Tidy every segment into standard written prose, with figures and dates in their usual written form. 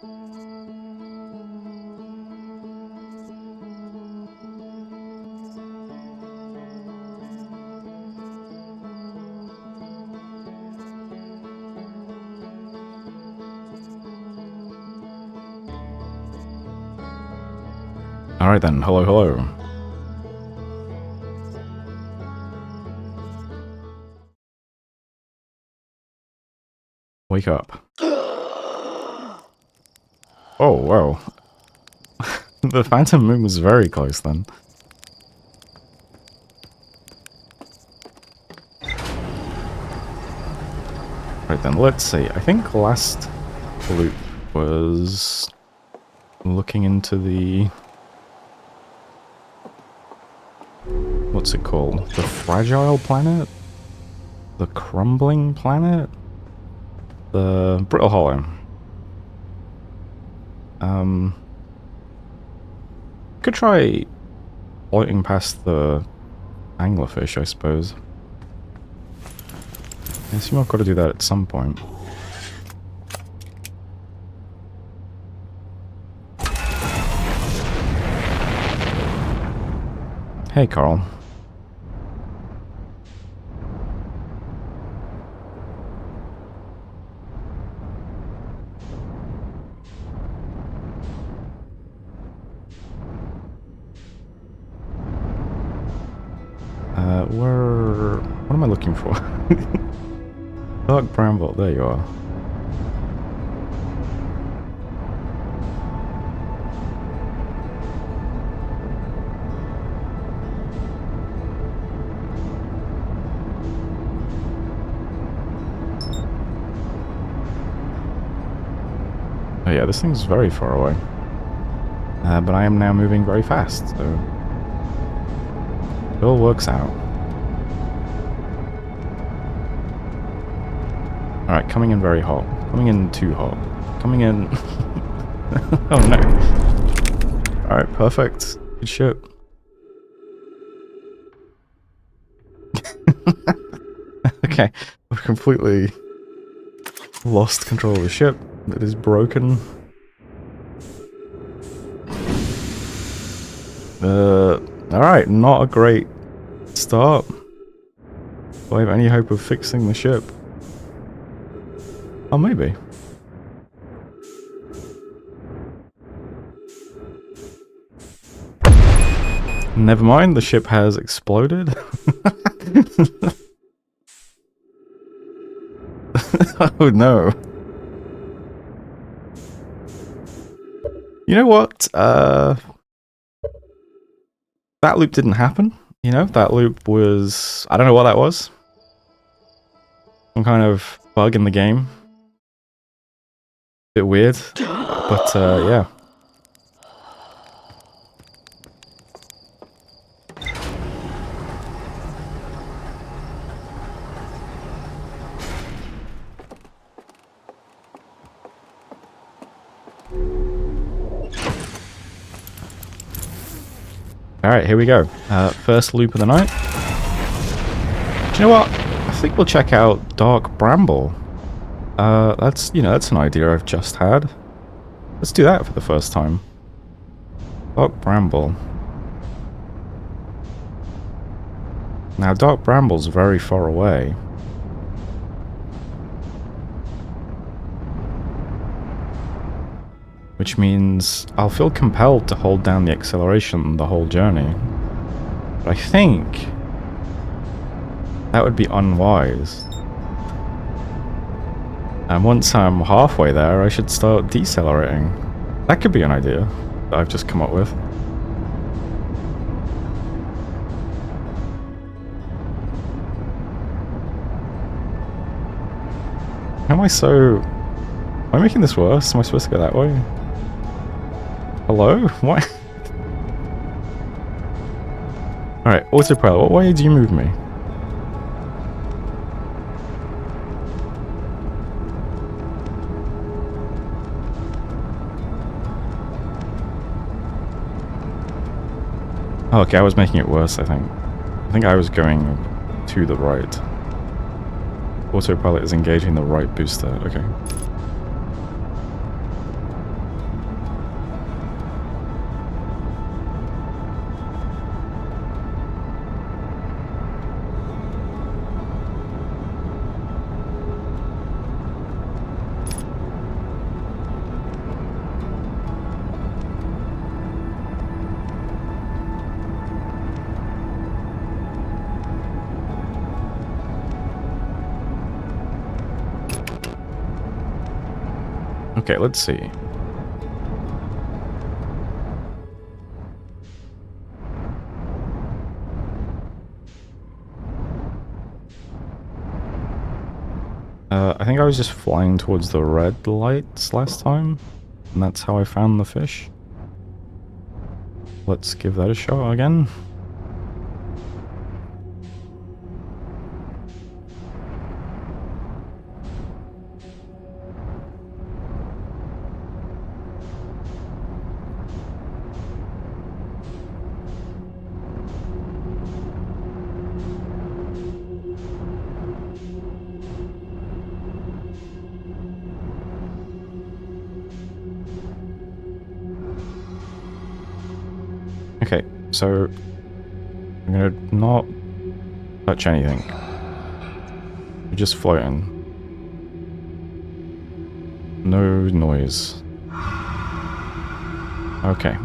Alright then, hello, hello. Wake up. Oh, wow. The Phantom Moon was very close then. Right then, let's see. I think last loop was looking into the... what's it called? The Fragile Planet? The Crumbling Planet? The Brittle Hollow. Could try floating past the anglerfish, I suppose. I assume I've got to do that at some point. Hey, Carl. What am I looking for? Dark Bramble, there you are. Oh yeah, this thing's very far away. But I am now moving very fast, so... it all works out. Alright, coming in very hot. Coming in too hot. Coming in... oh no. Alright, perfect. Good shit. Okay, I've completely lost control of the ship. It is broken. Alright, not a great start. Do I have any hope of fixing the ship? Oh, maybe. Never mind, the ship has exploded. Oh no. You know what? That loop didn't happen. You know, that loop was... I don't know what that was. Some kind of bug in the game. Bit weird. But, yeah. Alright, here we go. First loop of the night. Do you know what? I think we'll check out Dark Bramble. That's, you know, that's an idea I've just had. Let's do that for the first time. Dark Bramble. Now, Dark Bramble's very far away. Which means I'll feel compelled to hold down the acceleration the whole journey. But I think that would be unwise. And once I'm halfway there, I should start decelerating. That could be an idea that I've just come up with. How am I so... am I making this worse? Am I supposed to go that way? Hello? Why? Alright, autopilot, what way do you move me? Oh, okay, I was making it worse, I think. I think I was going to the right. Autopilot is engaging the right booster, okay. Okay, let's see. I think I was just flying towards the red lights last time, and that's how I found the fish. Let's give that a shot again. Okay, so I'm gonna not touch anything. We're just floating. No noise. Okay.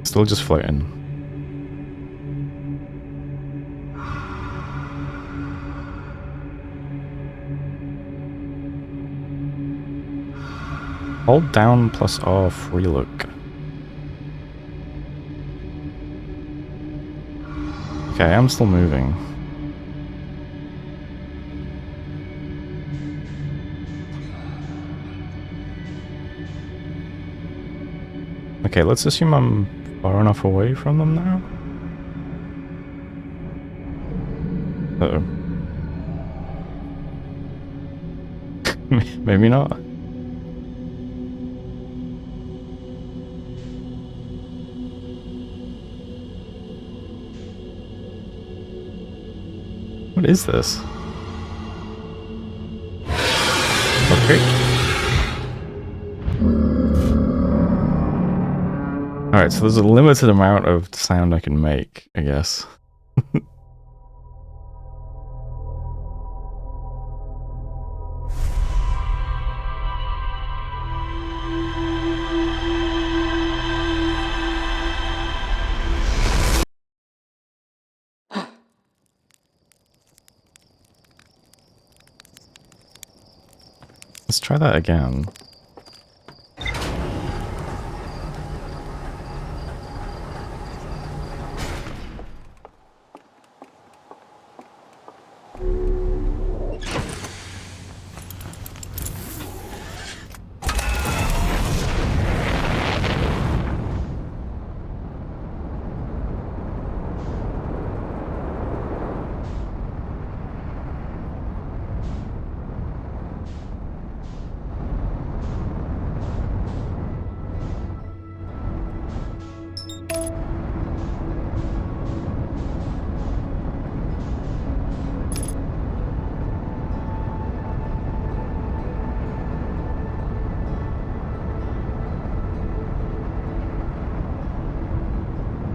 Still just floating. Hold down plus R for relook. Okay, I'm still moving. Okay, let's assume I'm far enough away from them now. Uh-oh. Maybe not. What is this? Okay. Alright, so there's a limited amount of sound I can make, I guess. Let's try that again.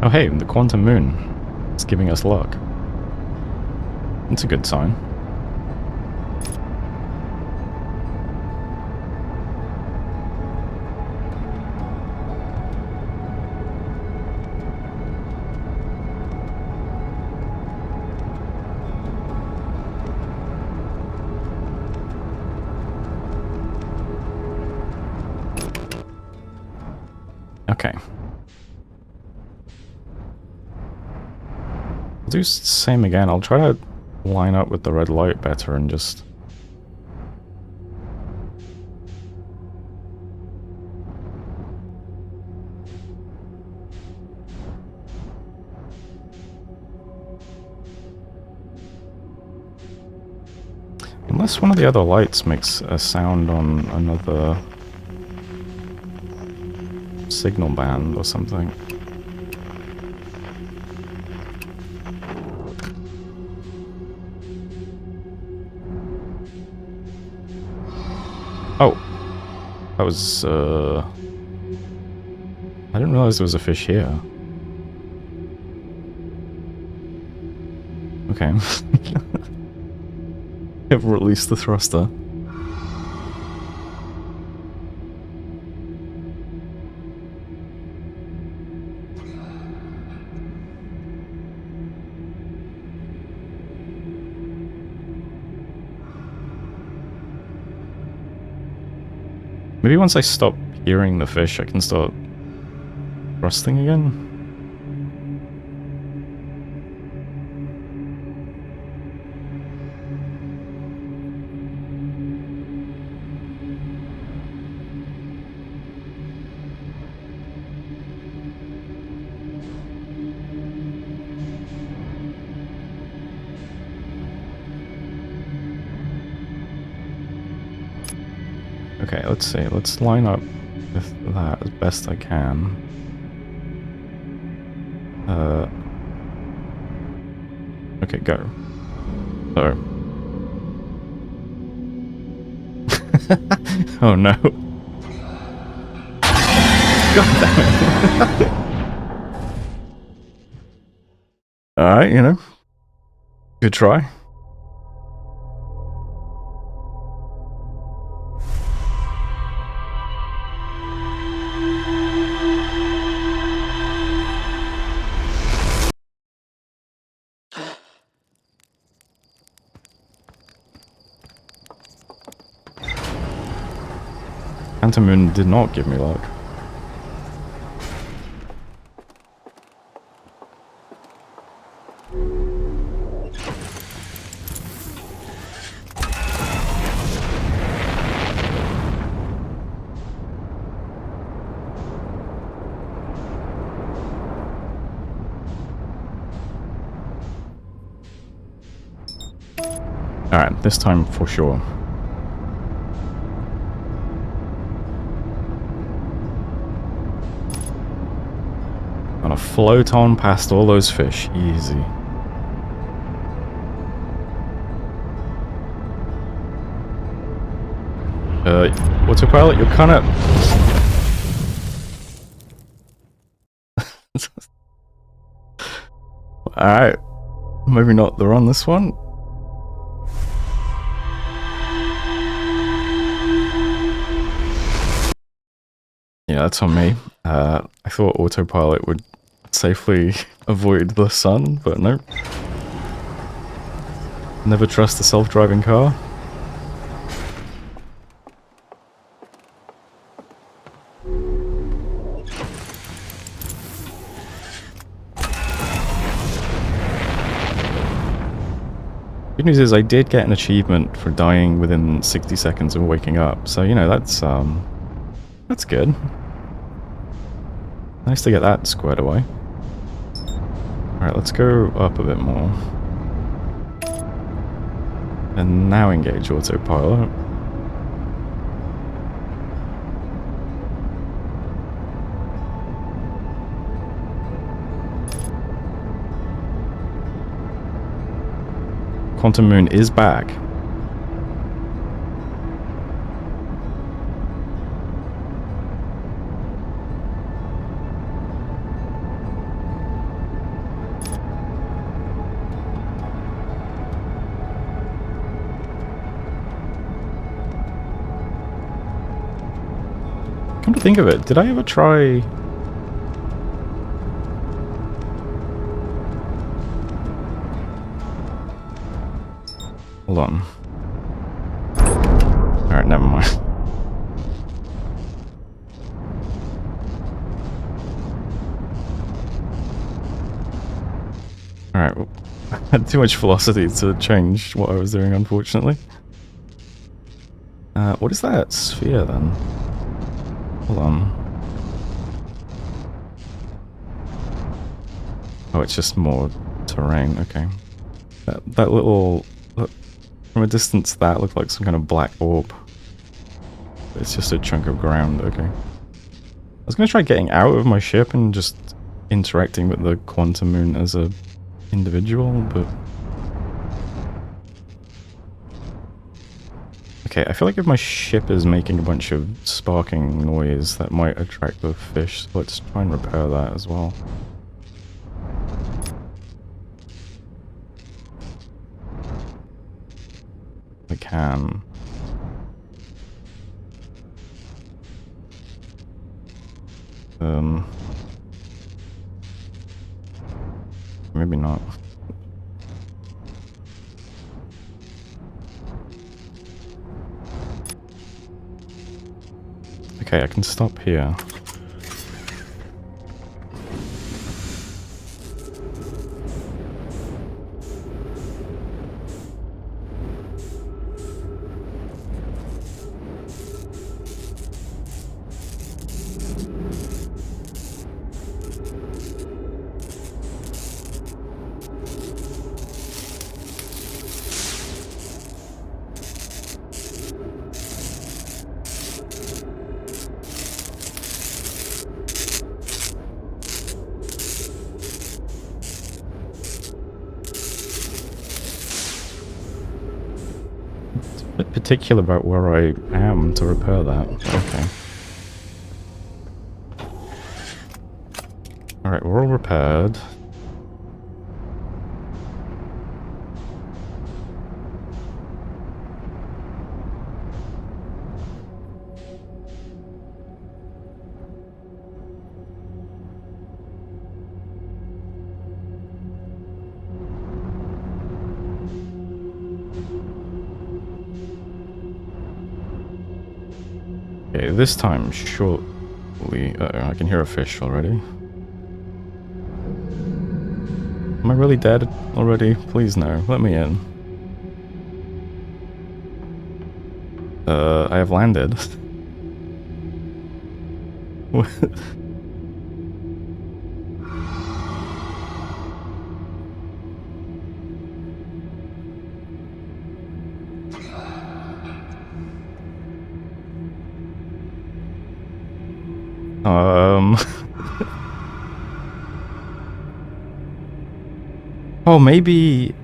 Oh hey, the quantum moon. It's giving us luck. That's a good sign. Okay. I'll do same again. I'll try to line up with the red light better and just... Unless one of the other lights makes a sound on another signal band or something. Oh, that was, I didn't realize there was a fish here. Okay. I've released the thruster. Maybe once I stop hearing the fish, I can start thrusting again. Okay, let's see. Let's line up with that as best I can. Okay, go. So. Oh no. God damn it. Alright, you know. Good try. Moon did not give me luck. Alright, this time for sure. Gonna float on past all those fish, easy. Autopilot, you're kinda... Alright, maybe not the run this one. Yeah, that's on me. I thought autopilot would safely avoid the sun, but nope. Never trust a self-driving car. Good news is I did get an achievement for dying within 60 seconds of waking up, so you know, that's good. Nice to get that squared away. Alright, let's go up a bit more. And now engage autopilot. Quantum Moon is back. Come to think of it, did I ever try... Hold on. Alright, never mind. Alright, well, I had too much velocity to change what I was doing, unfortunately. What is that sphere, then? Hold on. Oh, it's just more terrain, okay. That little... From a distance, that looked like some kind of black orb. It's just a chunk of ground, okay. I was going to try getting out of my ship and just interacting with the Quantum Moon as a individual, but... Okay, I feel like if my ship is making a bunch of sparking noise, that might attract the fish, so let's try and repair that as well. We can. Maybe not. Okay, I can stop here. Particular about where I am to repair that. Okay. Alright, we're all repaired. Okay, this time, surely... I can hear a fish already. Am I really dead already? Please no, let me in. I have landed. Oh, maybe...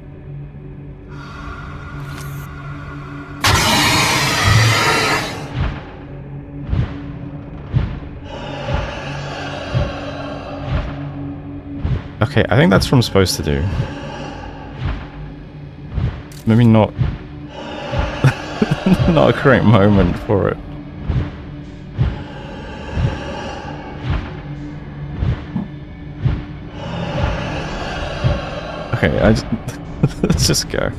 Okay, I think that's what I'm supposed to do. Maybe not... not a great moment for it. Okay, let's just go.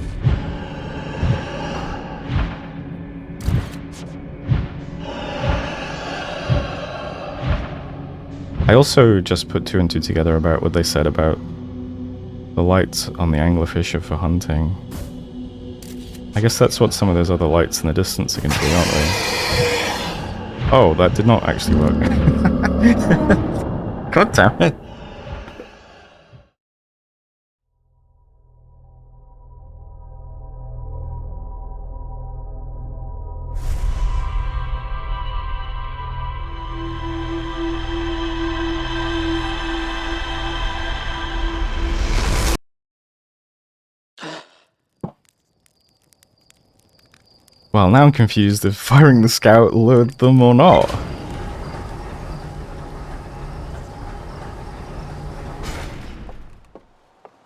I also just put 2 and 2 together about what they said about the lights on the anglerfish are for hunting. I guess that's what some of those other lights in the distance are going to be, aren't they? Oh, that did not actually work. God damn it. Well, now I'm confused if firing the scout lured them or not.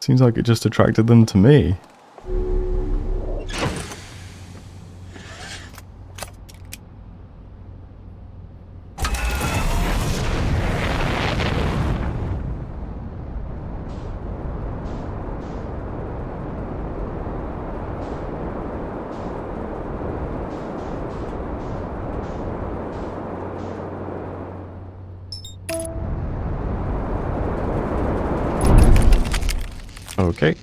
Seems like it just attracted them to me. Okay.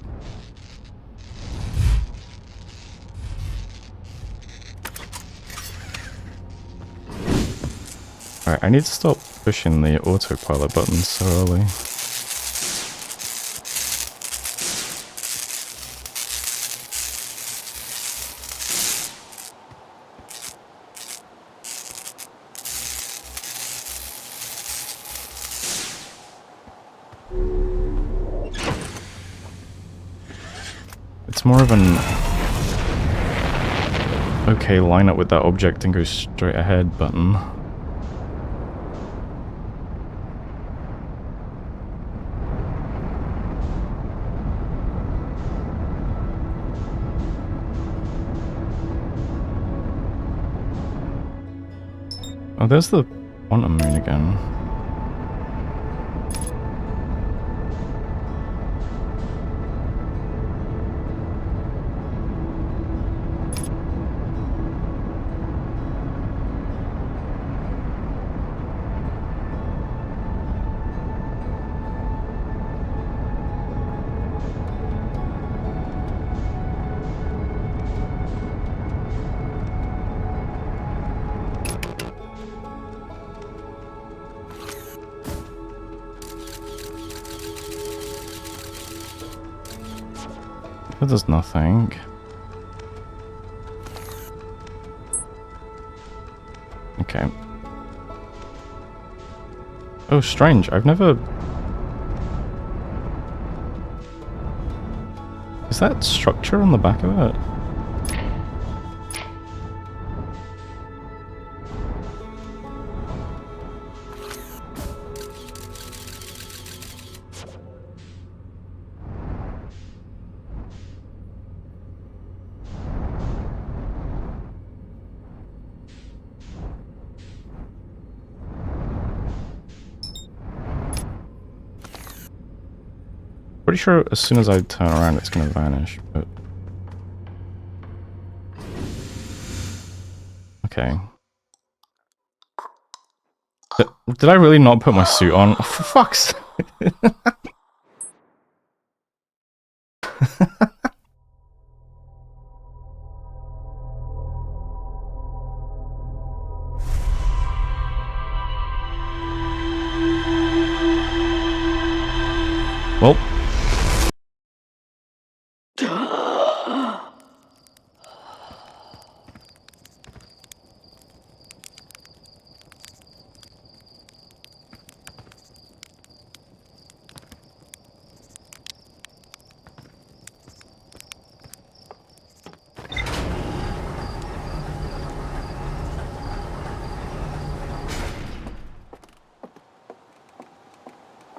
Alright, I need to stop pushing the autopilot button so early. It's more of an... okay, line up with that object and go straight ahead button. Oh, there's the quantum moon again. But there's nothing. Okay. Oh, strange. I've never... Is that structure on the back of it? Pretty sure as soon as I turn around it's gonna vanish, but... Okay. Did I really not put my suit on? Oh, for fuck's sake! Well...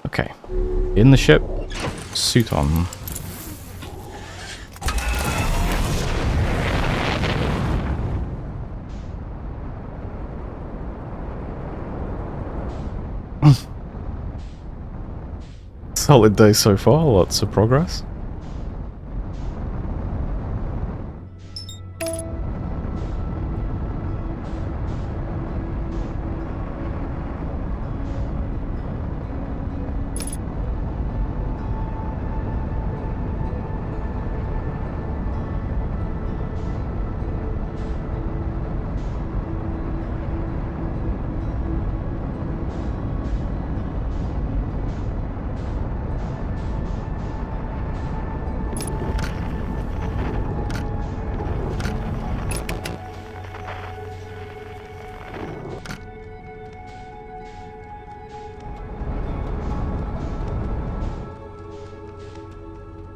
Okay. In the ship. Suit on. Solid day so far, lots of progress.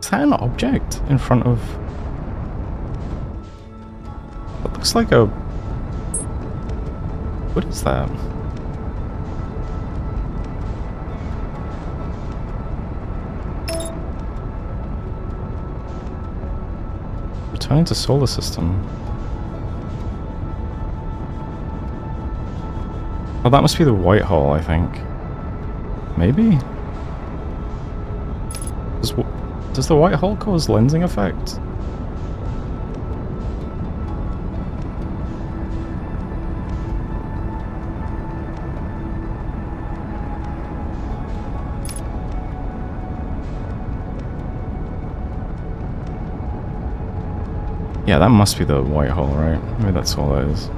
Is that an object in front of... It looks like a... What is that? Returning to solar system. Oh, that must be the white hole, I think. Maybe? Does the white hole cause lensing effect? Yeah, that must be the white hole, right? Maybe that's all that is.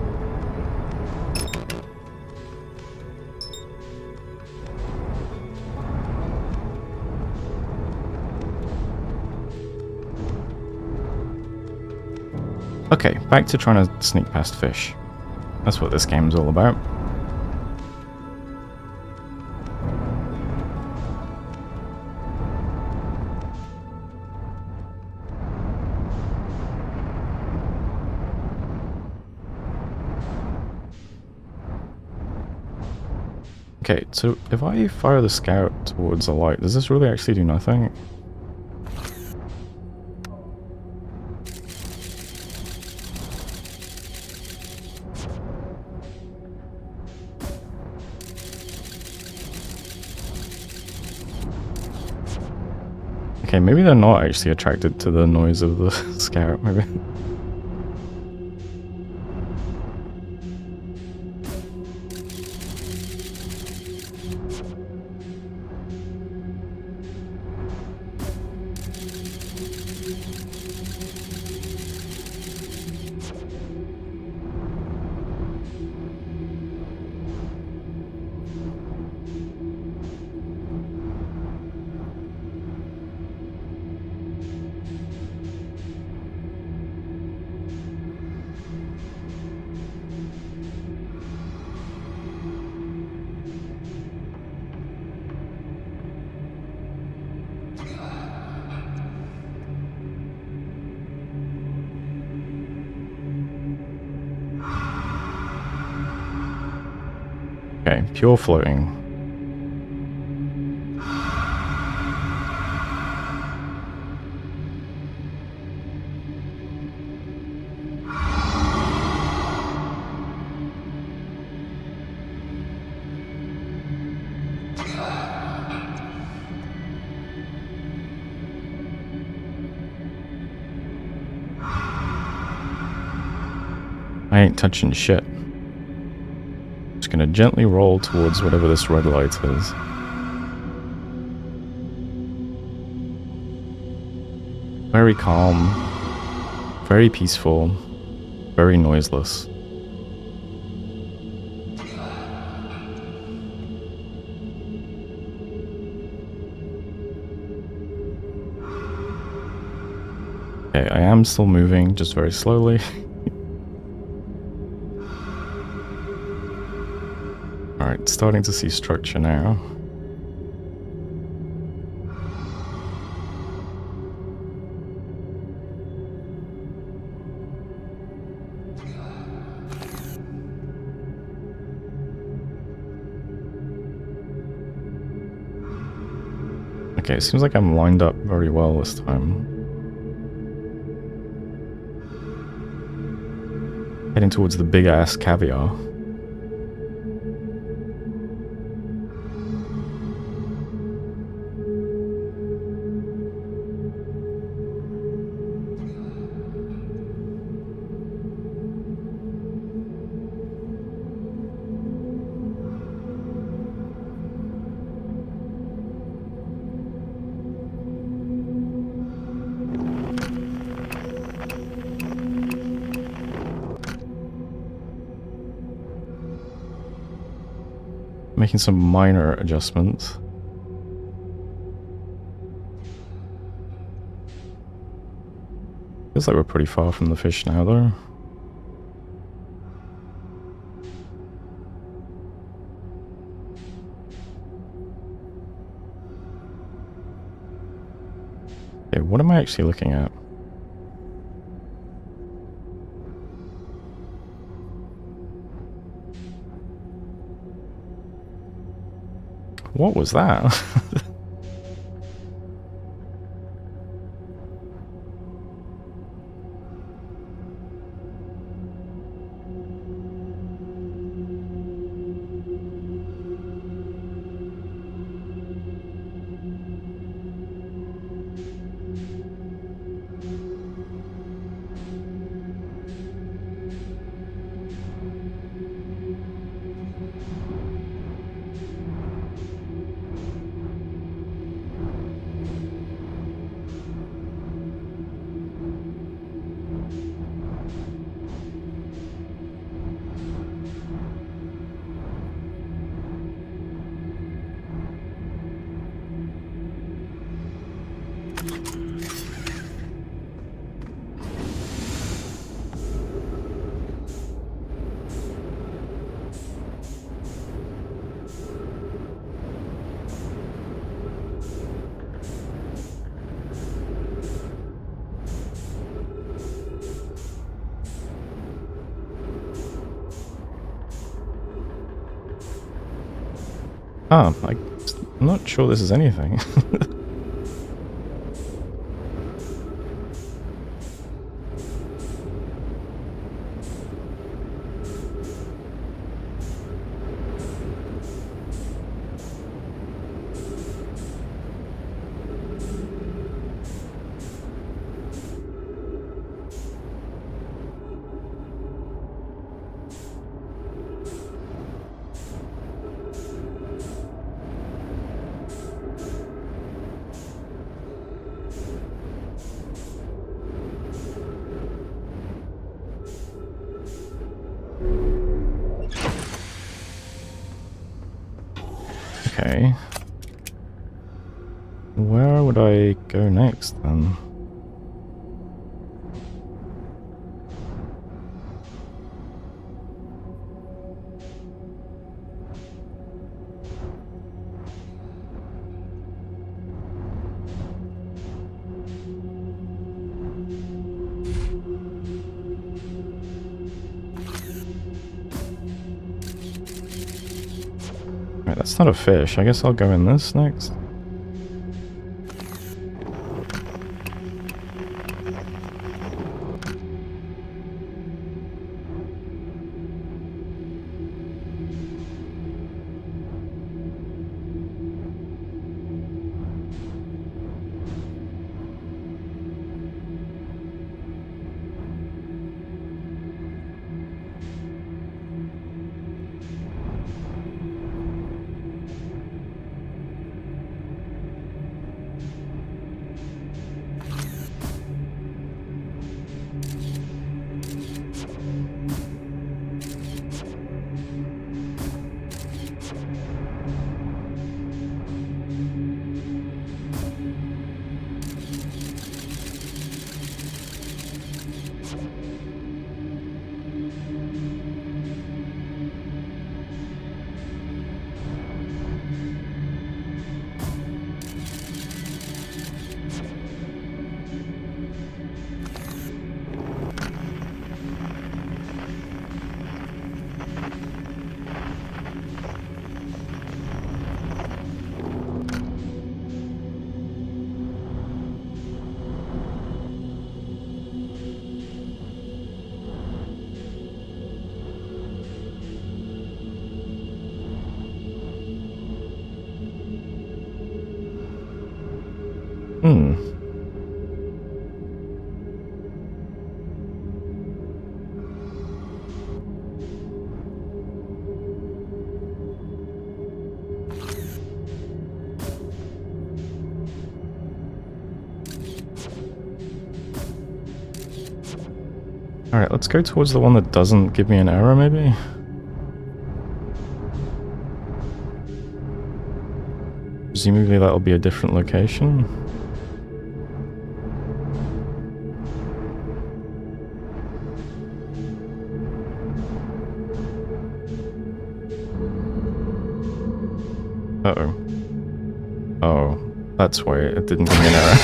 Okay, back to trying to sneak past fish. That's what this game's all about. Okay, so if I fire the scout towards the light, does this really actually do nothing? Okay, maybe they're not actually attracted to the noise of the scarab, maybe. Okay, pure floating. I ain't touching shit. Just gonna gently roll towards whatever this red light is. Very calm, very peaceful, very noiseless. Okay, I am still moving, just very slowly. Alright, starting to see structure now. Okay, it seems like I'm lined up very well this time. Heading towards the big-ass caviar. Making some minor adjustments. Feels like we're pretty far from the fish now, though. Okay, what am I actually looking at? What was that? I'm not sure this is anything. Okay. Where would I go next, then? Right, that's not a fish. I guess I'll go in this next. Hmm. Alright, let's go towards the one that doesn't give me an error, maybe? Presumably that'll be a different location. Uh-oh. Oh, that's why it didn't give me an error.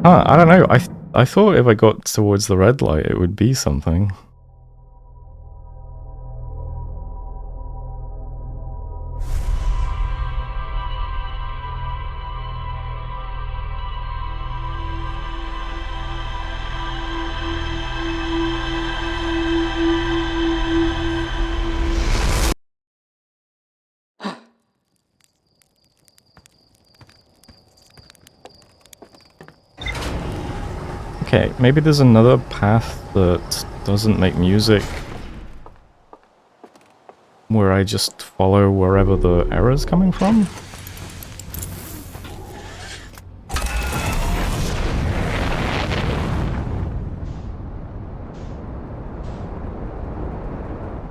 I don't know. I thought if I got towards the red light, it would be something. Okay, maybe there's another path that doesn't make music where I just follow wherever the error's coming from?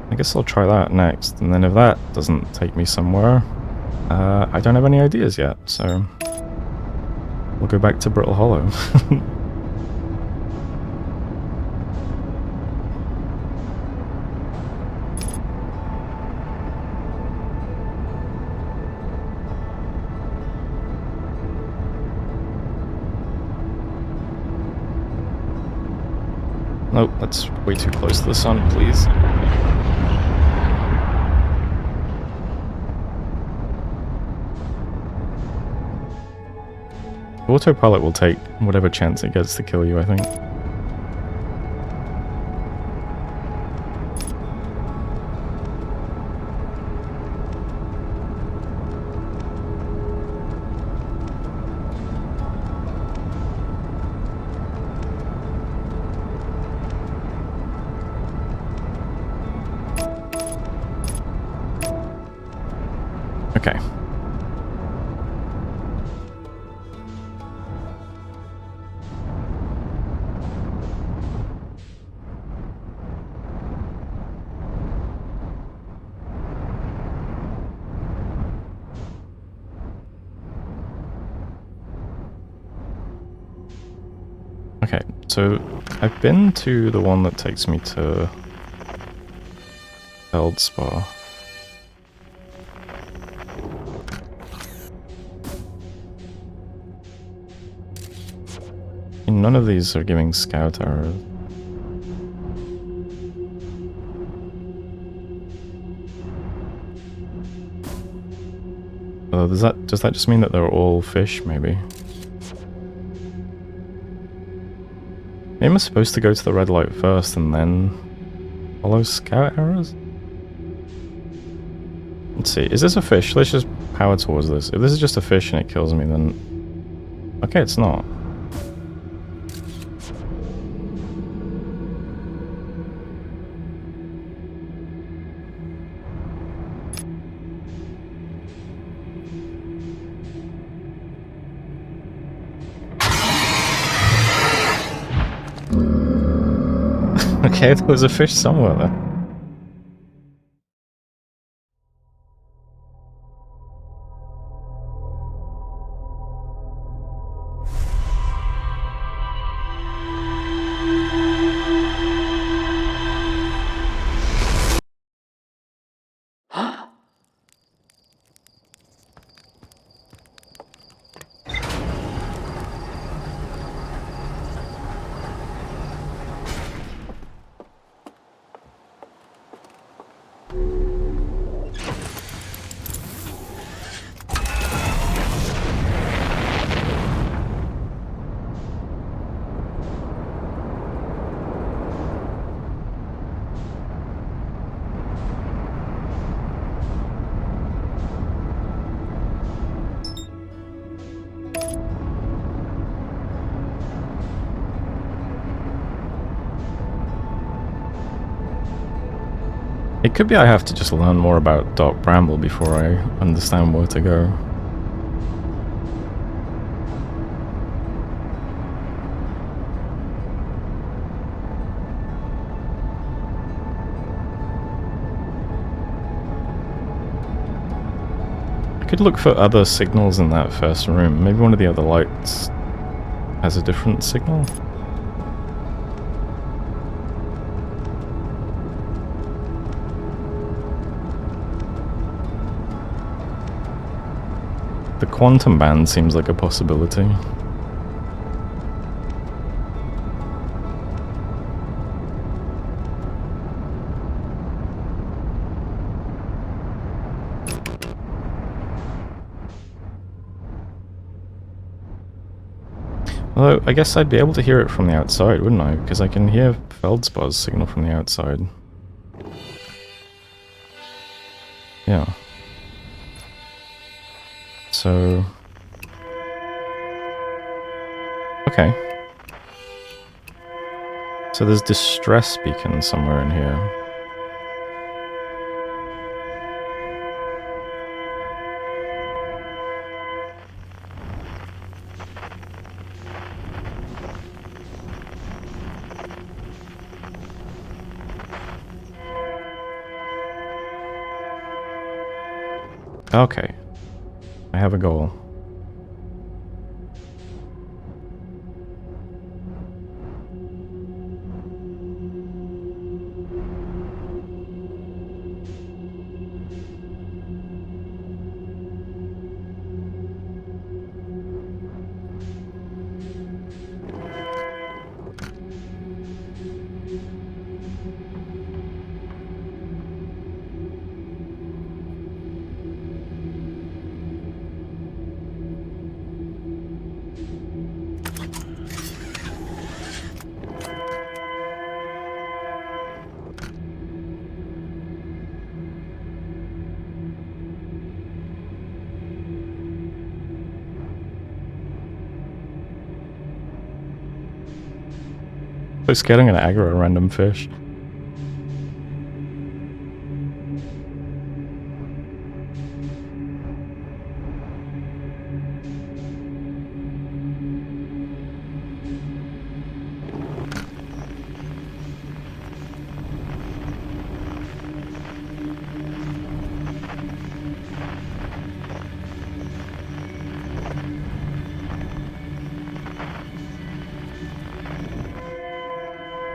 I guess I'll try that next, and then if that doesn't take me somewhere, I don't have any ideas yet, so we'll go back to Brittle Hollow. Nope, that's way too close to the sun, please. Autopilot will take whatever chance it gets to kill you, I think. Okay. Okay, so I've been to the one that takes me to Feldspar. None of these are giving scout arrows. Does that just mean that they're all fish, maybe? Maybe I'm supposed to go to the red light first and then follow scout arrows? Let's see, is this a fish? Let's just power towards this. If this is just a fish and it kills me, then... Okay, it's not. Okay, there was a fish somewhere there. It could be I have to just learn more about Dark Bramble before I understand where to go. I could look for other signals in that first room. Maybe one of the other lights has a different signal? The quantum band seems like a possibility. Although, I guess I'd be able to hear it from the outside, wouldn't I? Because I can hear Feldspar's signal from the outside. Yeah. So... Okay. So there's distress beacon somewhere in here. Okay. I have a goal. So scared I'm gonna aggro a random fish.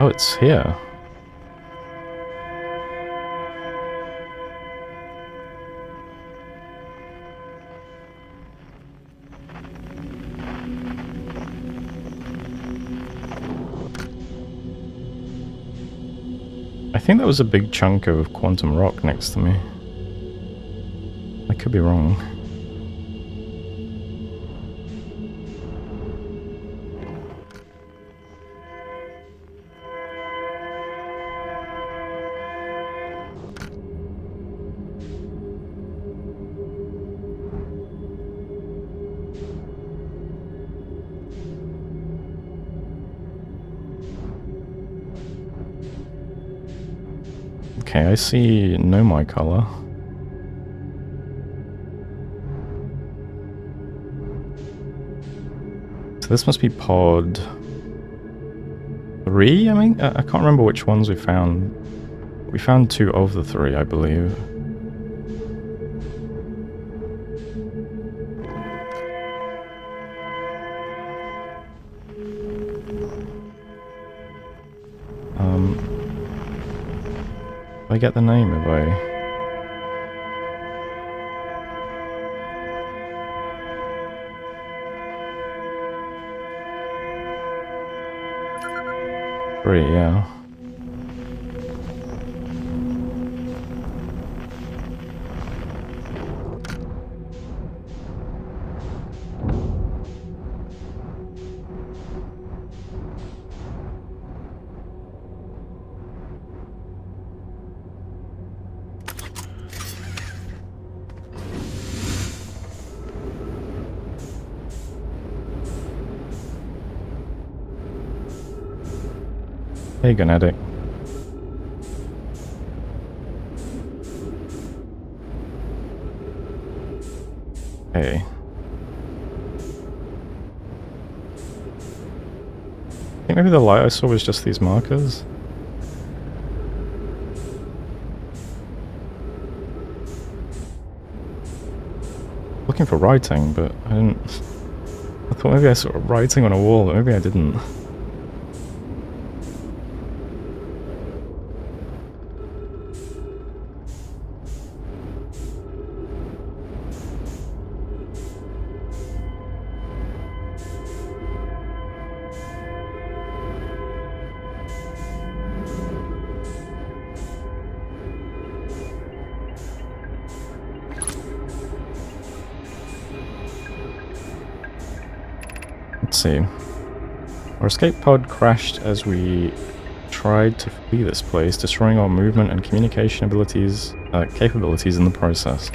Oh, it's here. I think that was a big chunk of quantum rock next to me. I could be wrong. Okay, I see no my color. So this must be pod 3, I mean? I can't remember which ones we found. We found 2 of the 3, I believe. If I get the name, if I... Three, yeah. Hey, Genetic. Hey. I think maybe the light I saw was just these markers. Looking for writing, but I didn't... I thought maybe I saw writing on a wall, but maybe I didn't. Let's see. Our escape pod crashed as we tried to flee this place, destroying our movement and communication capabilities in the process.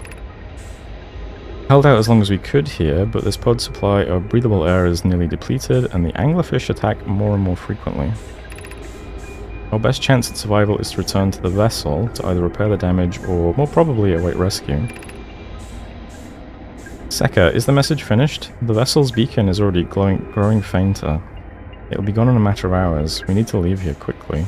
Held out as long as we could here, but this pod's supply of breathable air is nearly depleted, and the anglerfish attack more and more frequently. Our best chance at survival is to return to the vessel to either repair the damage or, more probably, await rescue. Sekka, is the message finished? The vessel's beacon is already growing fainter. It will be gone in a matter of hours. We need to leave here quickly.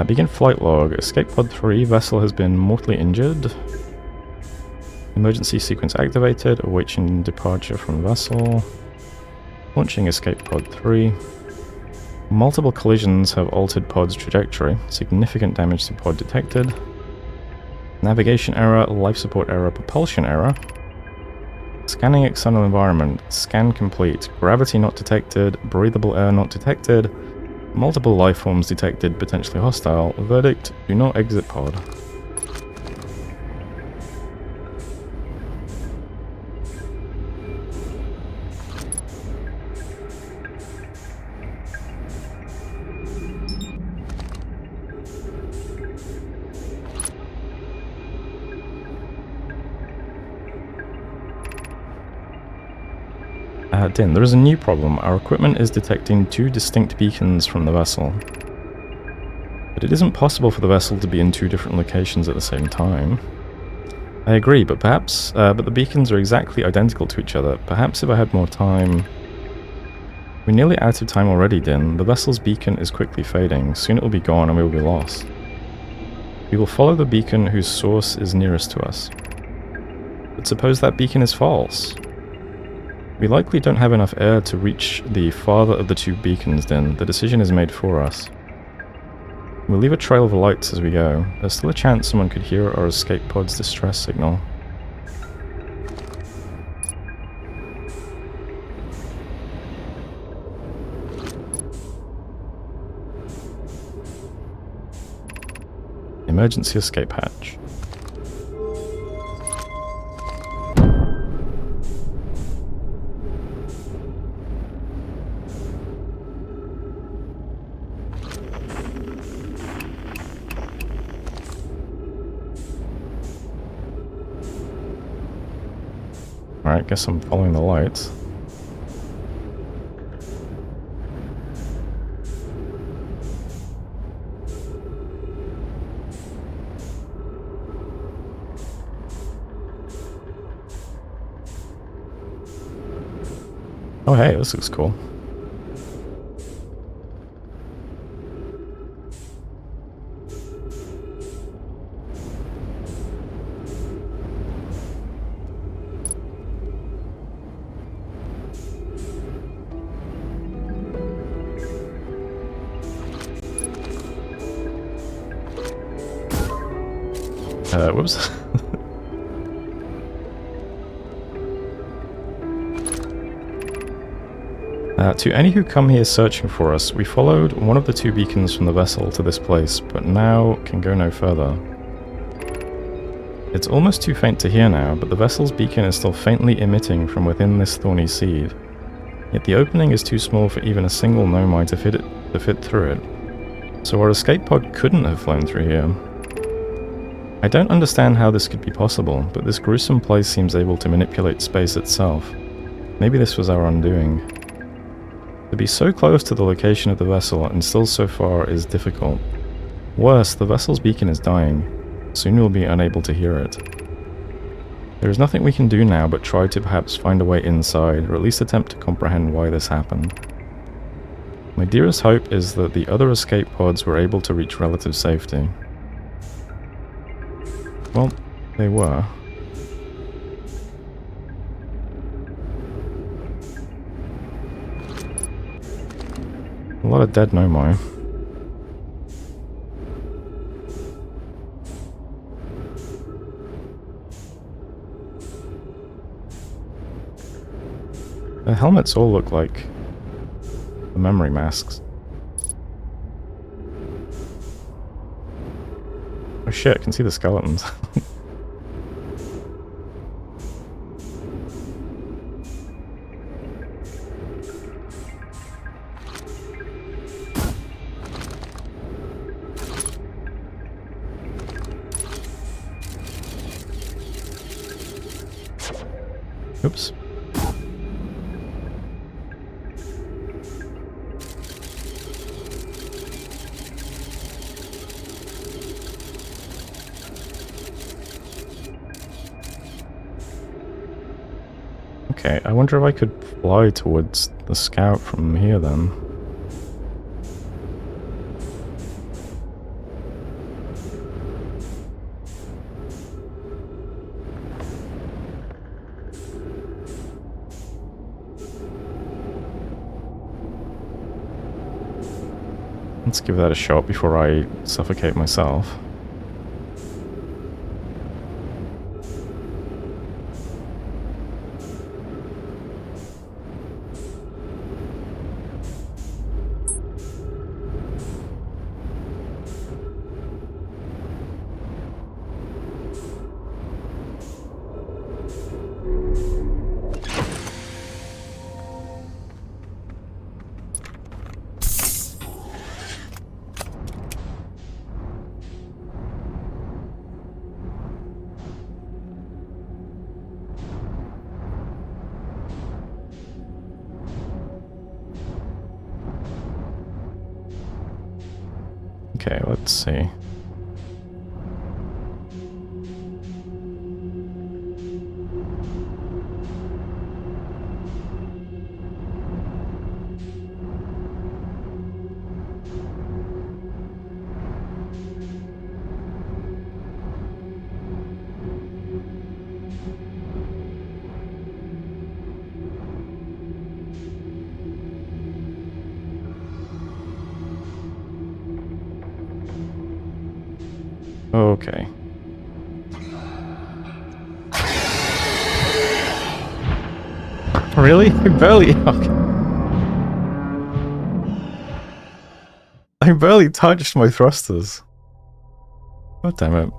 Begin flight log. Escape pod 3. Vessel has been mortally injured. Emergency sequence activated. Awaiting departure from vessel. Launching escape pod 3. Multiple collisions have altered pod's trajectory. Significant damage to pod detected. Navigation error. Life support error. Propulsion error. Scanning external environment. Scan complete. Gravity not detected. Breathable air not detected. Multiple life forms detected, potentially hostile. Verdict, do not exit pod. Din, there is a new problem. Our equipment is detecting 2 distinct beacons from the vessel. But it isn't possible for the vessel to be in two different locations at the same time. I agree, but perhaps... but the beacons are exactly identical to each other. Perhaps if I had more time... We're nearly out of time already, Din. The vessel's beacon is quickly fading. Soon it will be gone and we will be lost. We will follow the beacon whose source is nearest to us. But suppose that beacon is false. We likely don't have enough air to reach the farther of the two beacons, Din. The decision is made for us. We'll leave a trail of lights as we go. There's still a chance someone could hear our escape pod's distress signal. Emergency escape hatch. Alright, guess I'm following the lights. Oh hey, this looks cool. Whoops. To any who come here searching for us, we followed one of the two beacons from the vessel to this place, but now can go no further. It's almost too faint to hear now, but the vessel's beacon is still faintly emitting from within this thorny seed. Yet the opening is too small for even a single nomai to fit through it. So our escape pod couldn't have flown through here. I don't understand how this could be possible, but this gruesome place seems able to manipulate space itself. Maybe this was our undoing. To be so close to the location of the vessel and still so far is difficult. Worse, the vessel's beacon is dying. Soon we'll be unable to hear it. There is nothing we can do now but try to perhaps find a way inside, or at least attempt to comprehend why this happened. My dearest hope is that the other escape pods were able to reach relative safety. Well, they were. A lot of dead nomai. The helmets all look like the memory masks. Oh shit, I can see the skeletons. Oops. Okay, I wonder if I could fly towards the scout from here then. Let's give that a shot before I suffocate myself. Okay, let's see. Okay. Really? I barely... Okay. I barely touched my thrusters. God damn it.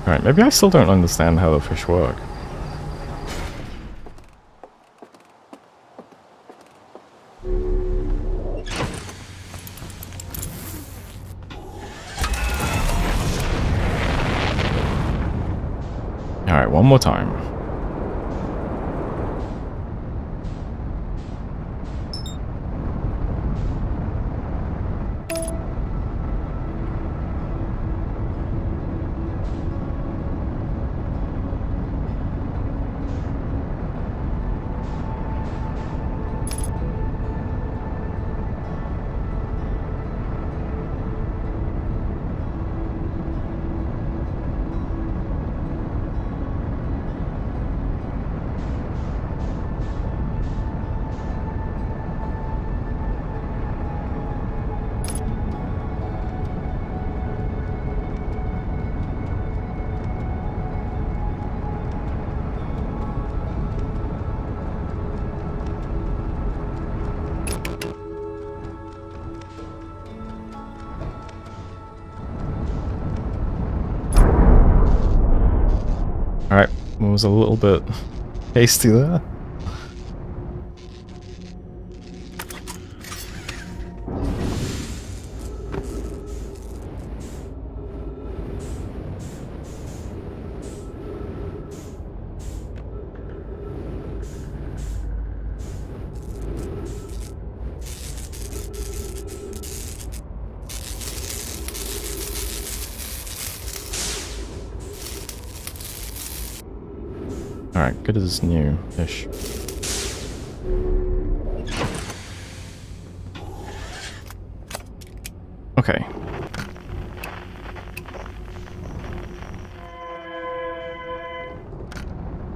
Alright, maybe I still don't understand how the fish work. Alright, one more time. Alright, was a little bit hasty there. Alright, good as new-ish. Okay.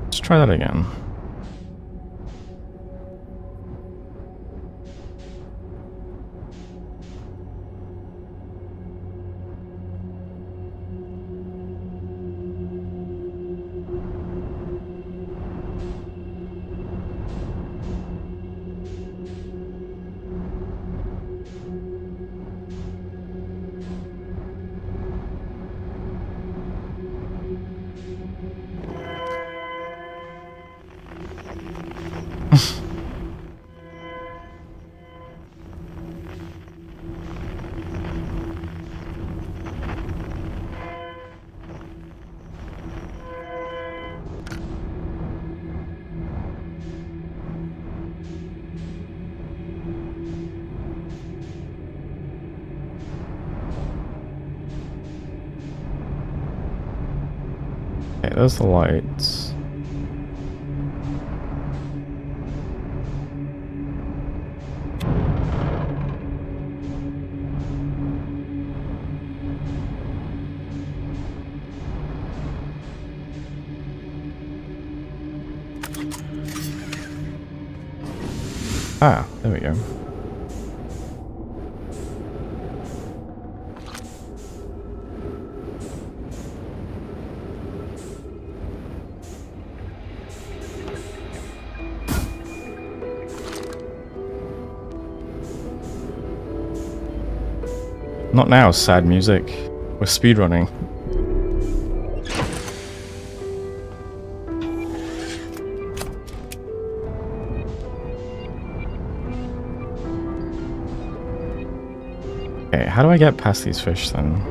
Let's try that again. Okay, there's the lights. Ah, there we go. Not now, sad music. We're speedrunning. Okay, how do I get past these fish then?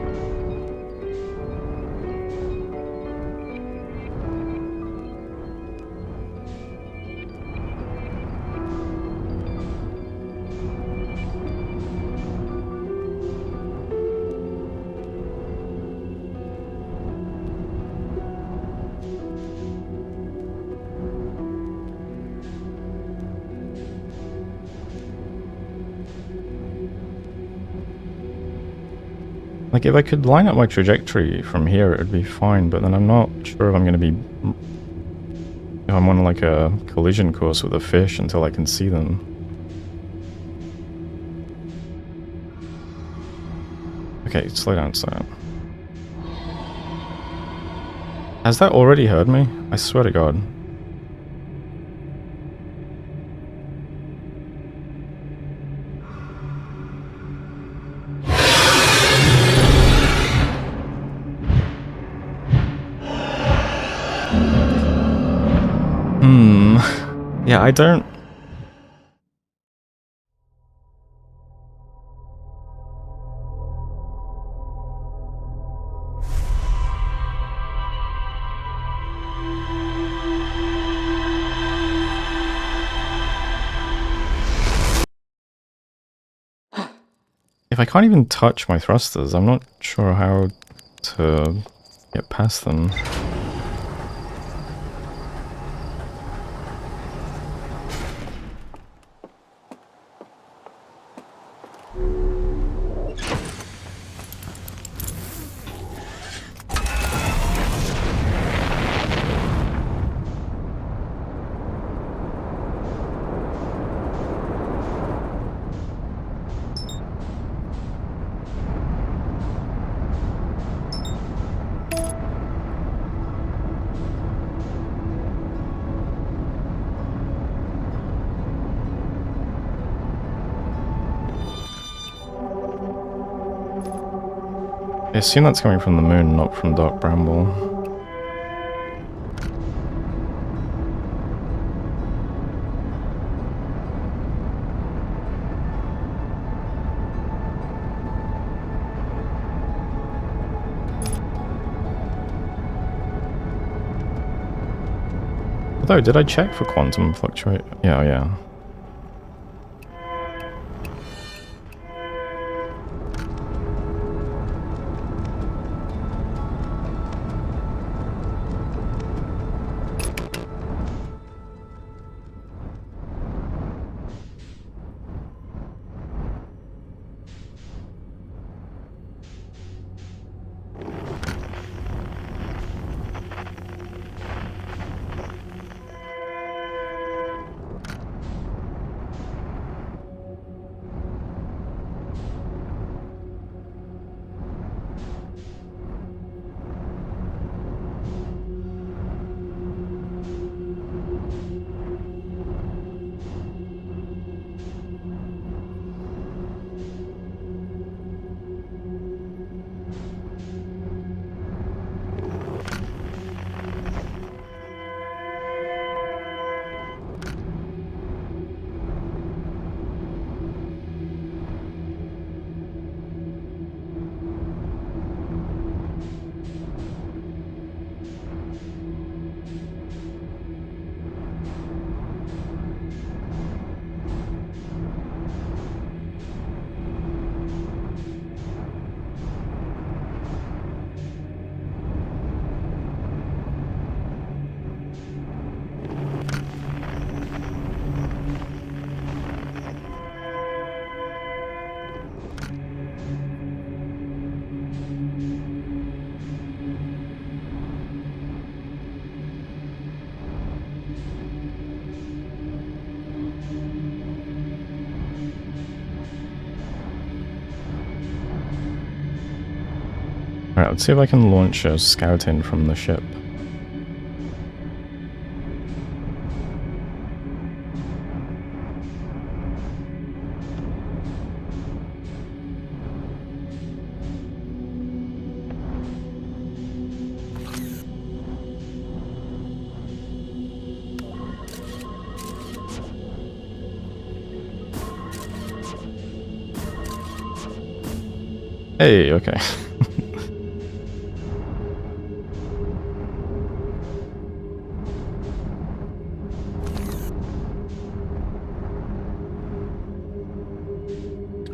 Like, if I could line up my trajectory from here, it would be fine, but then I'm not sure if I'm going to be... if I'm on, like, a collision course with a fish until I can see them. Okay, slow down, slow down. Has that already heard me? I swear to God. Yeah, I don't... If I can't even touch my thrusters, I'm not sure how to get past them. I assume that's coming from the moon, not from Dark Bramble. Although, did I check for quantum fluctuate? Yeah, yeah. Alright, let's see if I can launch a scout in from the ship. Hey, okay.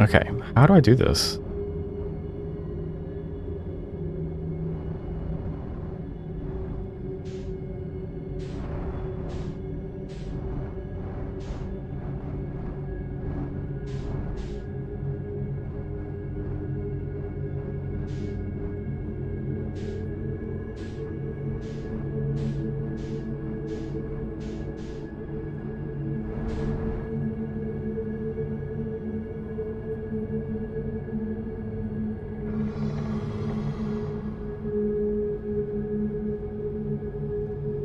Okay, how do I do this?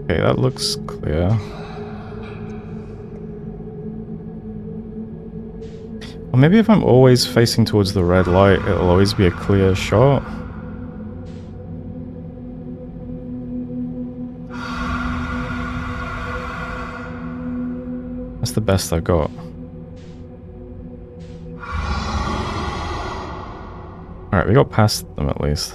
Okay, that looks clear. Or maybe if I'm always facing towards the red light, it'll always be a clear shot. That's the best I've got. Alright, we got past them at least.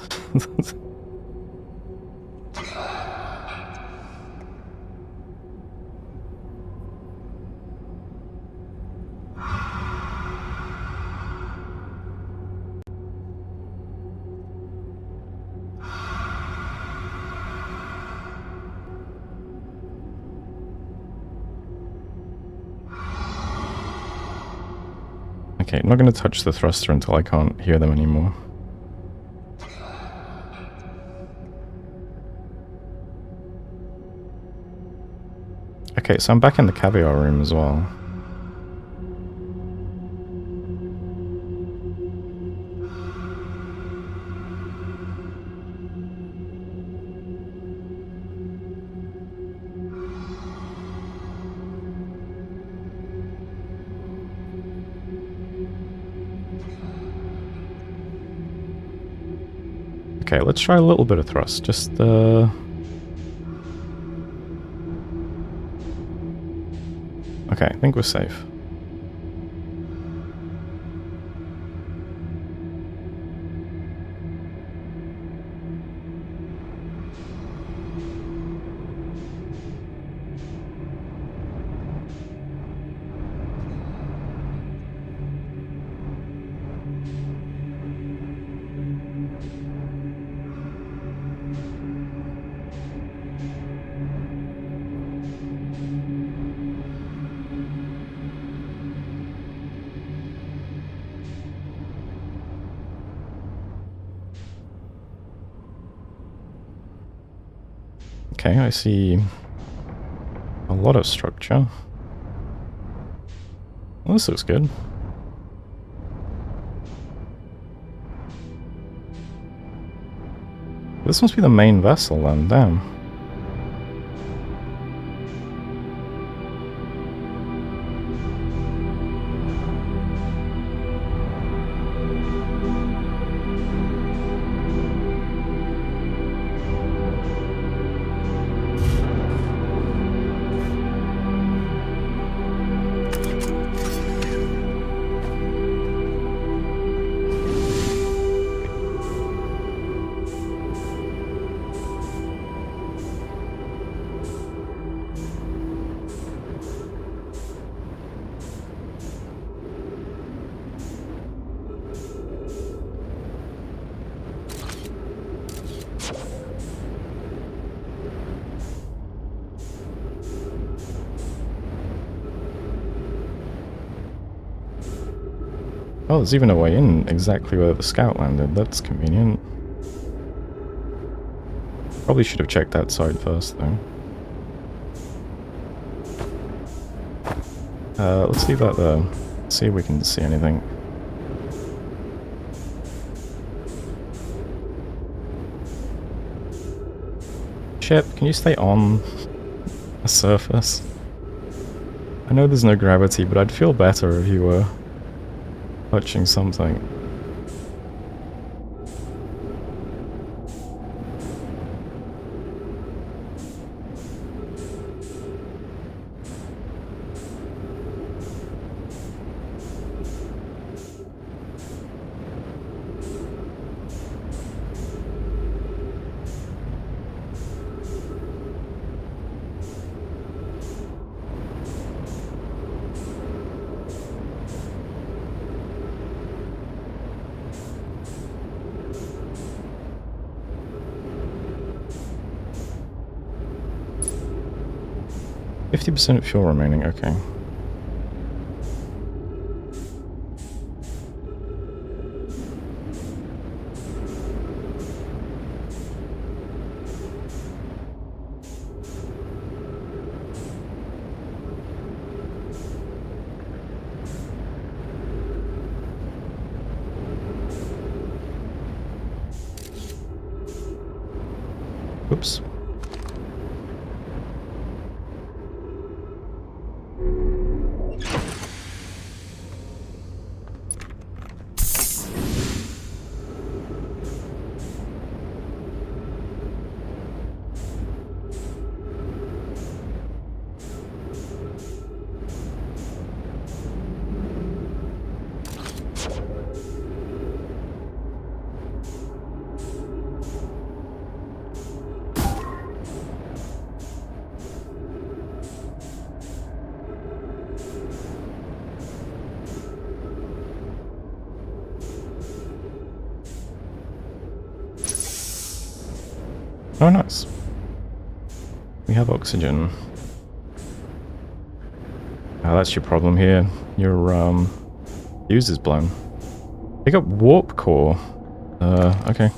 Okay, I'm not going to touch the thruster until I can't hear them anymore. Okay, so I'm back in the caviar room as well. Okay, let's try a little bit of thrust. Just, Okay, I think we're safe. Okay, I see a lot of structure. Well, this looks good. This must be the main vessel then, damn. Oh, there's even a way in exactly where the scout landed. That's convenient. Probably should have checked that side first, though. Let's leave that there. See if we can see anything. Ship, can you stay on a surface? I know there's no gravity, but I'd feel better if you were touching something. 50% fuel remaining, okay. Oops. Oh, nice. We have oxygen. Oh, that's your problem here. Your, fuse is blown. Pick up warp core. Okay.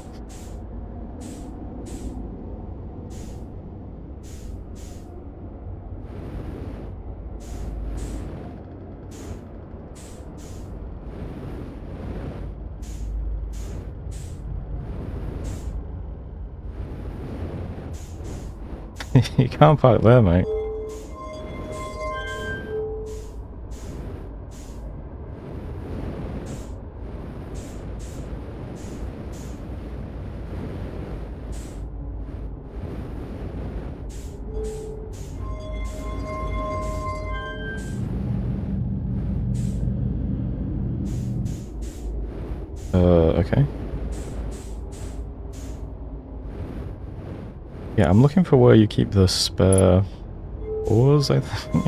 You can't park there, mate. Okay. Yeah, I'm looking for where you keep the spare ores, I think.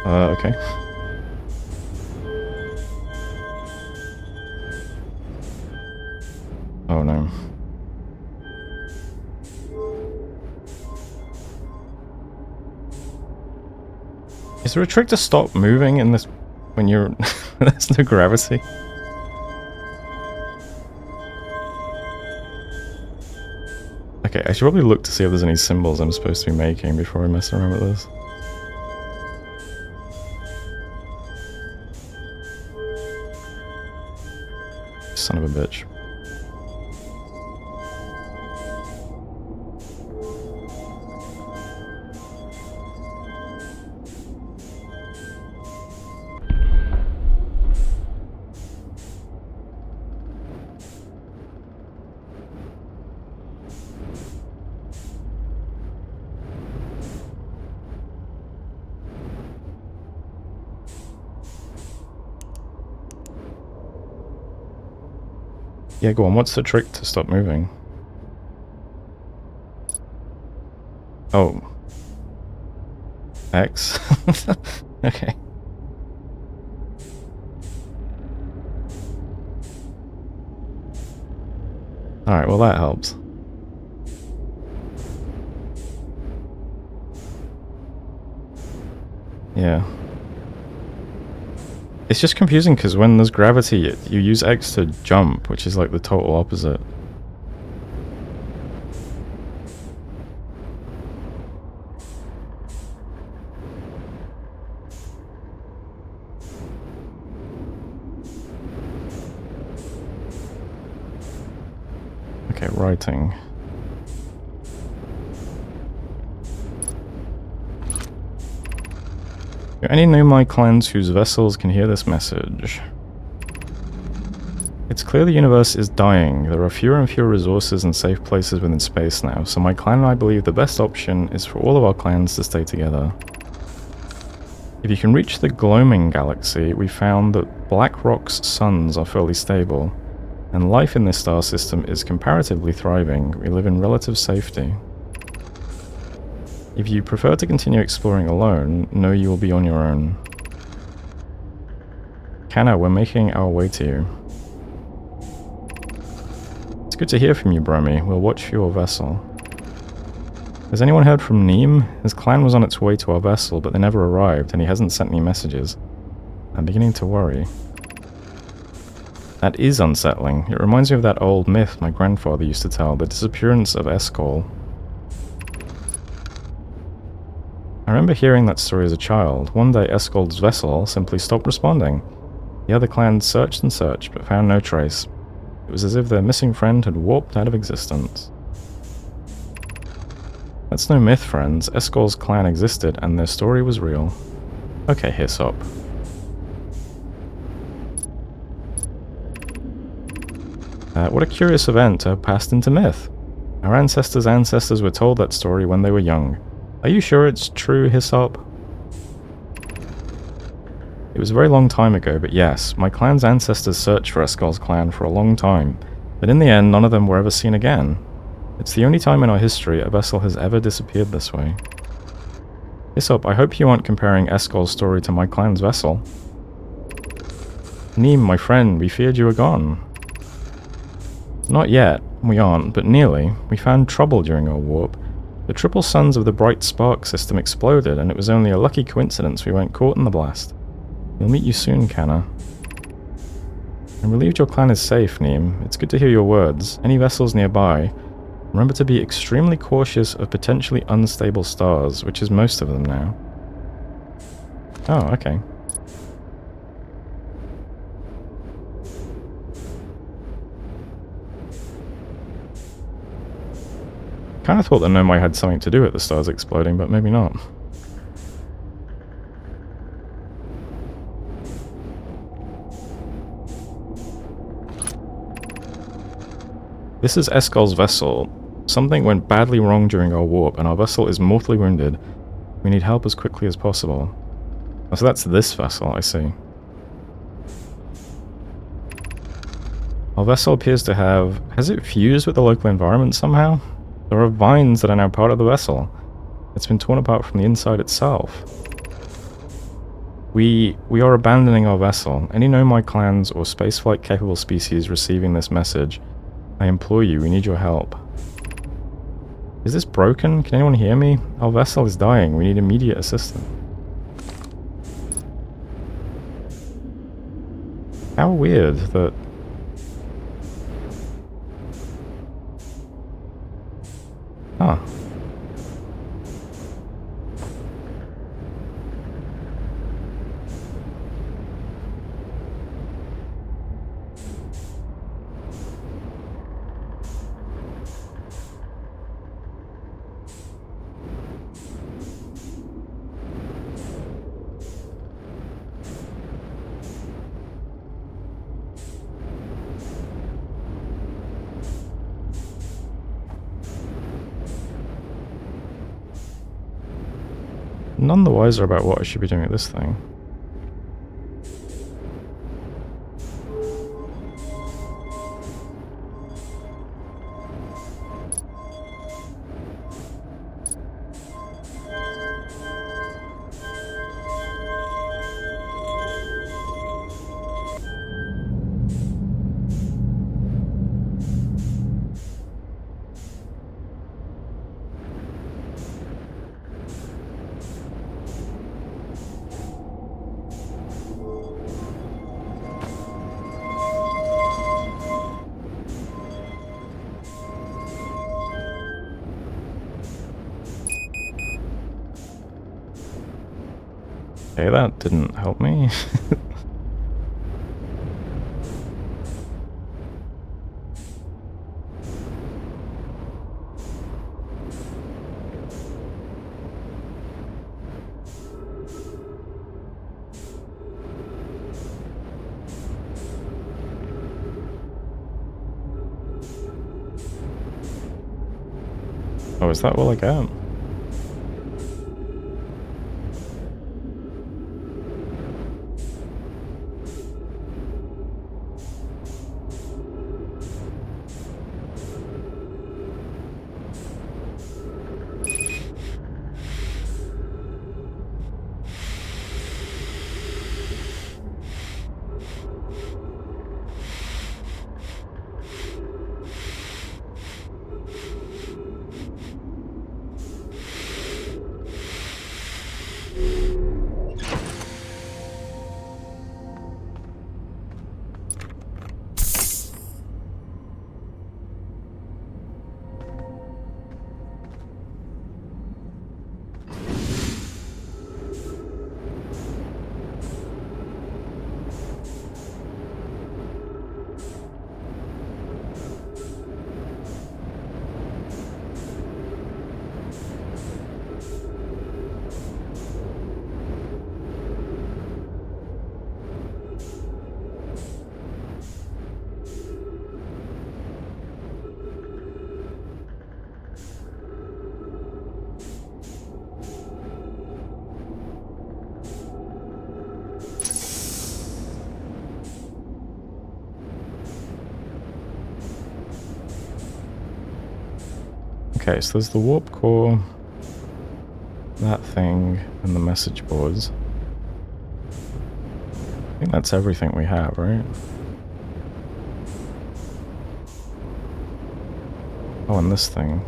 Okay. Oh no. Is there a trick to stop moving in this when you're there's no gravity? Okay, I should probably look to see if there's any symbols I'm supposed to be making before I mess around with this. Son of a bitch. Yeah, go on. What's the trick to stop moving? Oh. X? Okay. Alright, well that helps. Yeah. It's just confusing because when there's gravity, you use X to jump, which is like the total opposite. Okay, writing. Any Nomai clans whose vessels can hear this message? It's clear the universe is dying. There are fewer and fewer resources and safe places within space now, so my clan and I believe the best option is for all of our clans to stay together. If you can reach the Gloaming Galaxy, we found that Black Rock's suns are fairly stable, And life in this star system is comparatively thriving. We live in relative safety. If you prefer to continue exploring alone, know you will be on your own. Kanna, we're making our way to you. It's good to hear from you, Bromy. We'll watch for your vessel. Has anyone heard from Neem? His clan was on its way to our vessel, but they never arrived, and he hasn't sent any messages. I'm beginning to worry. That is unsettling. It reminds me of that old myth my grandfather used to tell, the disappearance of Escol. I remember hearing that story as a child. One day Escol's vessel simply stopped responding. The other clans searched and searched, but found no trace. It was as if their missing friend had warped out of existence. That's no myth, friends. Escol's clan existed, and their story was real. Okay, Hyssop. What a curious event to have passed into myth. Our ancestors' were told that story when they were young. Are you sure it's true, Hyssop? It was a very long time ago, but yes, my clan's ancestors searched for Escol's clan for a long time, but in the end none of them were ever seen again. It's the only time in our history a vessel has ever disappeared this way. Hyssop, I hope you aren't comparing Escol's story to my clan's vessel. Neem, my friend, we feared you were gone. Not yet, we aren't, but nearly. We found trouble during our warp. The triple suns of the bright spark system exploded, and it was only a lucky coincidence we weren't caught in the blast. We'll meet you soon, Kanna. I'm relieved your clan is safe, Neem. It's good to hear your words. Any vessels nearby, remember to be extremely cautious of potentially unstable stars, which is most of them now. Oh, okay. Kind of thought the Nomai had something to do with the stars exploding, but maybe not. This is Escol's vessel. Something went badly wrong during our warp, and our vessel is mortally wounded. We need help as quickly as possible. Oh, so that's this vessel, I see. Our vessel appears to have... Has it fused with the local environment somehow? There are vines that are now part of the vessel. It's been torn apart from the inside itself. We are abandoning our vessel. Any Nomai clans or spaceflight capable species receiving this message, I implore you, we need your help. Is this broken? Can anyone hear me? Our vessel is dying. We need immediate assistance. How weird that... Huh. None the wiser about what I should be doing with this thing. Okay, that didn't help me. Oh, is that all I got? Okay, so there's the warp core, that thing, and the message boards. I think that's everything we have, right? Oh, and this thing.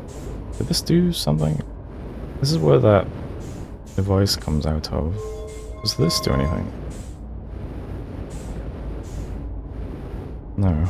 Did this do something? This is where that device comes out of. Does this do anything? No.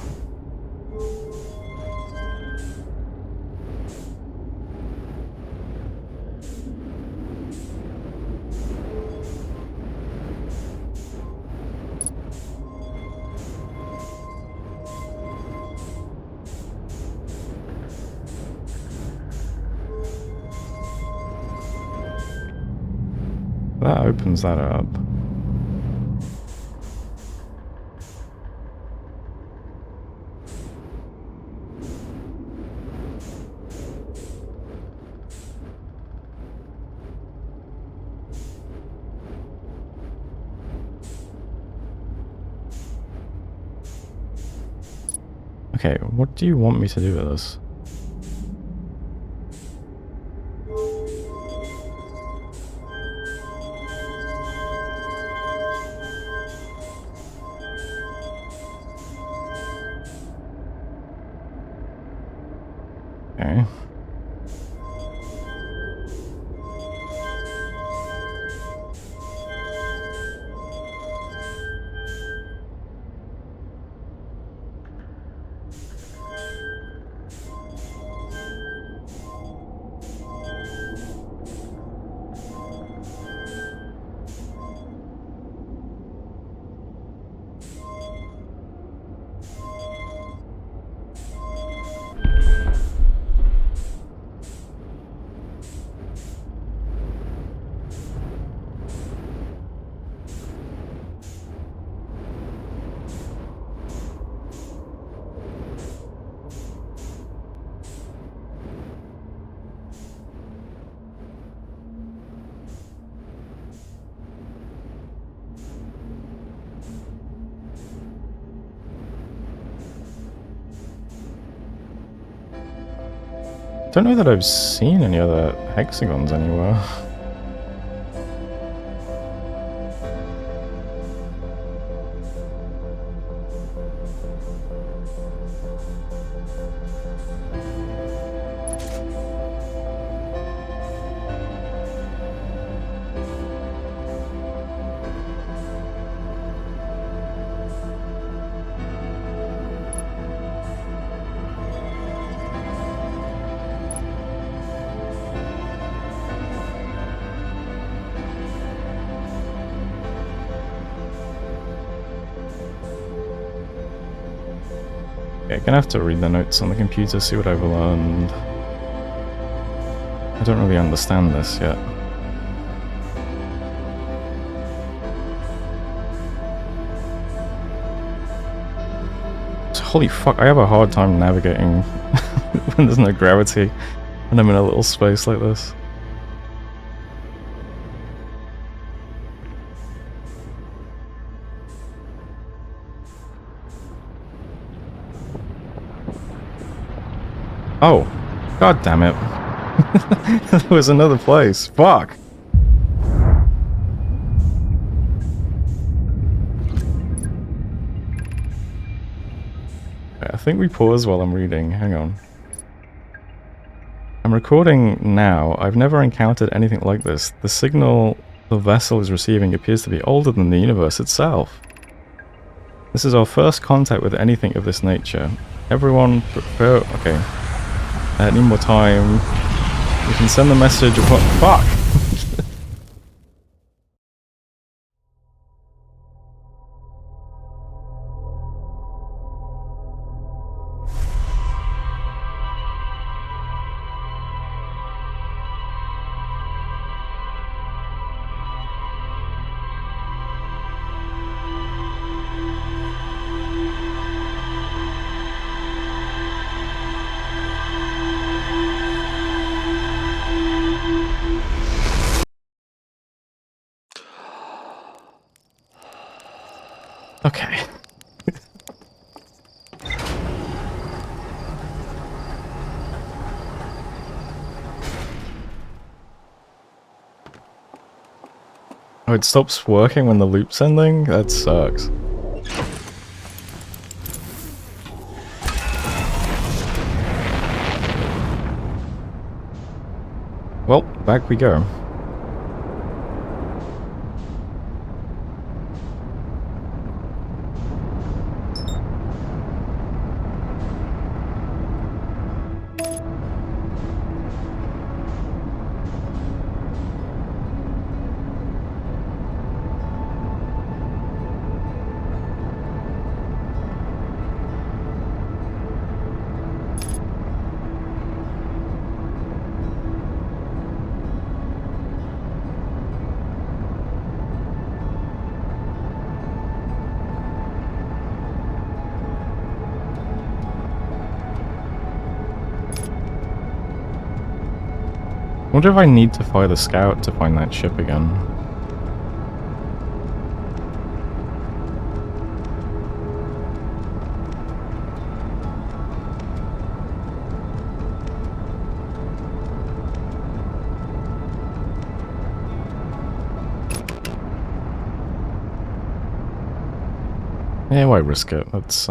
That opens that up. Okay, what do you want me to do with this? Okay. Don't know that I've seen any other hexagons anywhere. Okay, gonna have to read the notes on the computer, see what I've learned. I don't really understand this yet. Holy fuck, I have a hard time navigating when there's no gravity and I'm in a little space like this. Oh, god damn it. There was another place. Fuck. I think we pause while I'm reading. Hang on. I'm recording now. I've never encountered anything like this. The signal the vessel is receiving appears to be older than the universe itself. This is our first contact with anything of this nature. Everyone prepare... Okay. I need more time. We can send the message of what... Fuck! Okay. Oh, it stops working when the loop's ending? That sucks. Well, back we go. I wonder if I need to fire the scout to find that ship again. Yeah, why risk it? Let's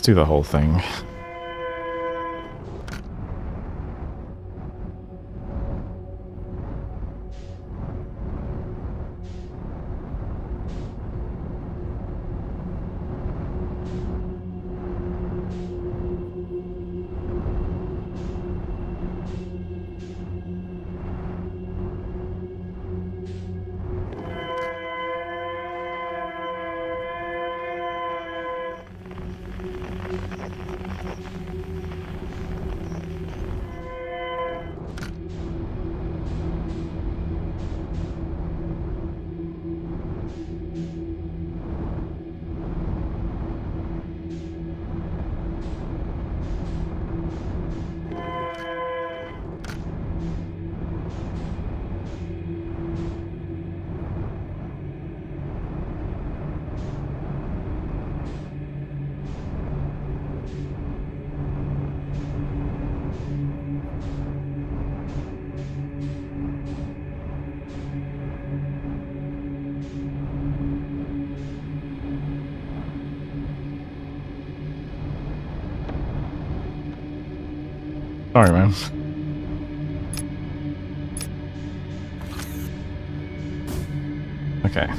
do the whole thing. Sorry, man. Okay.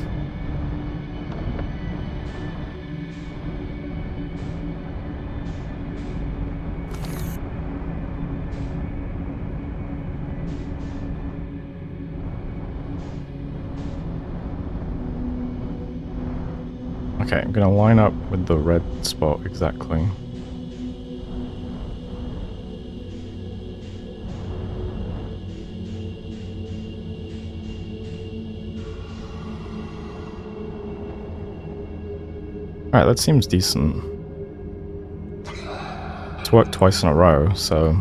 Okay, I'm gonna line up with the red spot exactly. Alright, that seems decent. It's worked twice in a row, so...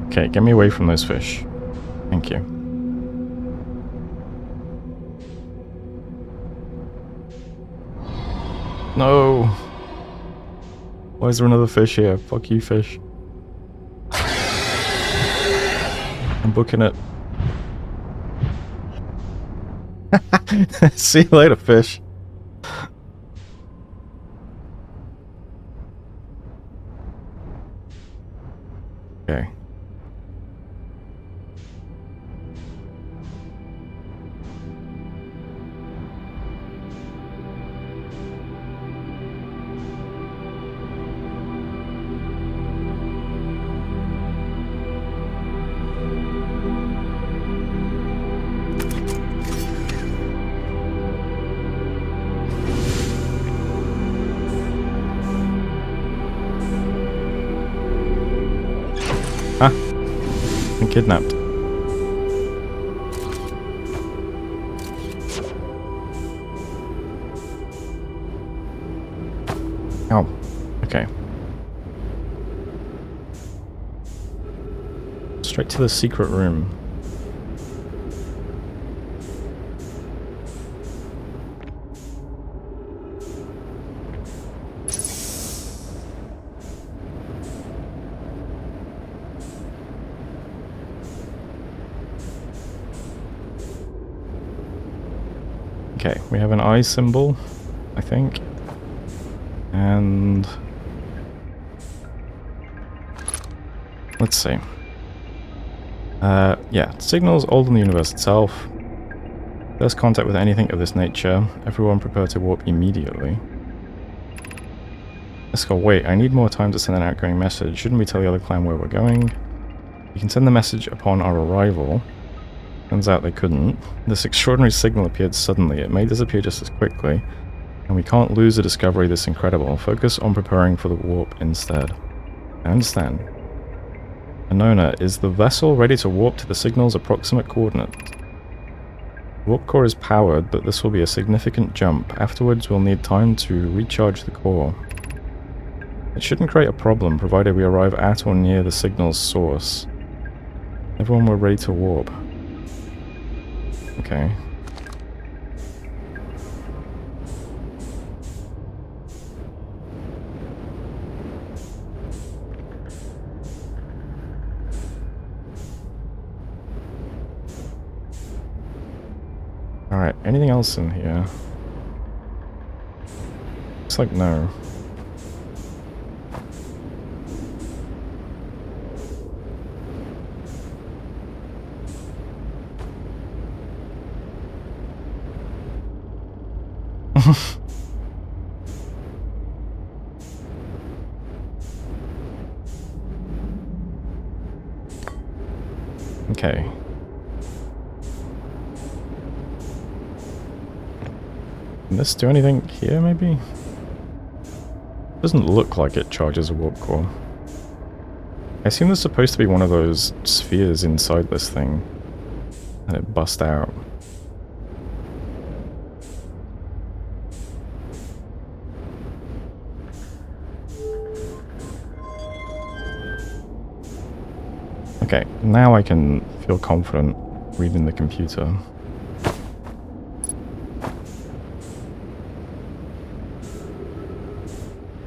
Okay, get me away from those fish. Thank you. No! Why is there another fish here? Fuck you, fish. I'm booking it. See you later, fish. Okay. Been kidnapped. Ow. Okay. Straight to the secret room. Okay, we have an eye symbol, I think. And let's see. Yeah, signals older than the universe itself. First contact with anything of this nature. Everyone prepare to warp immediately. Let's go. Wait, I need more time to send an outgoing message. Shouldn't we tell the other clan where we're going? You can send the message upon our arrival. Turns out they couldn't. This extraordinary signal appeared suddenly. It may disappear just as quickly. And we can't lose a discovery this incredible. Focus on preparing for the warp instead. I understand. Anona, is the vessel ready to warp to the signal's approximate coordinates? The warp core is powered, but this will be a significant jump. Afterwards, we'll need time to recharge the core. It shouldn't create a problem, provided we arrive at or near the signal's source. Everyone, we're ready to warp. Okay. Alright, anything else in here? Looks like no. Okay. Can this do anything here, maybe? Doesn't look like it charges a warp core. I assume there's supposed to be one of those spheres inside this thing. And it busts out. Okay, now I can feel confident reading the computer.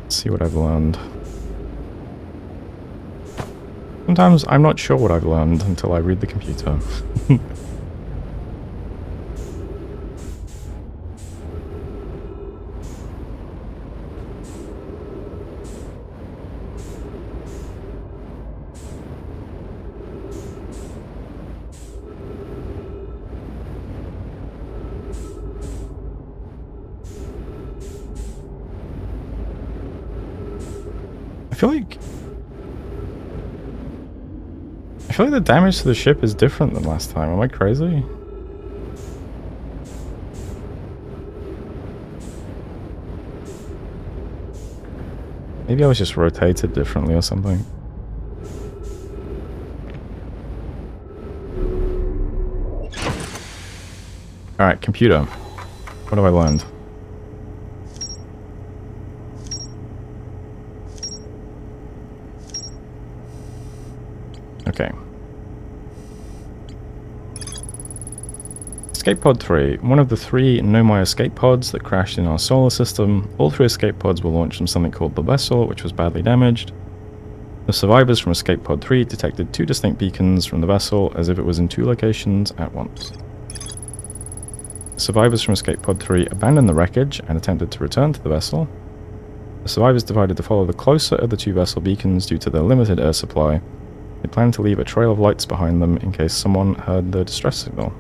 Let's see what I've learned. Sometimes I'm not sure what I've learned until I read the computer. I feel like the damage to the ship is different than last time. Am I crazy? Maybe I was just rotated differently or something. Alright, computer. What have I learned? Okay. Escape pod 3. One of the 3 Nomai escape pods that crashed in our solar system. All 3 escape pods were launched from something called the vessel, which was badly damaged. The survivors from escape pod 3 detected 2 distinct beacons from the vessel as if it was in 2 locations at once. The survivors from escape pod 3 abandoned the wreckage and attempted to return to the vessel. The survivors decided to follow the closer of the 2 vessel beacons due to their limited air supply. They planned to leave a trail of lights behind them in case someone heard the distress signal.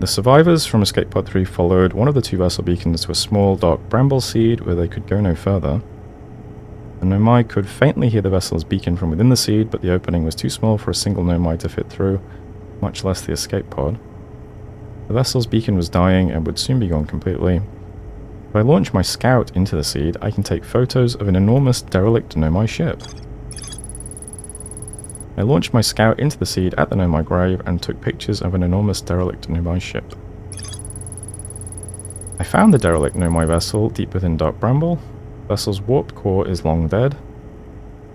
The survivors from Escape Pod 3 followed one of the 2 vessel beacons to a small dark bramble seed where they could go no further. The Nomai could faintly hear the vessel's beacon from within the seed, but the opening was too small for a single Nomai to fit through, much less the escape pod. The vessel's beacon was dying and would soon be gone completely. If I launch my scout into the seed, I can take photos of an enormous derelict Nomai ship. I launched my scout into the seed at the Nomai grave and took pictures of an enormous derelict Nomai ship. I found the derelict Nomai vessel deep within Dark Bramble. The vessel's warped core is long dead.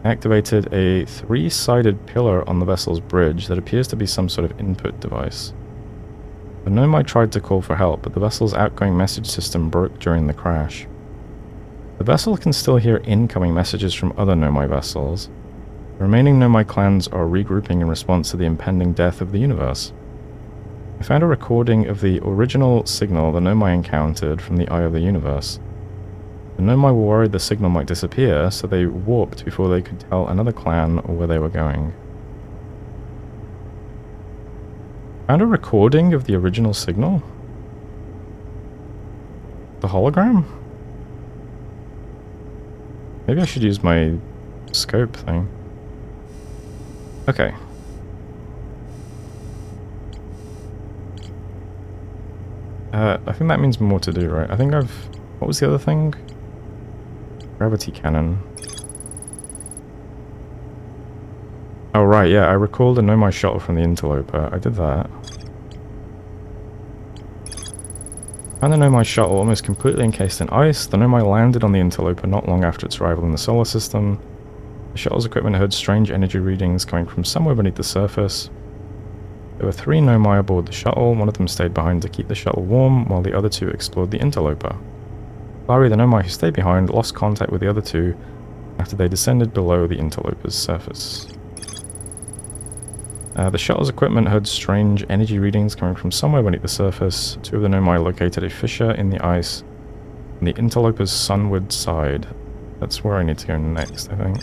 I activated a 3-sided pillar on the vessel's bridge that appears to be some sort of input device. The Nomai tried to call for help, but the vessel's outgoing message system broke during the crash. The vessel can still hear incoming messages from other Nomai vessels. The remaining Nomai clans are regrouping in response to the impending death of the universe. I found a recording of the original signal the Nomai encountered from the Eye of the Universe. The Nomai were worried the signal might disappear, so they warped before they could tell another clan where they were going. Found a recording of the original signal? The hologram? Maybe I should use my scope thing. Okay. I think that means more to do, right? I think I've... What was the other thing? Gravity cannon. Oh, right, yeah, I recalled a Nomai shuttle from the Interloper. I did that. Found the Nomai shuttle almost completely encased in ice. The Nomai landed on the Interloper not long after its arrival in the solar system. The shuttle's equipment heard strange energy readings coming from somewhere beneath the surface. There were 3 Nomai aboard the shuttle. One of them stayed behind to keep the shuttle warm, while the other 2 explored the Interloper. Larry, the Nomai who stayed behind, lost contact with the other 2 after they descended below the Interloper's surface. The shuttle's equipment heard strange energy readings coming from somewhere beneath the surface. 2 of the Nomai located a fissure in the ice on the Interloper's sunward side. That's where I need to go next, I think.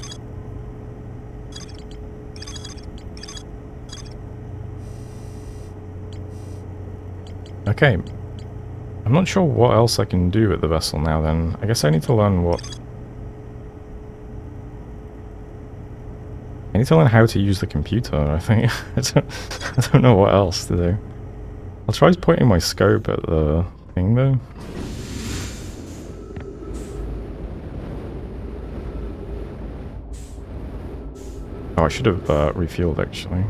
Okay. I'm not sure what else I can do with the vessel now then. I guess I need to learn what... I need to learn how to use the computer, I think. I don't know what else to do. I'll try pointing my scope at the thing though. Oh, I should have refueled actually.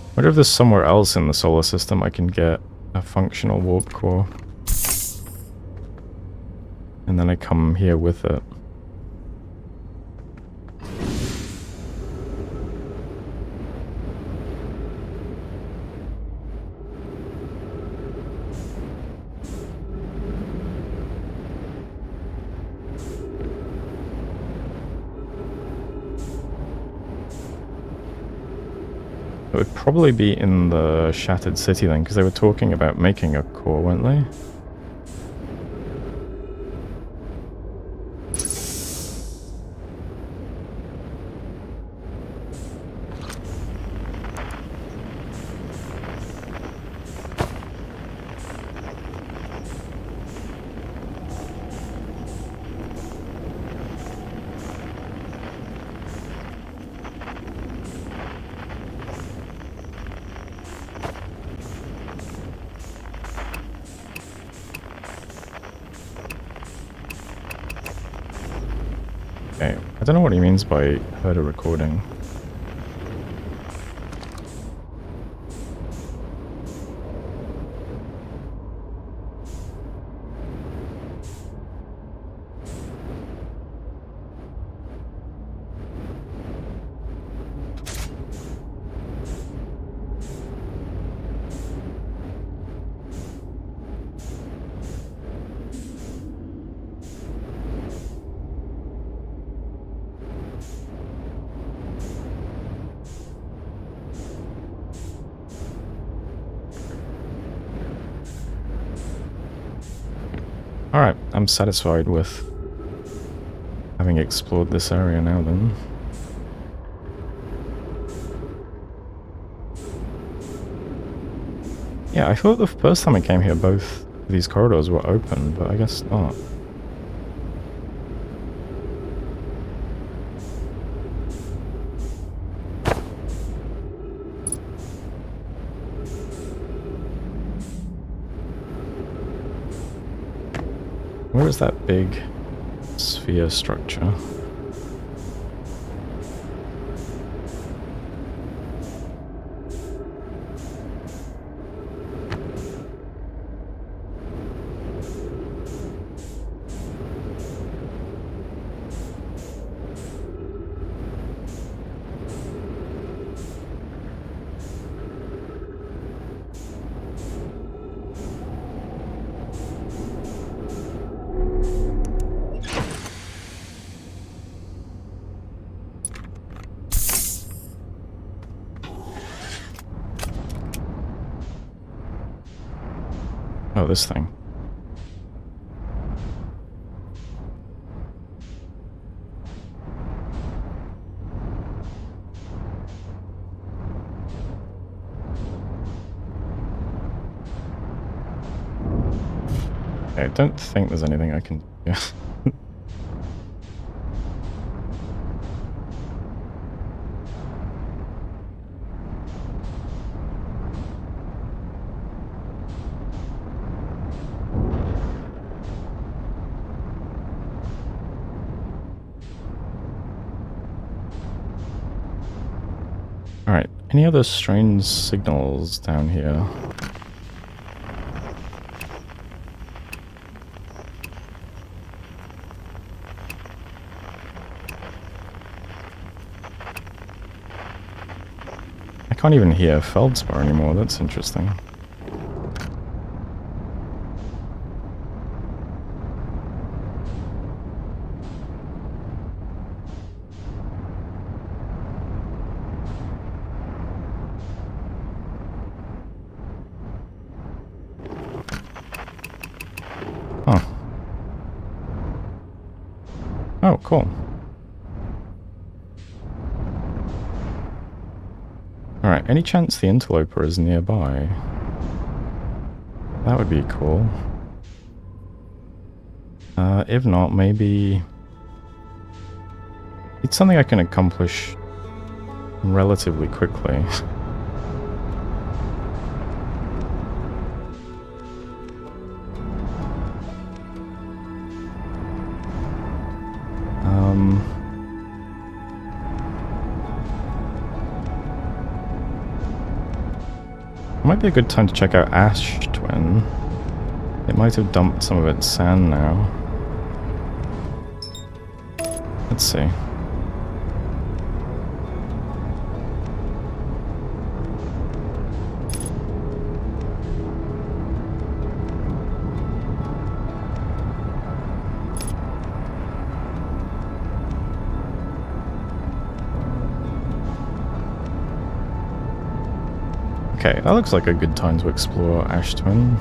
I wonder if there's somewhere else in the solar system I can get a functional warp core. And then I come here with it. It would probably be in the Shattered City then, because they were talking about making a core, weren't they? Okay, I don't know what he means by heard a recording. Alright, I'm satisfied with having explored this area now then. Yeah, I thought the first time I came here both of these corridors were open, but I guess not. Where is that big sphere structure? Oh, this thing. Okay, I don't think there's anything I can do. Yeah. Alright, any other strange signals down here? I can't even hear feldspar anymore, that's interesting. Oh, cool. Alright, any chance the interloper is nearby? That would be cool. If not, maybe... it's something I can accomplish relatively quickly. Might be a good time to check out Ash Twin. It might have dumped some of its sand now. Let's see. Okay, that looks like a good time to explore Ash Twin.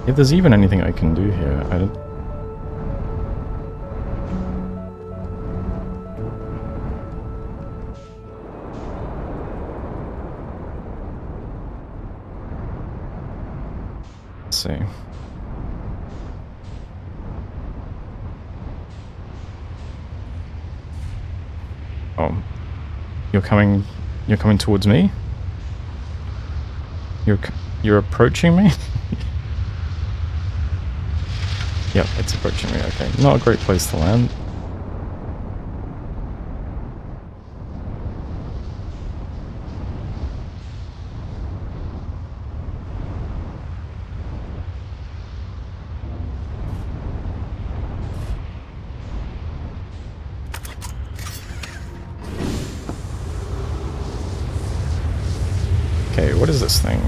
If there's even anything I can do here, I don't... Let's see. Oh. You're coming towards me? You're approaching me? Yep, it's approaching me, okay. Not a great place to land. Okay, what is this thing?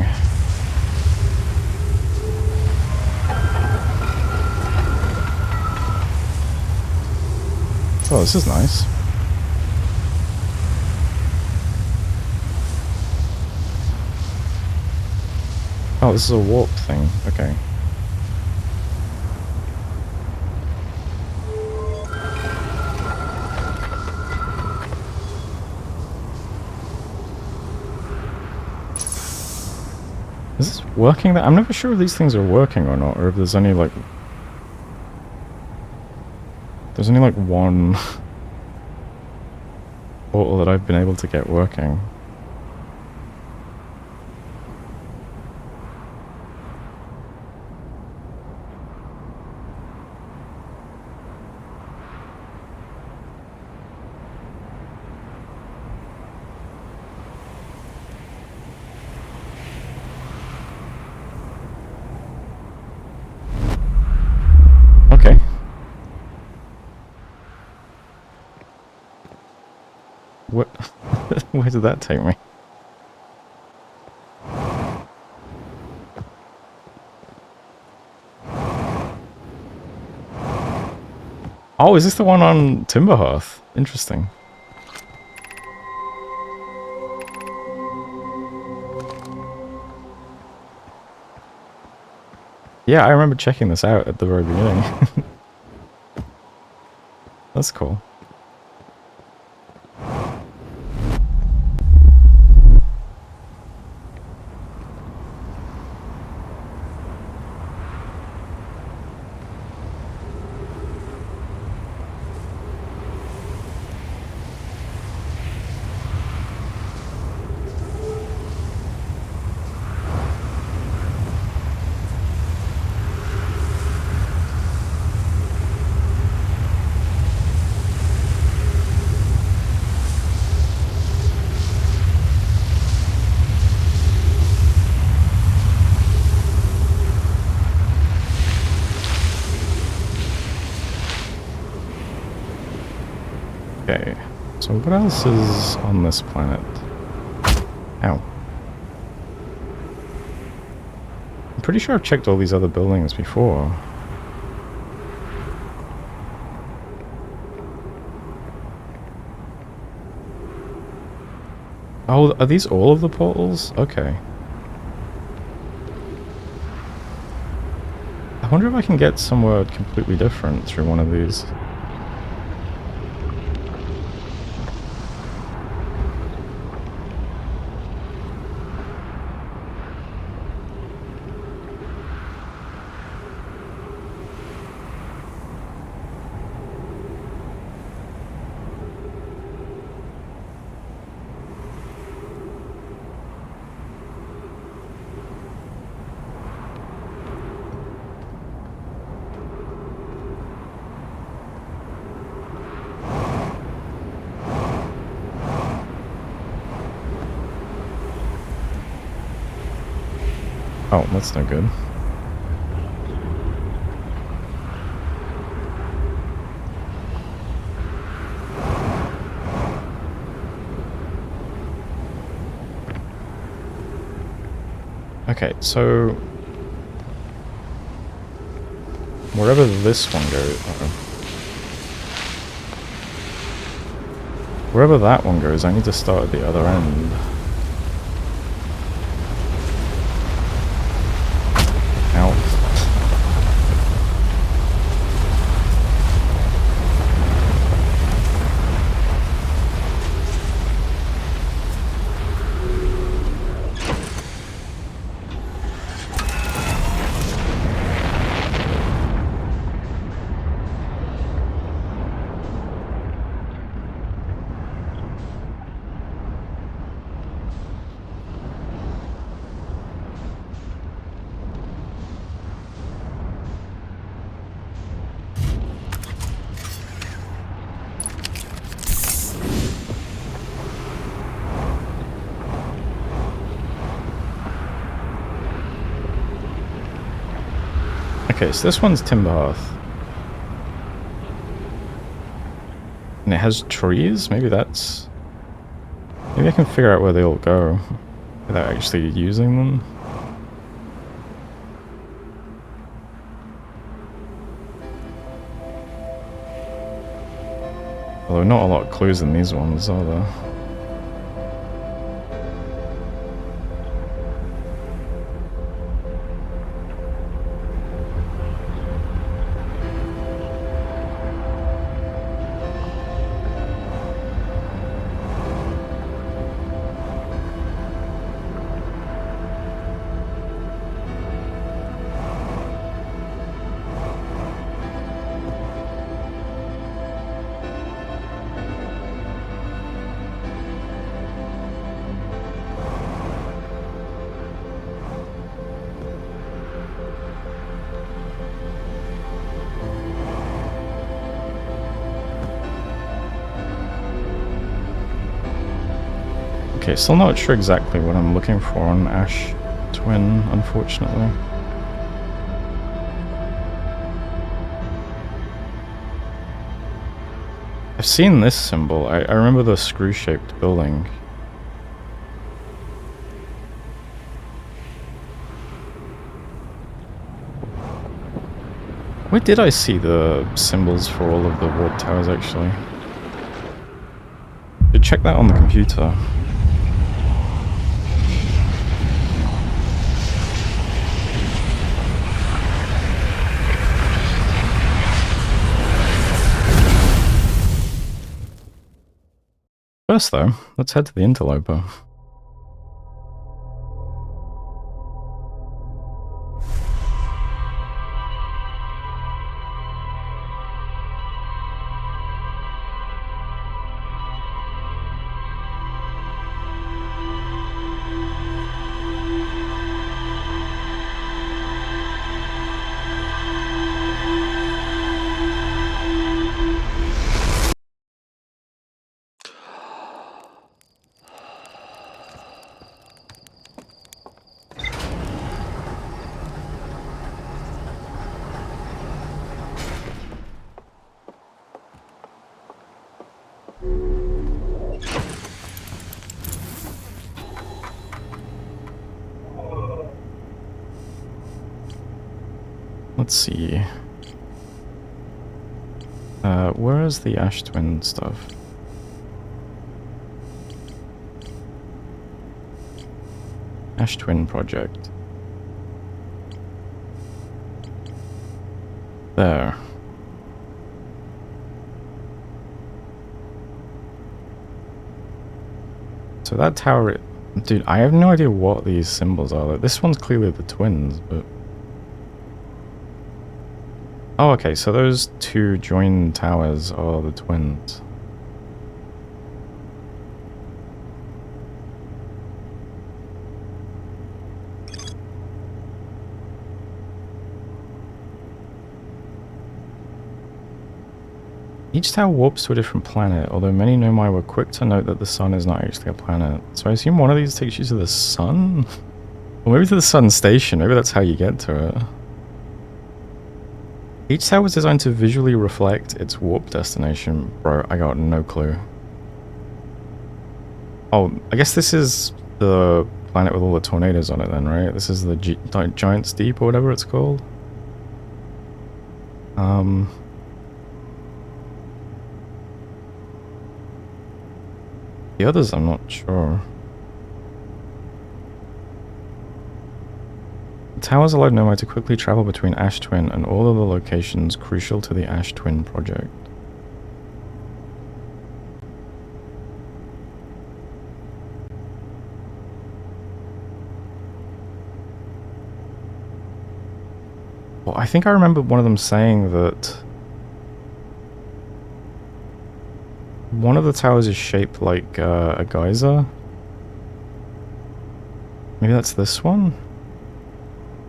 Oh, this is nice. Oh, this is a warp thing. Okay. Is this working? I'm never sure if these things are working or not, or if there's only like... there's only like one portal that I've been able to get working. Where did that take me? Oh, is this the one on Timberhearth? Interesting. Yeah, I remember checking this out at the very beginning. That's cool. Okay, so what else is on this planet? Ow. I'm pretty sure I've checked all these other buildings before. Oh, are these all of the portals? Okay. I wonder if I can get somewhere completely different through one of these. Oh, that's no good. Okay, so wherever this one goes, wherever that one goes, I need to start at the other end. Ow. Okay, so this one's Timberhearth. And it has trees? Maybe that's... Maybe I can figure out where they all go without actually using them. Although not a lot of clues in these ones, are there? Okay, still not sure exactly what I'm looking for on Ash Twin, unfortunately. I've seen this symbol. I remember the screw-shaped building. Where did I see the symbols for all of the warp towers, actually? Should check that on the computer. First, though, let's head to the interloper. Let's see. Where is the Ash Twin stuff? Ash Twin project. There. So that tower... Dude, I have no idea what these symbols are. Like, this one's clearly the twins, but... Oh, okay, so those two joined towers are the twins. Each tower warps to a different planet, although many Nomai were quick to note that the sun is not actually a planet. So I assume one of these takes you to the sun? Or maybe to the sun station, maybe that's how you get to it. Each tower was designed to visually reflect its warp destination. Bro, I got no clue. Oh, I guess this is the planet with all the tornadoes on it then, right? This is the Giant's Deep or whatever it's called. The others, I'm not sure. The towers allowed Nomai to quickly travel between Ash Twin and all of the locations crucial to the Ash Twin project. Well, I think I remember one of them saying that one of the towers is shaped like a geyser. Maybe that's this one?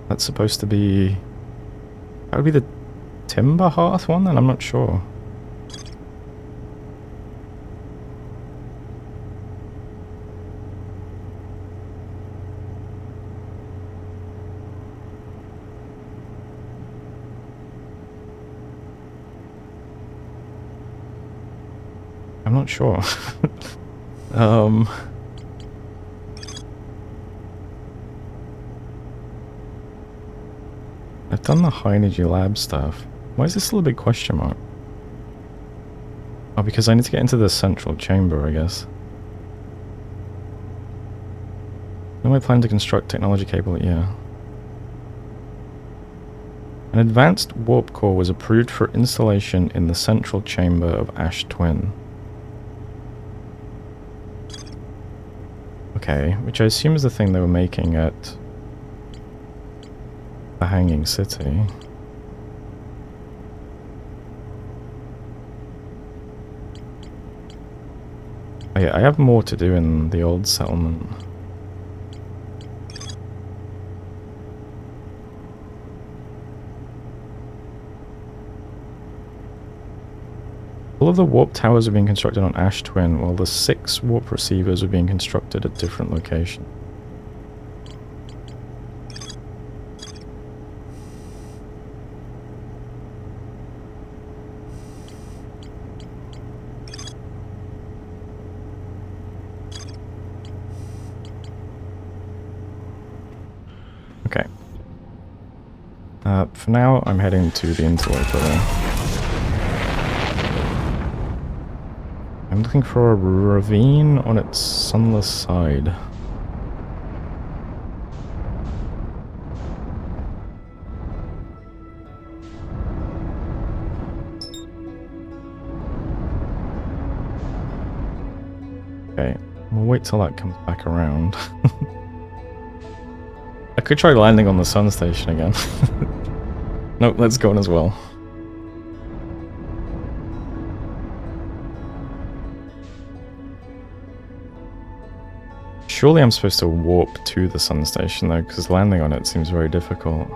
That's supposed to be... That would be the Timber Hearth one then? I'm not sure. I'm not sure. I've done the high energy lab stuff. Why is this still a big question mark? Oh, because I need to get into the central chamber, I guess. No, I plan to construct technology capable, yeah. An advanced warp core was approved for installation in the central chamber of Ash Twin. Okay, which I assume is the thing they were making at the Hanging City. Oh yeah, I have more to do in the old settlement. All of the warp towers are being constructed on Ash Twin, while the 6 warp receivers are being constructed at different locations. For now, I'm heading to the interloper there. I'm looking for a ravine on its sunless side. Okay, we'll wait till that comes back around. I could try landing on the sun station again. Nope, that's gone as well. Surely I'm supposed to warp to the sun station though, because landing on it seems very difficult.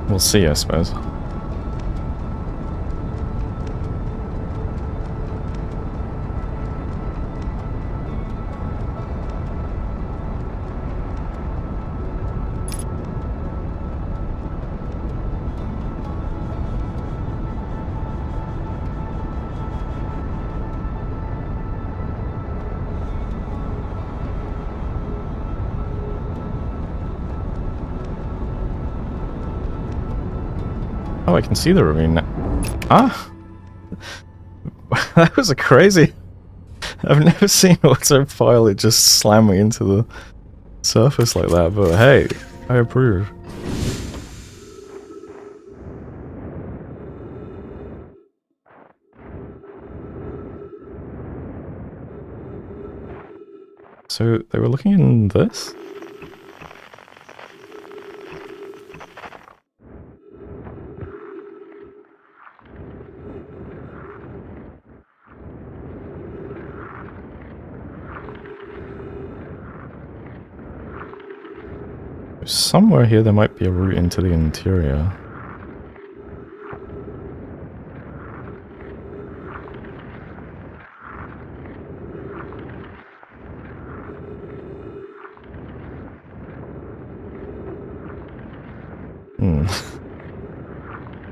We'll see, I suppose. Oh, I can see the ravine now. Ah! That was a crazy... I've never seen an autopilot just slam me into the surface like that, but hey, I approve. So, they were looking in this? Somewhere here there might be a route into the interior.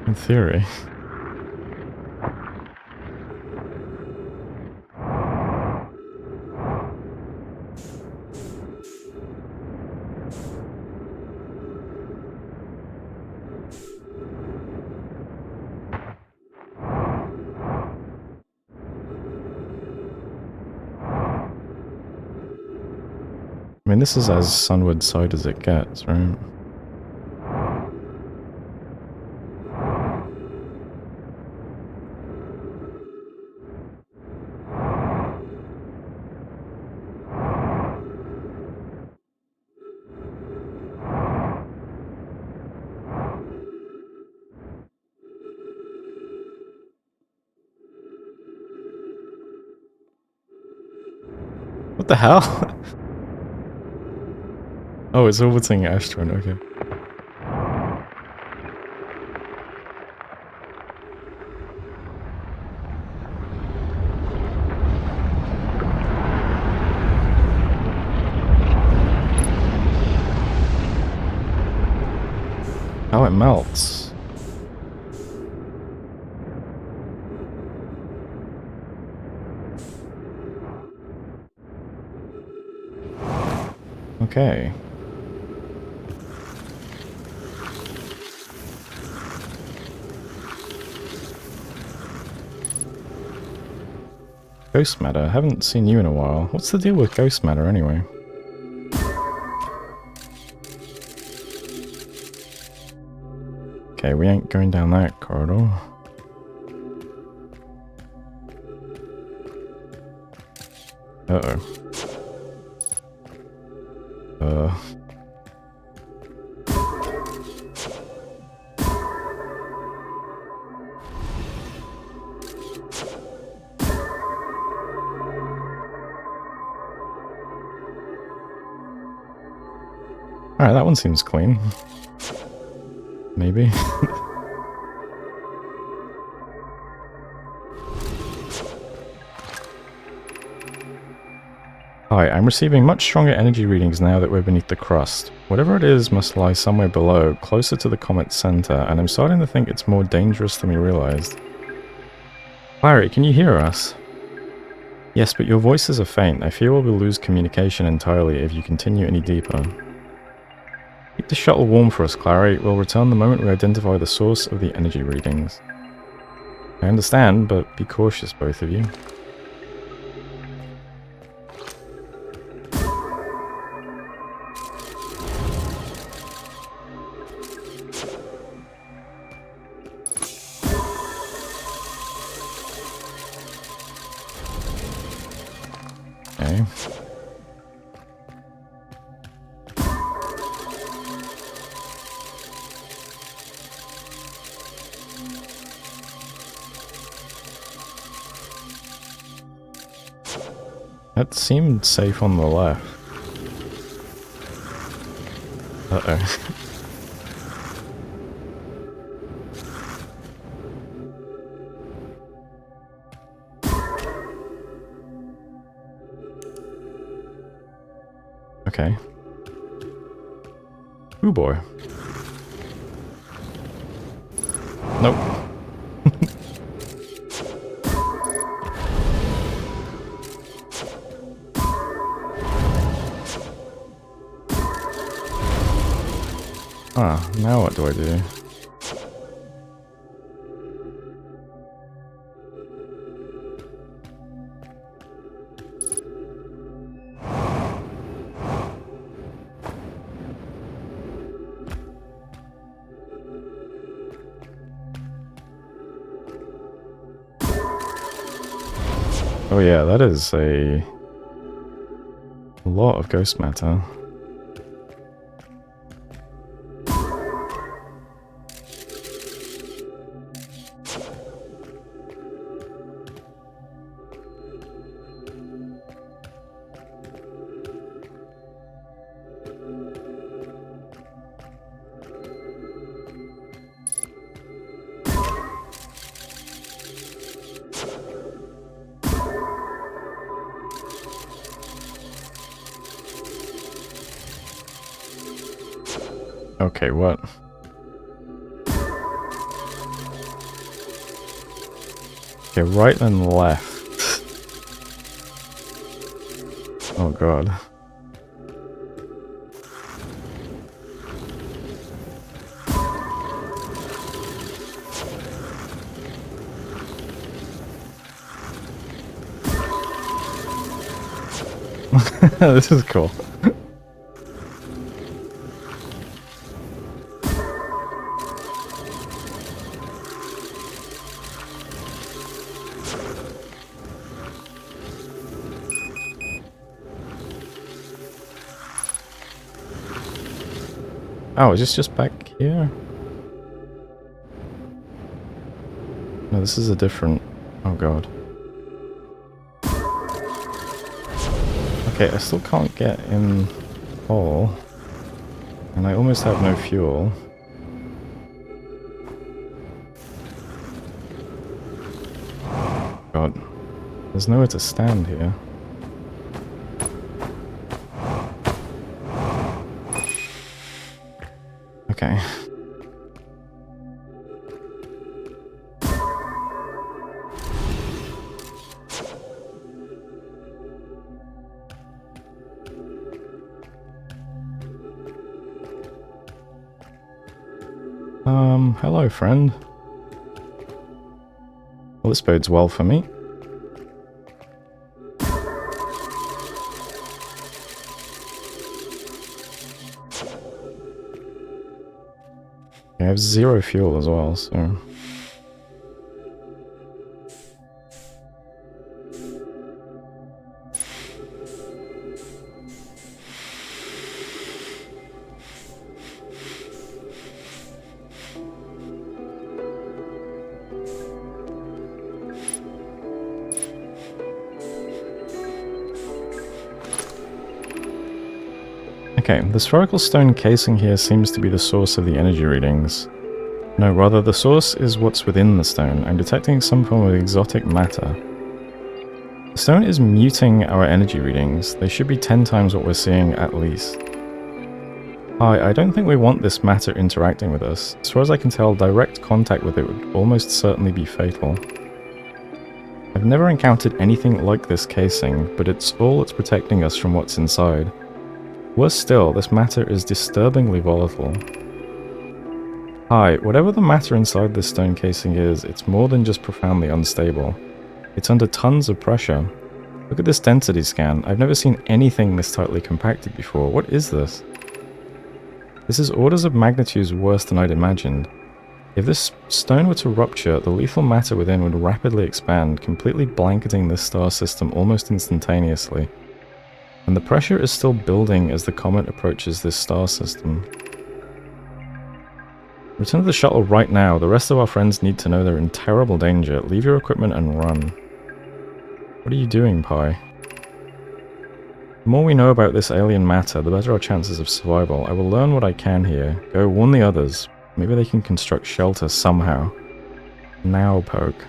In theory. I mean, this is as sunward side as it gets, right? What the hell? Oh, it's orbiting Astron, okay. Oh, it melts. Okay. Ghost matter. I haven't seen you in a while. What's the deal with ghost matter anyway? Okay, we ain't going down that corridor. Uh-oh. Alright, that one seems clean. Maybe. Oh, Hi, I'm receiving much stronger energy readings now that we're beneath the crust. Whatever it is must lie somewhere below, closer to the comet's center, and I'm starting to think it's more dangerous than we realized. Clary, can you hear us? Yes, but your voices are faint. I fear we'll lose communication entirely if you continue any deeper. Keep the shuttle warm for us, Clary. We'll return the moment we identify the source of the energy readings. I understand, but be cautious, both of you. Okay. That seemed safe on the left. Uh-oh. Okay. Ooh boy. Nope. Ah, now what do I do? Oh yeah, that is a lot of ghost matter. Okay, what? Okay, right and left. Oh god. This is cool. Oh, is this just back here? No, this is a different... Oh god. Okay, I still can't get in the hole. And I almost have no fuel. God. There's nowhere to stand here. Okay. Hello, friend. Well, this bodes well for me. I have 0 fuel as well, so... Okay, the spherical stone casing here seems to be the source of the energy readings. No, rather the source is what's within the stone. I'm detecting some form of exotic matter. The Stone is muting our energy readings. They should be 10 times what we're seeing at least. Hi, I don't think we want this matter interacting with us. As far as I can tell, direct contact with it would almost certainly be fatal. I've never encountered anything like this casing, but it's protecting us from what's inside. Worse still, this matter is disturbingly volatile. Hi, whatever the matter inside this stone casing is, it's more than just profoundly unstable. It's under tons of pressure. Look at this density scan. I've never seen anything this tightly compacted before. What is this? This is orders of magnitudes worse than I'd imagined. If this stone were to rupture, the lethal matter within would rapidly expand, completely blanketing this star system almost instantaneously. And the pressure is still building as the comet approaches this star system. Return to the shuttle right now. The rest of our friends need to know they're in terrible danger. Leave your equipment and run. What are you doing, Pi? The more we know about this alien matter, the better our chances of survival. I will learn what I can here. Go warn the others. Maybe they can construct shelter somehow. Now, Poke.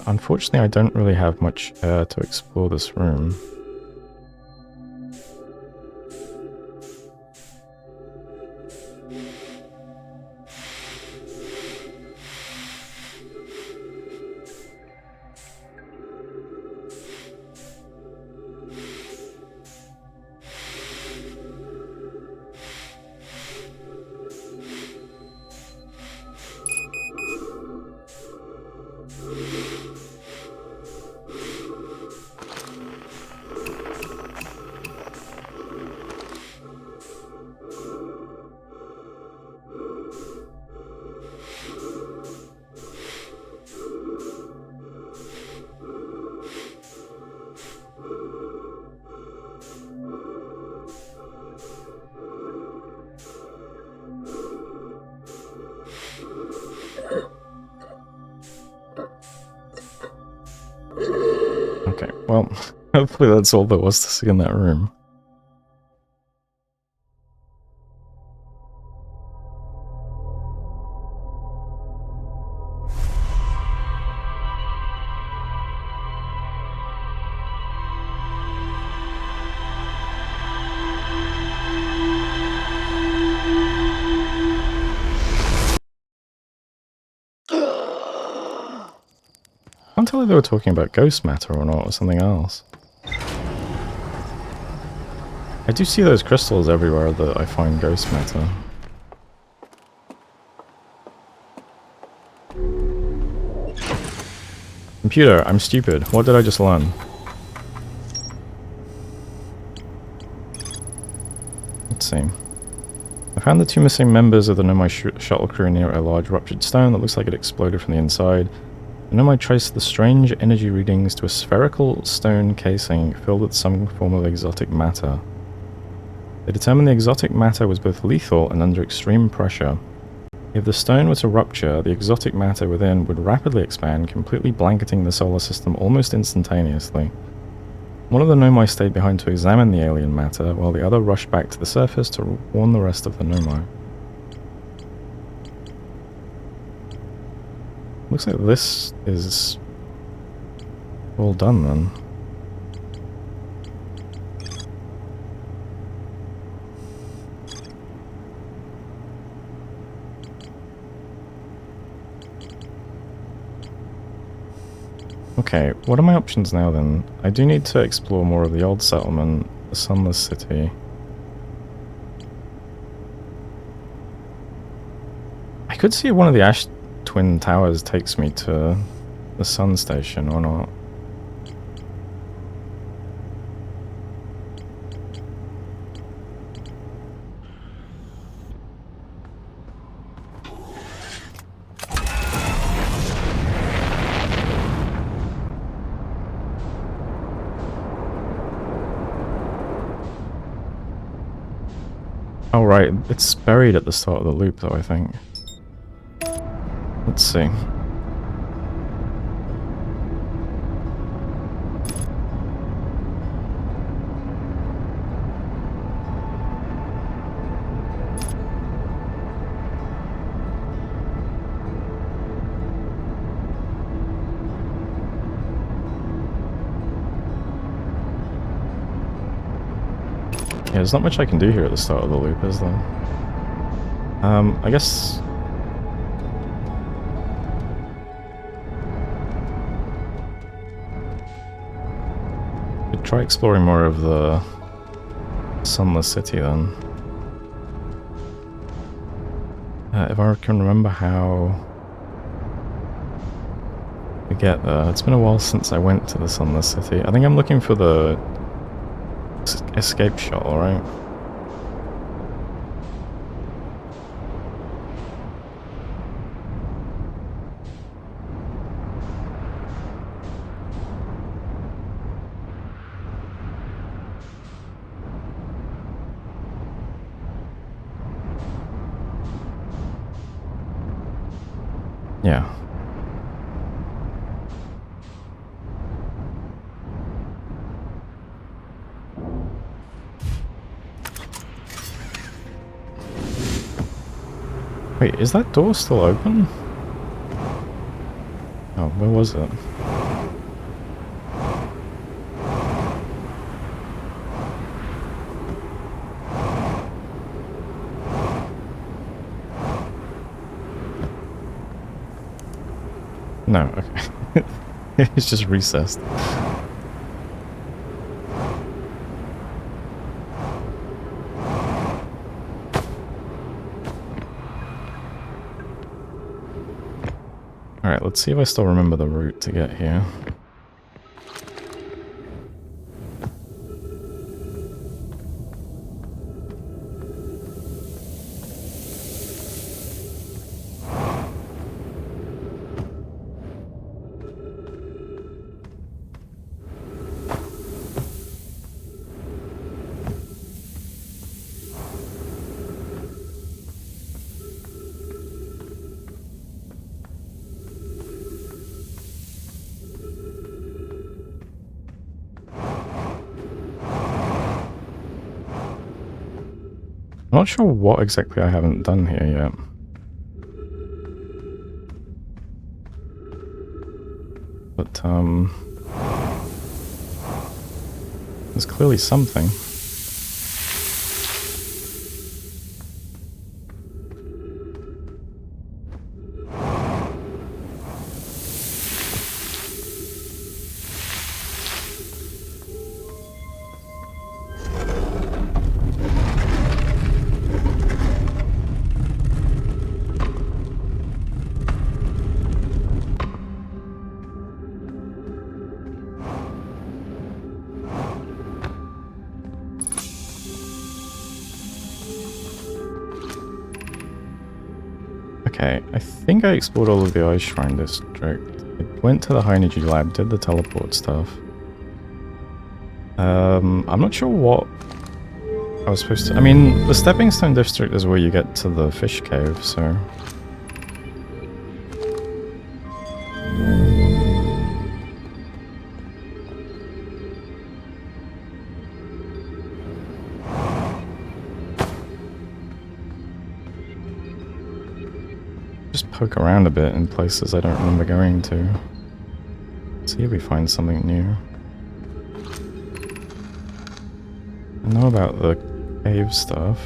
Unfortunately, I don't really have much to explore this room. Okay, well, hopefully that's all there was to see in that room. I can't tell if they were talking about ghost matter or not, or something else. I do see those crystals everywhere that I find ghost matter. Computer, I'm stupid. What did I just learn? Let's see. I found the two missing members of the Nomai shuttle crew near a large ruptured stone that looks like it exploded from the inside. The Nomai traced the strange energy readings to a spherical stone casing filled with some form of exotic matter. They determined the exotic matter was both lethal and under extreme pressure. If the stone were to rupture, the exotic matter within would rapidly expand, completely blanketing the solar system almost instantaneously. One of the Nomai stayed behind to examine the alien matter, while the other rushed back to the surface to warn the rest of the Nomai. Looks like this is all done then. Okay, what are my options now then? I do need to explore more of the old settlement, the Sunless City. I could see if one of the Ash Twin Towers takes me to the Sun Station or not. Oh right, it's buried at the start of the loop though, I think. Let's see. Yeah, there's not much I can do here at the start of the loop, is there? I guess... Could try exploring more of the Sunless City then. If I can remember how to get there. It's been a while since I went to the Sunless City. I think I'm looking for the escape shuttle, right? Yeah. Wait, is that door still open? Oh, where was it? No, okay. It's just recessed. Alright, let's see if I still remember the route to get here. I'm not sure what exactly I haven't done here yet. But, there's clearly something. Okay, I think I explored all of the Ice Shrine District. I went to the High Energy Lab, did the teleport stuff. I'm not sure what I was supposed to... I mean, the Stepping Stone District is where you get to the fish cave, so... Just poke around a bit in places I don't remember going to. See if we find something new. I know about the cave stuff.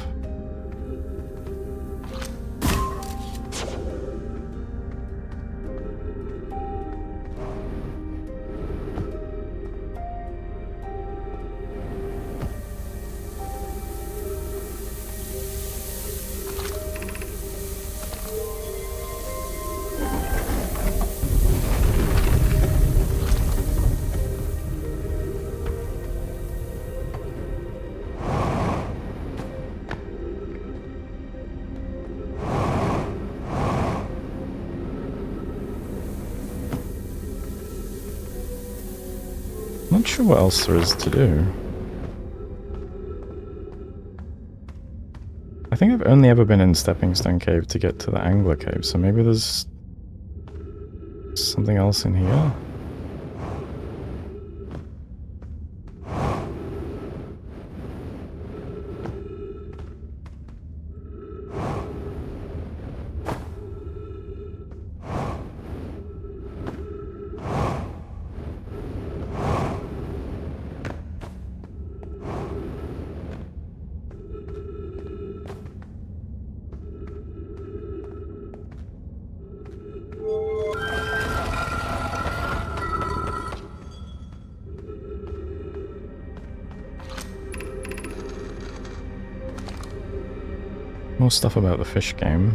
Not sure what else there is to do. I think I've only ever been in Stepping Stone Cave to get to the Angler Cave, so maybe there's something else in here? More stuff about the fish game.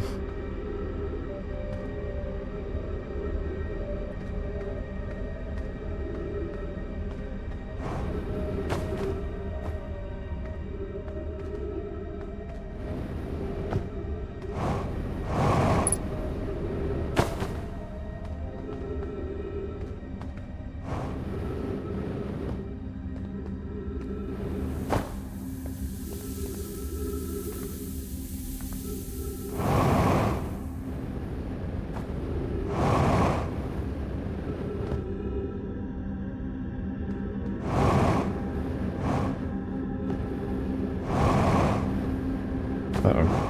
Uh-oh.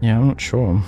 Yeah, I'm not sure.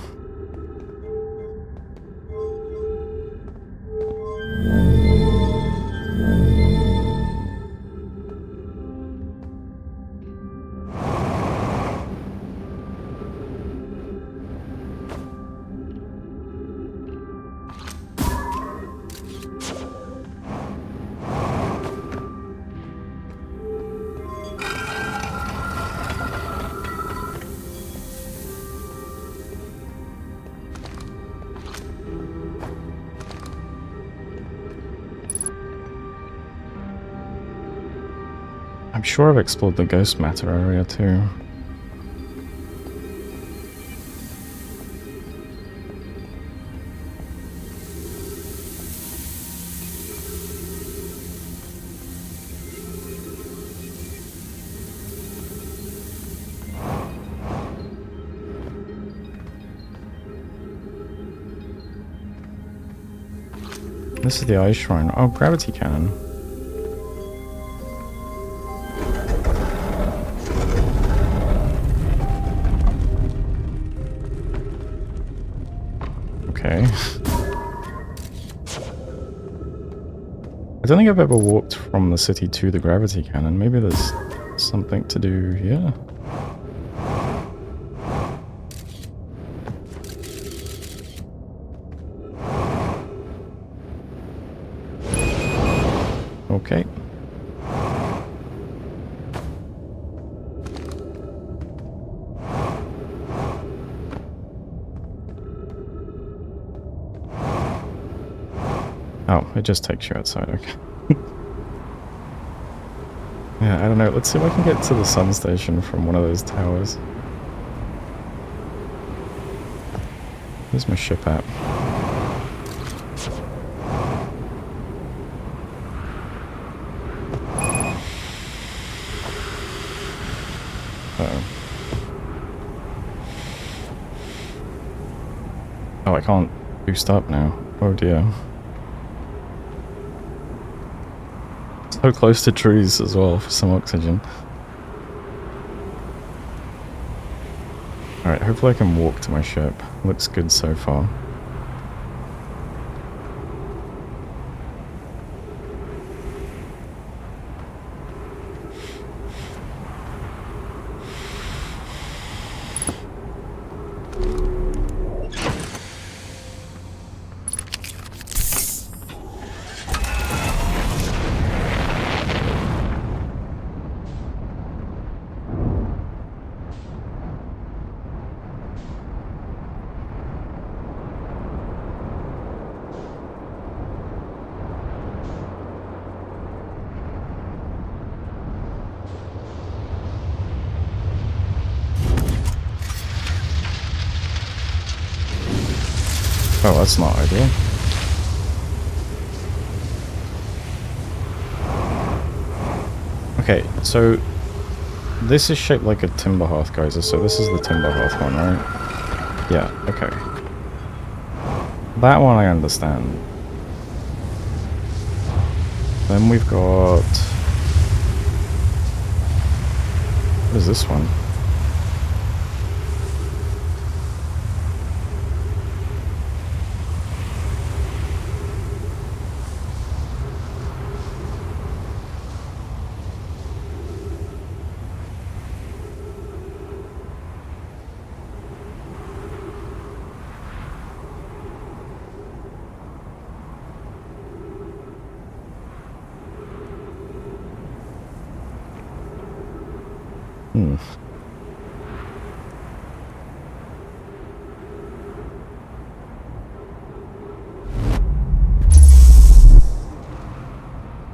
I'm sure I've explored the ghost matter area too. This is the ice shrine. Oh, gravity cannon. Okay. I don't think I've ever walked from the city to the gravity cannon. Maybe there's something to do here. Okay. Oh, it just takes you outside, okay. Yeah, I don't know. Let's see if I can get to the sun station from one of those towers. Where's my ship at? Uh-oh. Oh, I can't boost up now. Oh dear. So close to trees as well for some oxygen. Alright, hopefully I can walk to my ship. Looks good so far. Oh, that's not ideal. Okay, so this is shaped like a timber hearth geyser, so this is the timber hearth one, right? Yeah, okay. That one I understand. Then we've got... What is this one?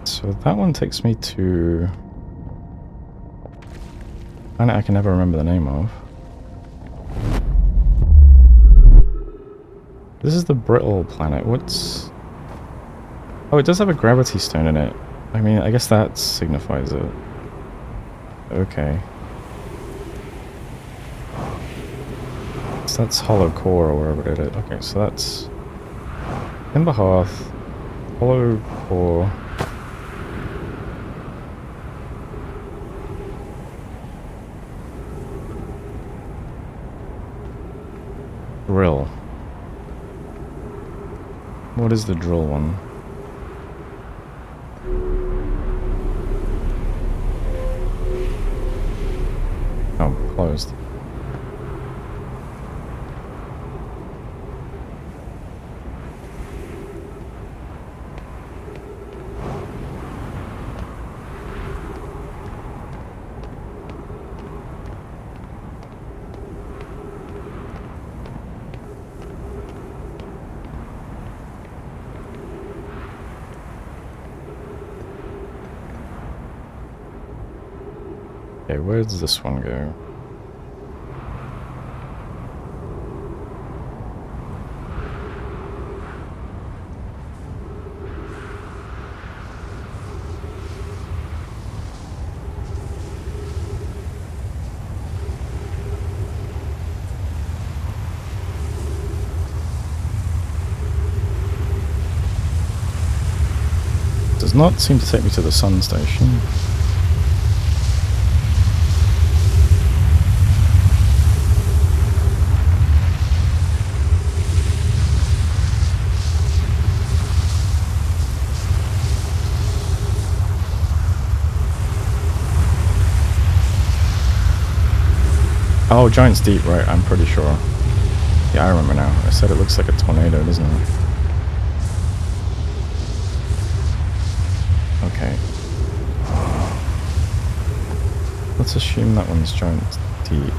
So that one takes me to... planet I can never remember the name of. This is the brittle planet. What's... Oh, it does have a gravity stone in it. I mean, I guess that signifies it. Okay. So that's hollow core or wherever it is. Okay, so that's... Timber hearth, hollow core... Drill. What is the drill one? Oh, closed. Okay, where does this one go? Does not seem to take me to the sun station. Oh, Giant's Deep, right, I'm pretty sure. Yeah, I remember now. I said it looks like a tornado, doesn't it? Okay. Let's assume that one's Giant's Deep.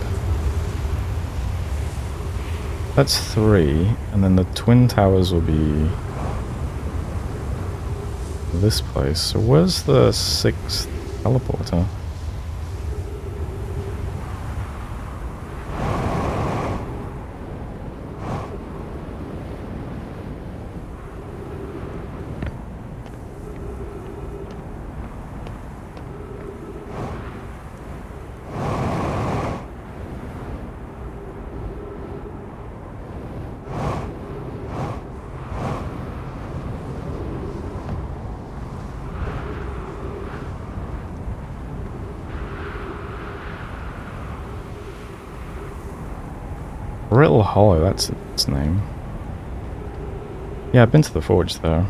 That's 3, and then the Twin Towers will be... this place. So where's the 6th teleporter? Brittle Hollow, that's its name. Yeah, I've been to the Forge though.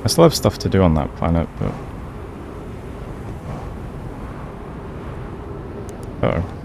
I still have stuff to do on that planet, but... Uh-oh.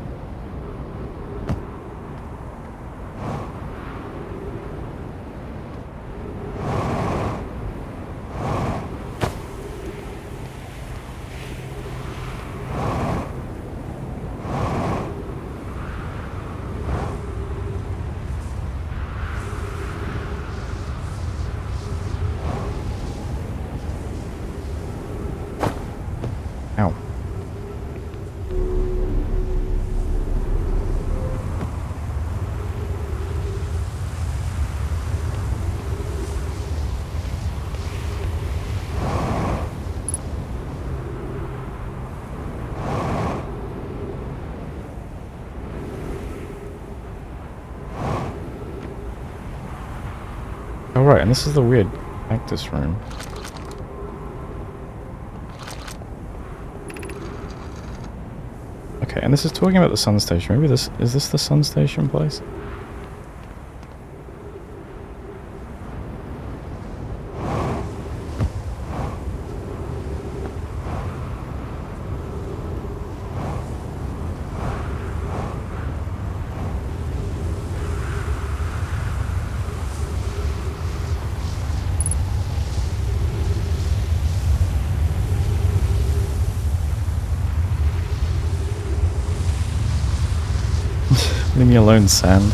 Oh right, and this is the weird cactus room. Okay, and this is talking about the sun station. Maybe this... Is this the sun station place? Leave me alone, sand.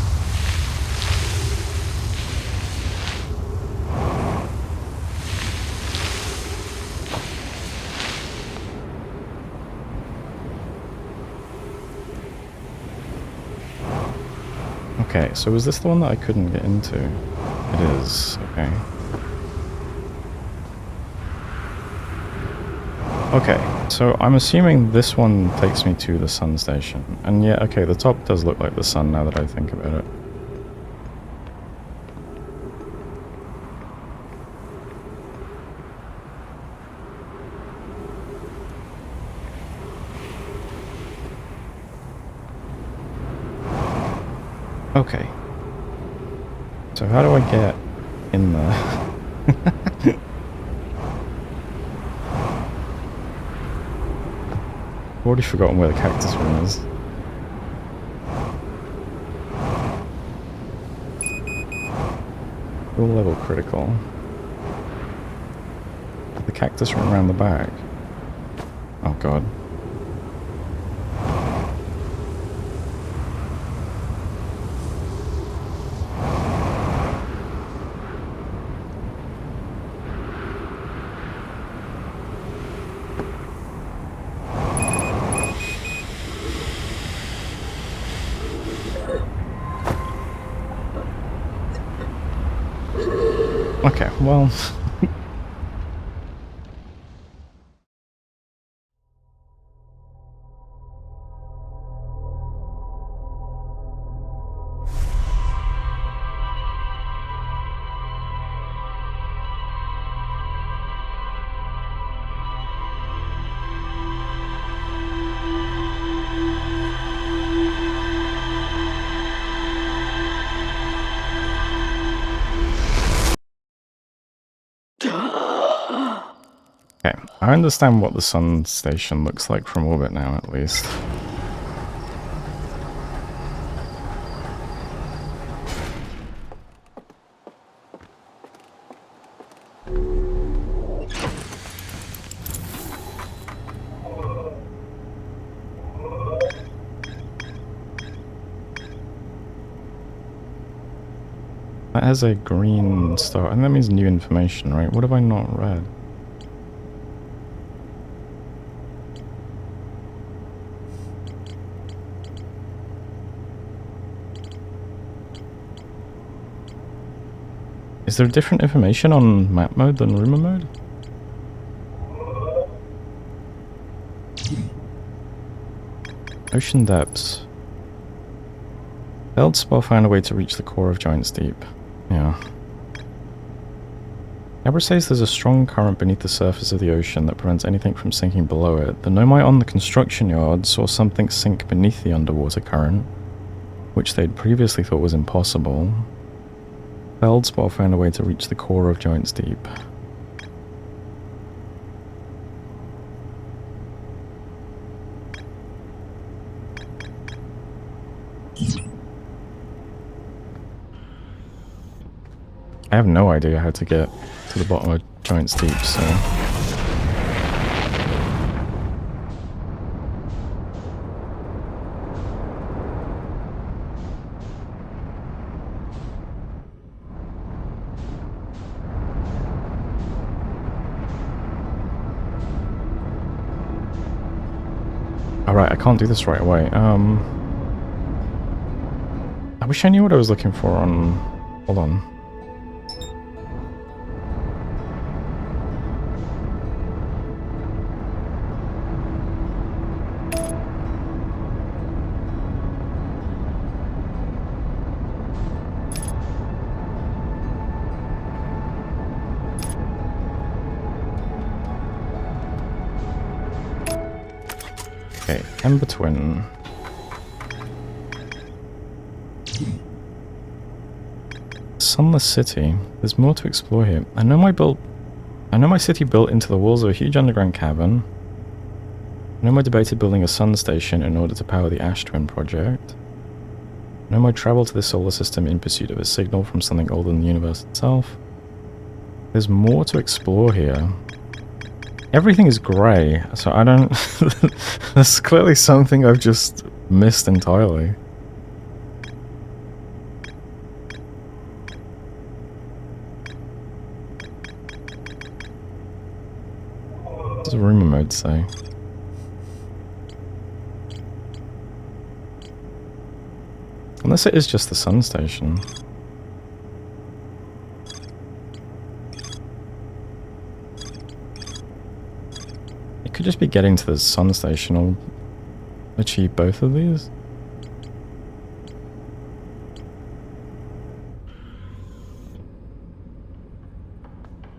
Okay, so is this the one that I couldn't get into? It is, okay. Okay, so I'm assuming this one takes me to the sun station. And yeah, okay, the top does look like the sun now that I think about it. Okay. So how do I get in there? I've already forgotten where the cactus room is. Full level critical. The cactus room around the back. Oh god. Okay, well... Okay, I understand what the sun station looks like from orbit now, at least. That has a green star, and that means new information, right? What have I not read? Is there different information on map mode than rumor mode? Ocean depths. Feldspar found a way to reach the core of Giant's Deep. Yeah. Abra says there's a strong current beneath the surface of the ocean that prevents anything from sinking below it. The Nomai on the construction yard saw something sink beneath the underwater current, which they'd previously thought was impossible. Feldspar found a way to reach the core of Giant's Deep. I have no idea how to get to the bottom of Giant's Deep, so... Alright, I can't do this right away. I wish I knew what I was looking for on... Hold on. Ember Twin. Sunless City. There's more to explore here. I know my city built into the walls of a huge underground cavern. I know my debated building a sun station in order to power the Ash Twin project. I know my travel to the solar system in pursuit of a signal from something older than the universe itself. There's more to explore here. Everything is grey, so I don't... There's clearly something I've just missed entirely. What does rumor mode say? Unless it is just the sun station. It could just be getting to the sun station or achieve both of these.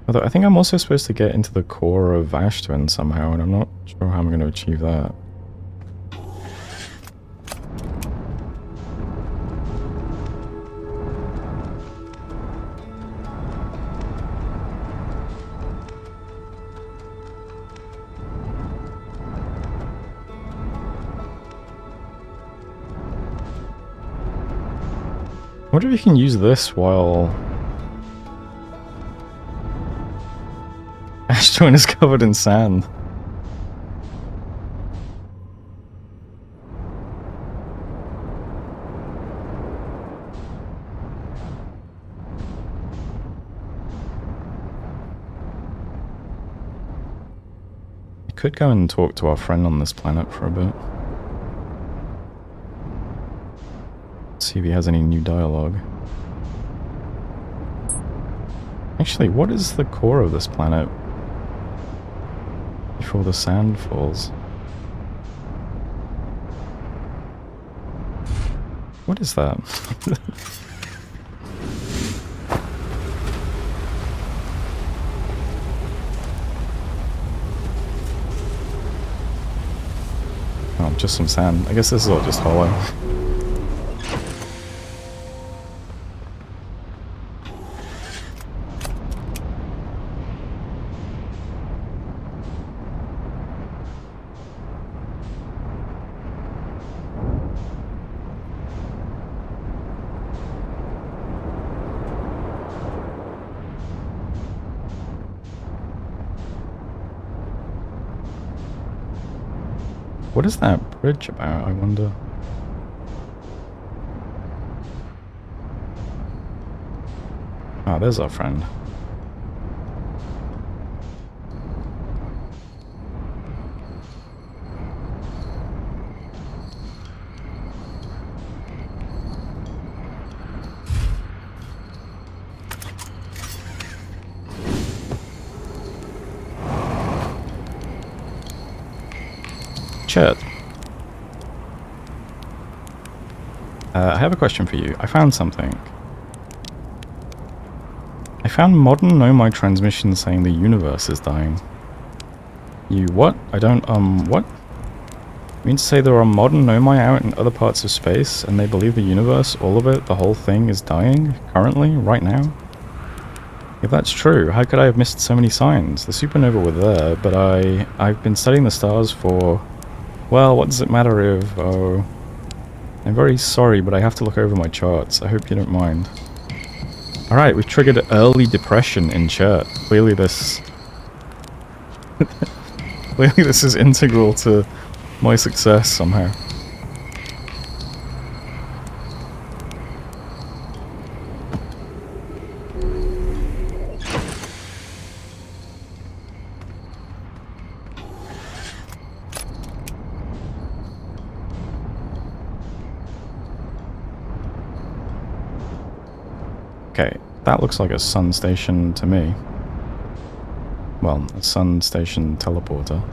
Although I think I'm also supposed to get into the core of Ash Twin somehow, and I'm not sure how I'm going to achieve that. I wonder if you can use this while Ash Twin is covered in sand. I could go and talk to our friend on this planet for a bit. See if he has any new dialogue. Actually, what is the core of this planet before the sand falls? What is that? Oh, just some sand. I guess this is all just hollow. What is that bridge about, I wonder? Ah, there's our friend. Chet. I have a question for you. I found something. I found modern Nomai transmissions saying the universe is dying. You what? I don't, what? You mean to say there are modern Nomai out in other parts of space, and they believe the universe, all of it, the whole thing is dying? Currently? Right now? If that's true, how could I have missed so many signs? The supernova were there, but I've been studying the stars for... Well, what does it matter if... Oh... I'm very sorry, but I have to look over my charts. I hope you don't mind. Alright, we've triggered early depression in chat. Clearly this... Clearly this is integral to my success somehow. Okay, that looks like a sun station to me. Well, a sun station teleporter.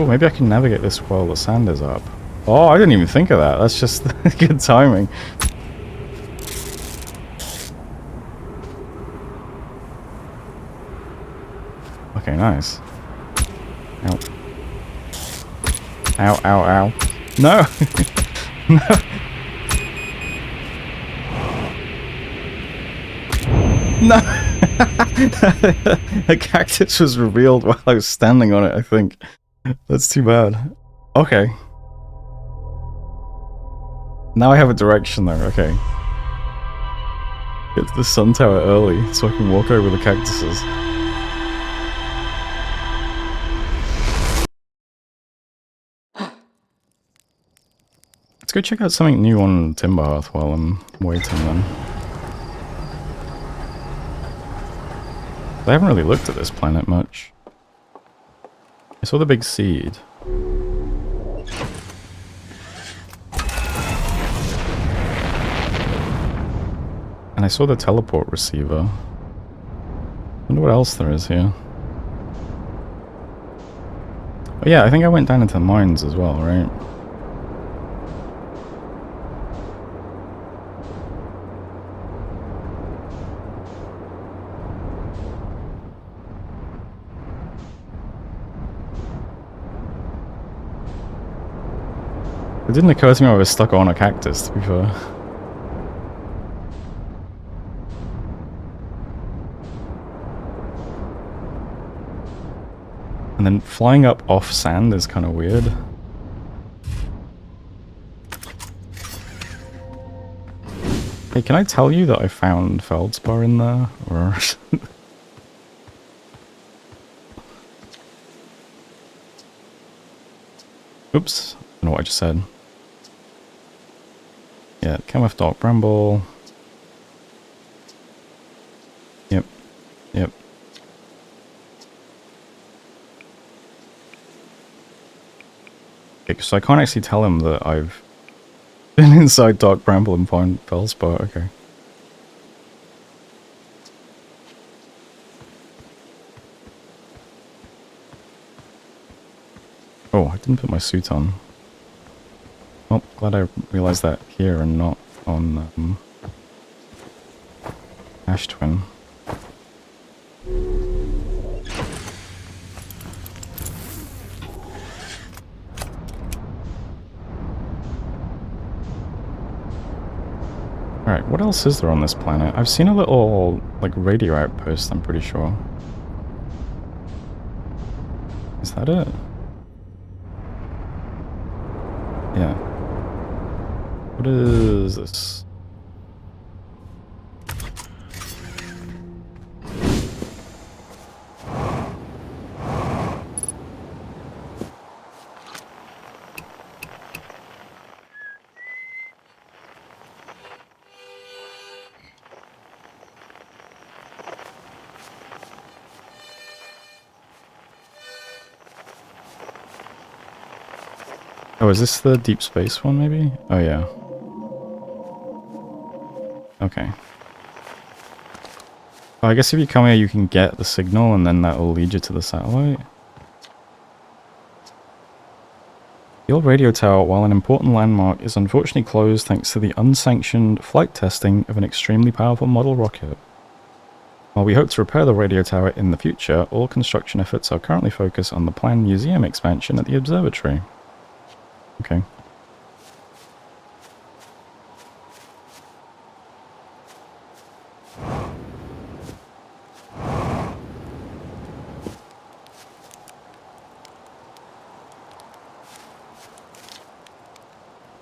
Oh, maybe I can navigate this while the sand is up. Oh, I didn't even think of that. That's just good timing. Okay, nice. Ow. Ow, ow, ow. No! No! No! A cactus was revealed while I was standing on it, I think. That's too bad. Okay. Now I have a direction though, okay. Get to the sun tower early so I can walk over the cactuses. Let's go check out something new on Timberhearth while I'm waiting then. I haven't really looked at this planet much. I saw the big seed. And I saw the teleport receiver. Wonder what else there is here. Oh yeah, I think I went down into the mines as well, right? It didn't occur to me I was stuck on a cactus, to be fair. And then flying up off sand is kind of weird. Hey, can I tell you that I found feldspar in there? Or... Oops, I don't know what I just said. Yeah, came with dark bramble. Yep, yep. Okay, so I can't actually tell him that I've been inside dark bramble and found feldspar, okay. Oh, I didn't put my suit on. Oh, glad I realized that here and not on Ash Twin. Alright, what else is there on this planet? I've seen a little, like, radio outpost, I'm pretty sure. Is that it? Yeah. What is this? Oh, is this the deep space one, maybe? Oh, yeah. Okay. Oh, I guess if you come here, you can get the signal, and then that will lead you to the satellite. The old radio tower, while an important landmark, is unfortunately closed thanks to the unsanctioned flight testing of an extremely powerful model rocket. While we hope to repair the radio tower in the future, all construction efforts are currently focused on the planned museum expansion at the observatory. Okay.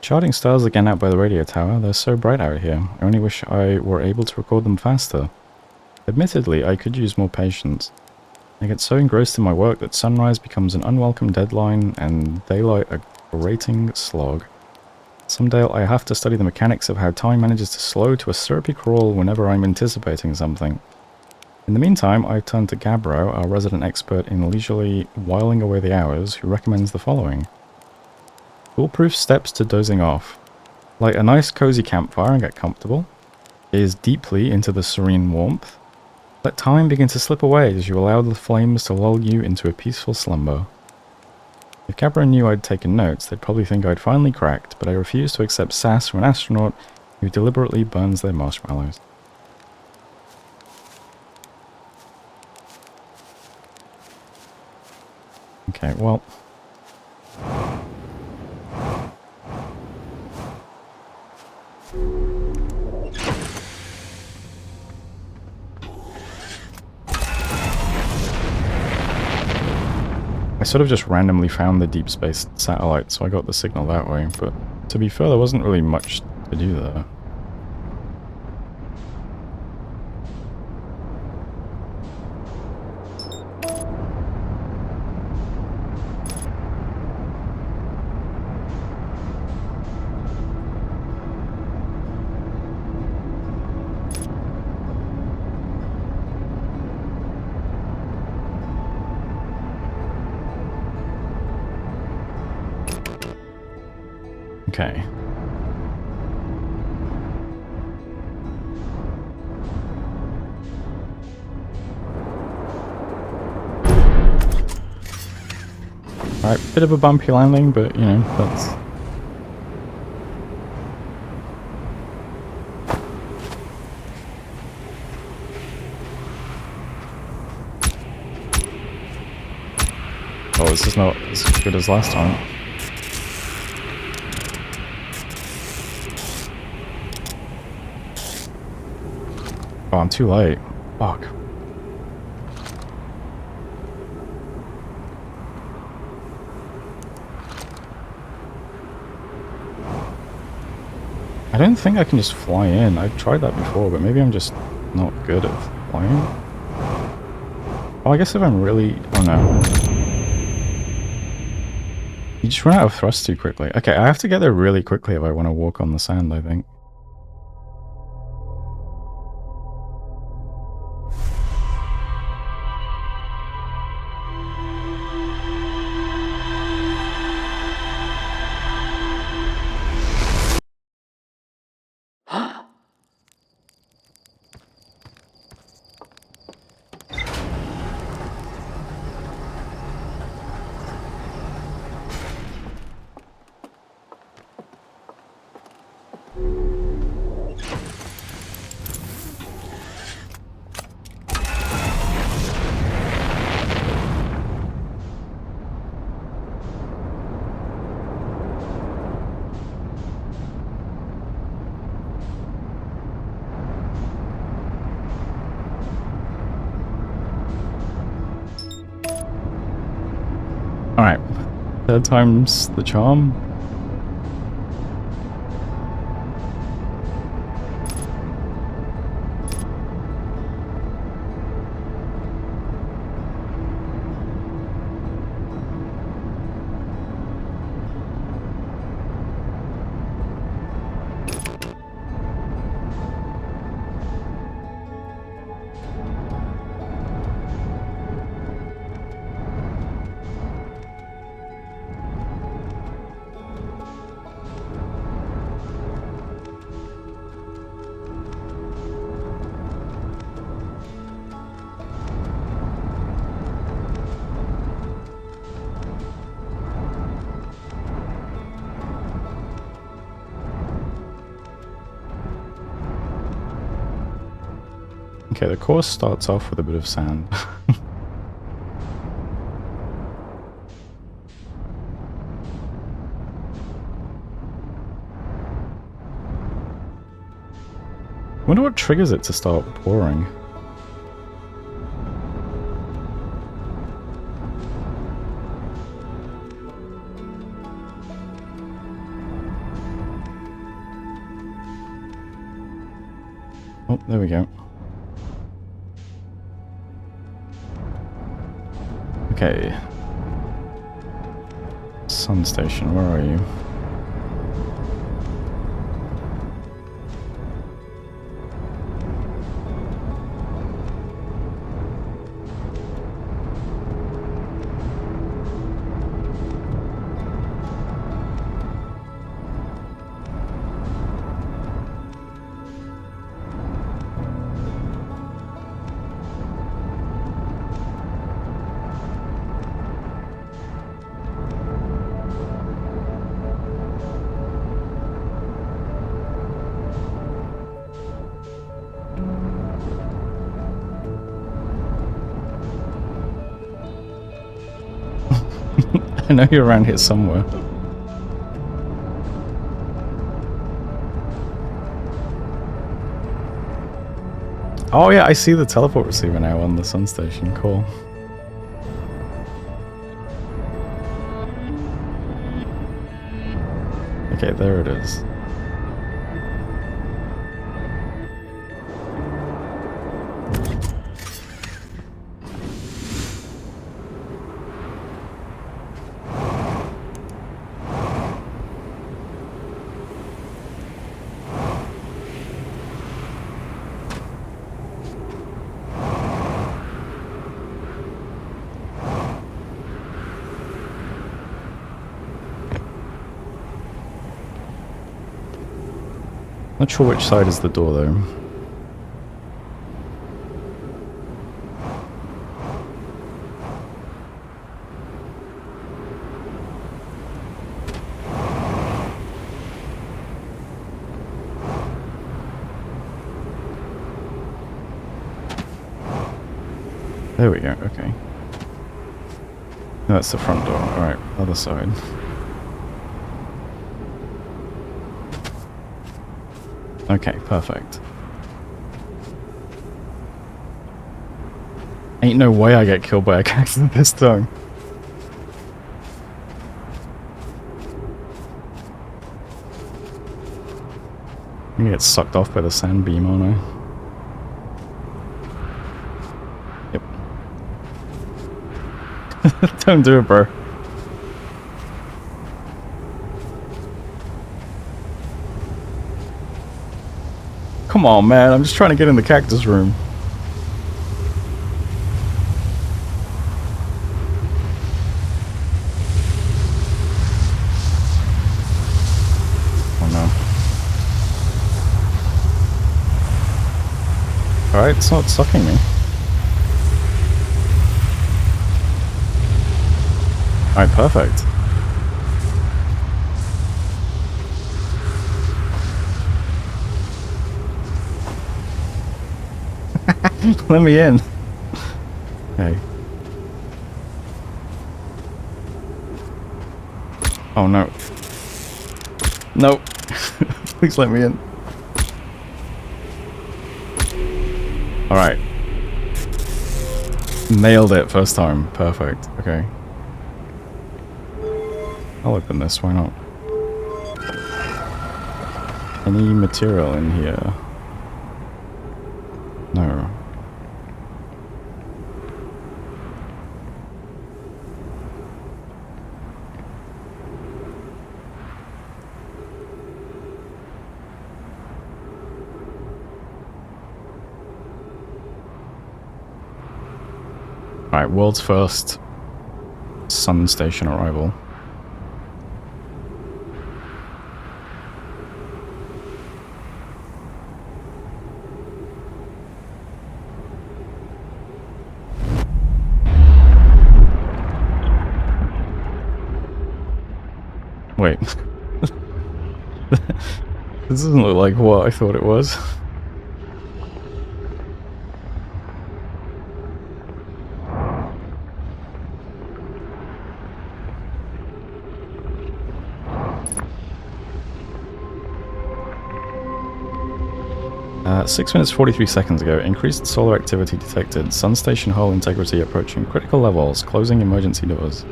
Charting stars again out by the radio tower. They're so bright out here. I only wish I were able to record them faster. Admittedly, I could use more patience. I get so engrossed in my work that sunrise becomes an unwelcome deadline and daylight a grating slog. Someday I have to study the mechanics of how time manages to slow to a syrupy crawl whenever I'm anticipating something. In the meantime, I turn to Gabbro, our resident expert in leisurely whiling away the hours, who recommends the following. Foolproof steps to dozing off. Light a nice cozy campfire and get comfortable. Gaze deeply into the serene warmth. Let time begin to slip away as you allow the flames to lull you into a peaceful slumber. If Capra knew I'd taken notes, they'd probably think I'd finally cracked, but I refuse to accept sass from an astronaut who deliberately burns their marshmallows. Okay, well... I sort of just randomly found the deep space satellite, so I got the signal that way, but to be fair, there wasn't really much to do there. Okay. Alright, bit of a bumpy landing, but, you know, that's... Oh, this is not as good as last time. Oh, I'm too late. Fuck. I don't think I can just fly in. I've tried that before, but maybe I'm just not good at flying. Oh, I guess if I'm really... Oh no. You just run out of thrust too quickly. Okay, I have to get there really quickly if I want to walk on the sand, I think. Alright. Third time's the charm. Okay, the course starts off with a bit of sand. Wonder what triggers it to start pouring. Oh, there we go. Okay. Sun station, where are you? I know you're around here somewhere. Oh yeah, I see the teleport receiver now on the sun station. Cool. Okay, there it is. Not sure which side is the door though. There we go, okay. No, that's the front door. Alright, other side. Okay, perfect. Ain't no way I get killed by a cactus this time. I'm gonna get sucked off by the sand beam, aren't I? Yep. Don't do it, bro. Come on, man. I'm just trying to get in the cactus room. Oh, no. Alright, it's not sucking me. Alright, perfect. Let me in. Hey. Oh no. Nope. Please let me in. Alright. Nailed it first time. Perfect. Okay. I'll open this, why not? Any material in here? No. Alright, world's first sun station arrival. Wait. This doesn't look like what I thought it was. At 6 minutes 43 seconds ago, increased solar activity detected. Sun station hull integrity approaching critical levels. Closing emergency doors.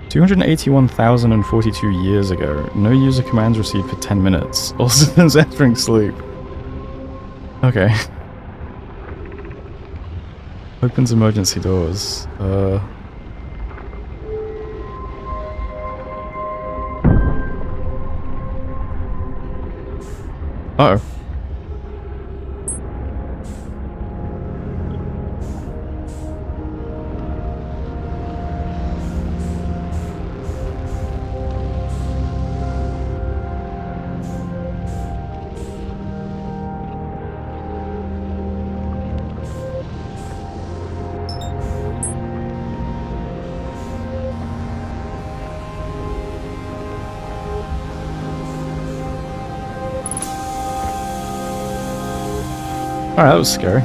281,042 years ago. No user commands received for 10 minutes. All systems entering sleep. Okay. Opens emergency doors. Uh-oh. Alright, that was scary.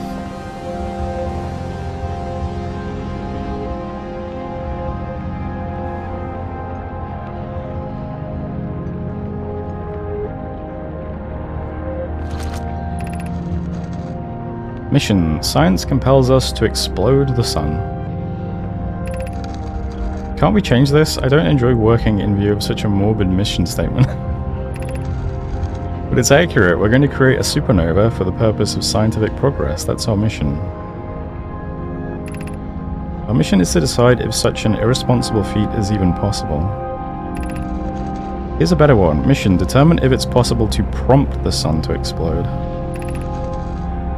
Mission. Science compels us to explode the sun. Can't we change this? I don't enjoy working in view of such a morbid mission statement. But it's accurate. We're going to create a supernova for the purpose of scientific progress. That's our mission. Our mission is to decide if such an irresponsible feat is even possible. Here's a better one. Mission. Determine if it's possible to prompt the sun to explode.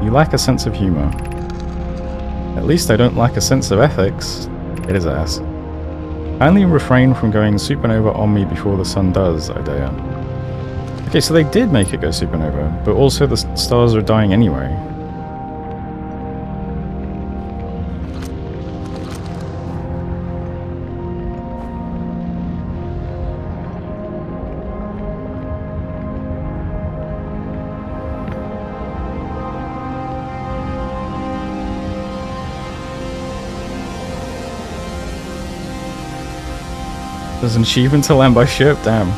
You lack a sense of humor. At least I don't lack a sense of ethics. It is ass. Kindly refrain from going supernova on me before the sun does, Idea. Okay, so they did make it go supernova, but also the stars are dying anyway. There's an achievement to land by ship? Damn.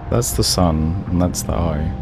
That's the sun, and that's the eye.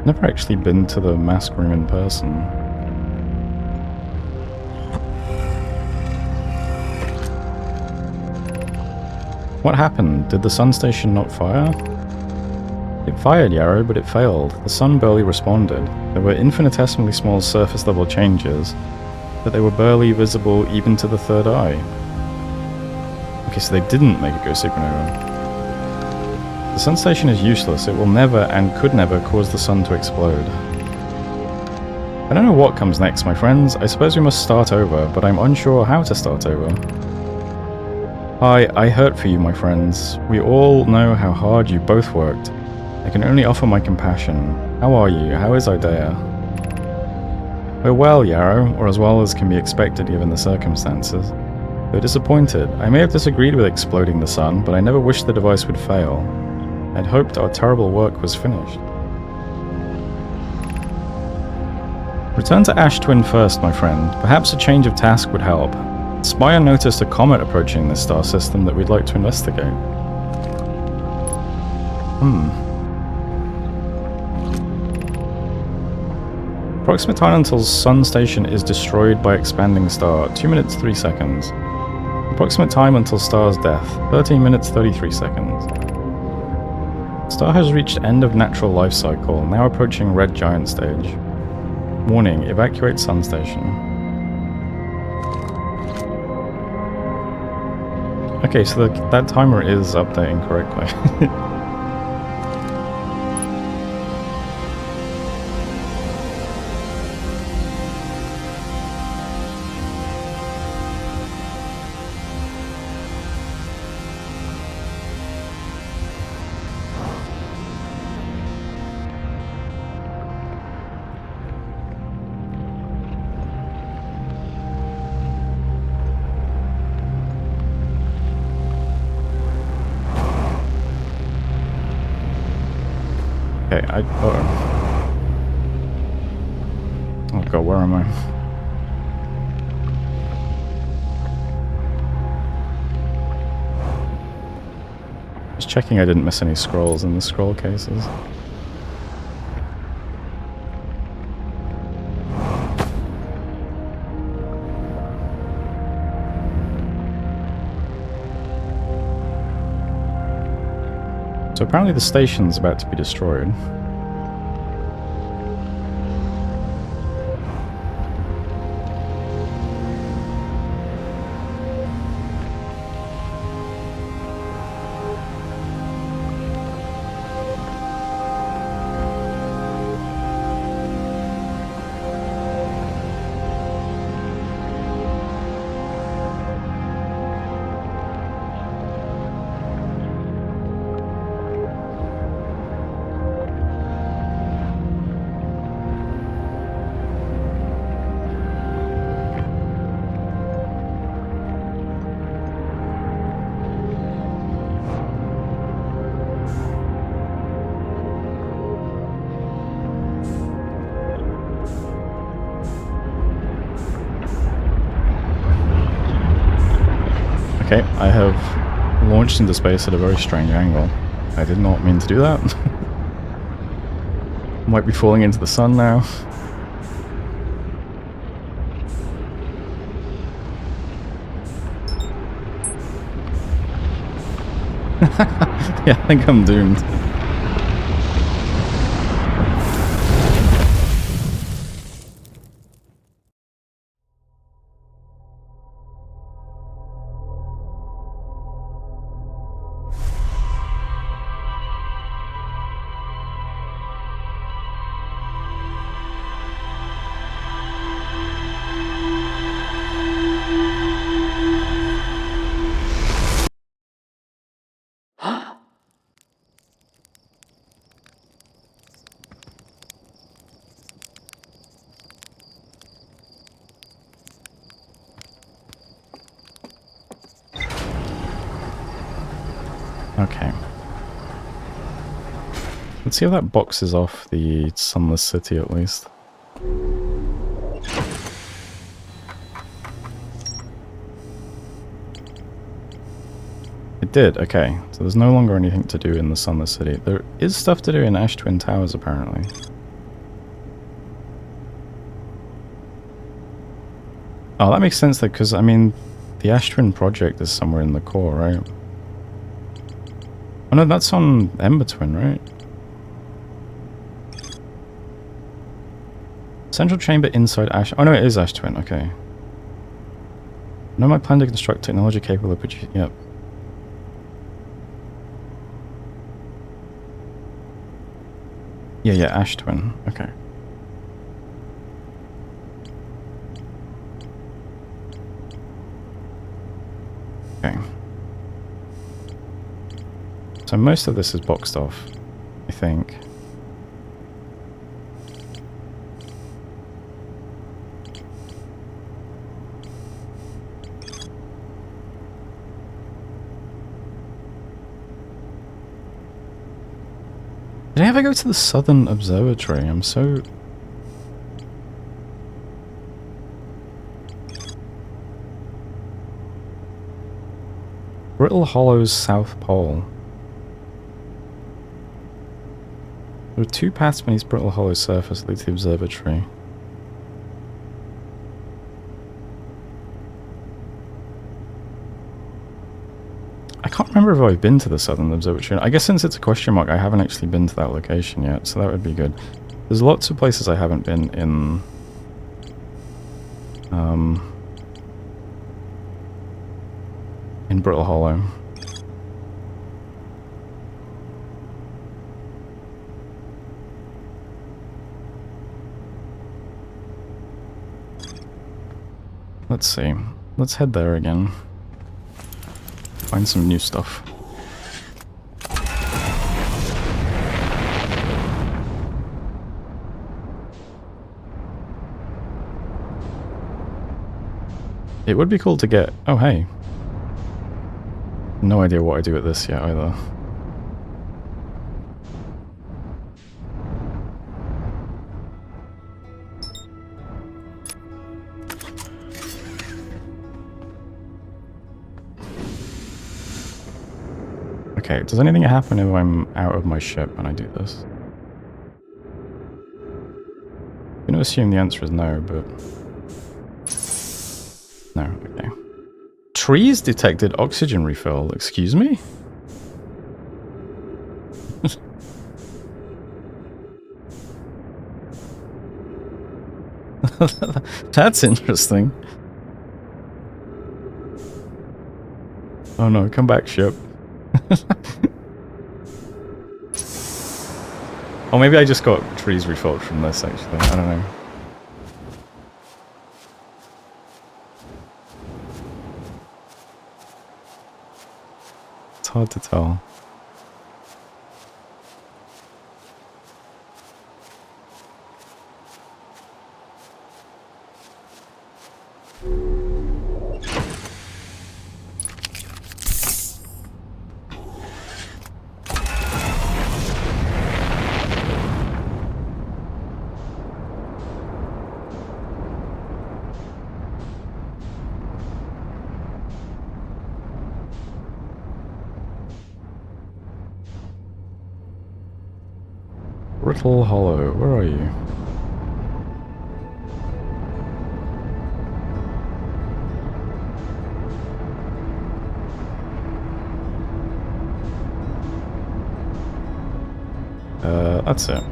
Never actually been to the mask room in person. What happened? Did the sun station not fire? It fired, Yarrow, but it failed. The sun barely responded. There were infinitesimally small surface level changes, but they were barely visible even to the third eye. Okay, so they didn't make it go supernova. The sun station is useless. It will never and could never cause the sun to explode. I don't know what comes next, my friends. I suppose we must start over, but I'm unsure how to start over. I hurt for you, my friends. We all know how hard you both worked. I can only offer my compassion. How are you? How is Idea? We're well, Yarrow, or as well as can be expected given the circumstances. Though disappointed, I may have disagreed with exploding the sun, but I never wished the device would fail. I'd hoped our terrible work was finished. Return to Ash Twin first, my friend. Perhaps a change of task would help. Spire noticed a comet approaching this star system that we'd like to investigate. Approximate time until sun station is destroyed by expanding star, 2 minutes 3 seconds. Approximate time until star's death, 13 minutes 33 seconds. Star has reached end of natural life cycle, now approaching red giant stage. Warning, evacuate sun station. Okay, so that timer is updating correctly. Okay, oh god, where am I? Just checking I didn't miss any scrolls in the scroll cases. So apparently the station's about to be destroyed. Okay, I have launched into space at a very strange angle. I did not mean to do that. Might be falling into the sun now. Yeah, I think I'm doomed. Okay. Let's see if that boxes off the sunless city at least. It did, okay. So there's no longer anything to do in the sunless city. There is stuff to do in Ash Twin Towers apparently. Oh, that makes sense though, because I mean, the Ash Twin project is somewhere in the core, right? Oh no, that's on Ember Twin, right? Central chamber inside Ash... Oh no, it is Ash Twin, okay. No, my plan to construct technology capable of producing... Yep. Yeah, Ash Twin, okay. Okay. So most of this is boxed off, I think. Did I ever go to the Southern Observatory? I'm so... Brittle Hollow's South Pole. There are two paths beneath Brittle Hollow's surface that lead to the observatory. I can't remember if I've been to the Southern Observatory. I guess since it's a question mark, I haven't actually been to that location yet, so that would be good. There's lots of places I haven't been in... in Brittle Hollow. Let's see. Let's head there again. Find some new stuff. It would be cool to get... Oh, hey. No idea what I do with this yet, either. Okay, does anything happen if I'm out of my ship when I do this? I'm gonna assume the answer is no, but... No, okay. Trees detected oxygen refill, excuse me? That's interesting. Oh no, come back, ship. Or maybe I just got trees refilled from this, actually. I don't know. It's hard to tell. Brittle Hollow, where are you? That's it.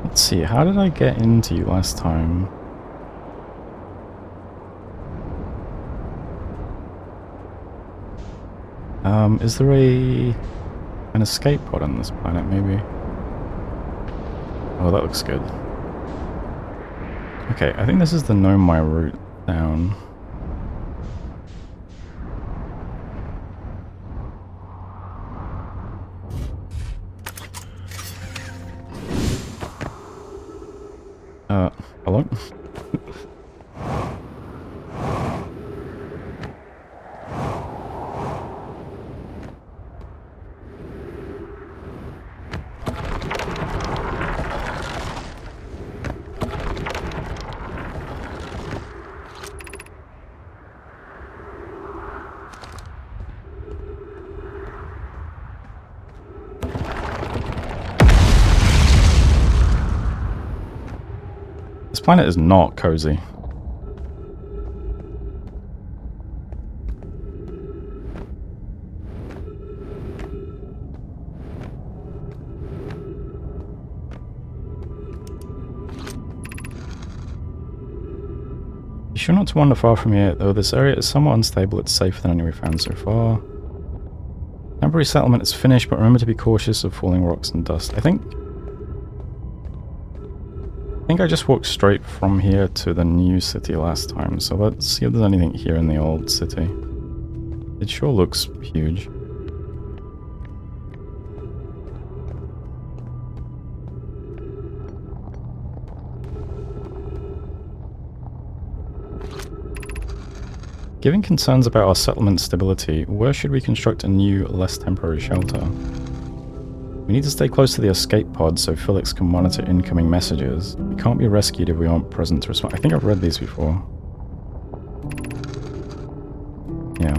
Let's see, how did I get into you last time? Is there an escape pod on this planet, maybe? Oh, that looks good. Okay, I think this is the Know My route down. Hello? This planet is not cozy. You sure not to wander far from here, though this area is somewhat unstable. It's safer than any we've found so far. Temporary settlement is finished, but remember to be cautious of falling rocks and dust. I think I just walked straight from here to the new city last time, so let's see if there's anything here in the old city. It sure looks huge. Given concerns about our settlement stability, where should we construct a new, less temporary shelter? We need to stay close to the escape pod so Felix can monitor incoming messages. We can't be rescued if we aren't present to respond. I think I've read these before. Yeah.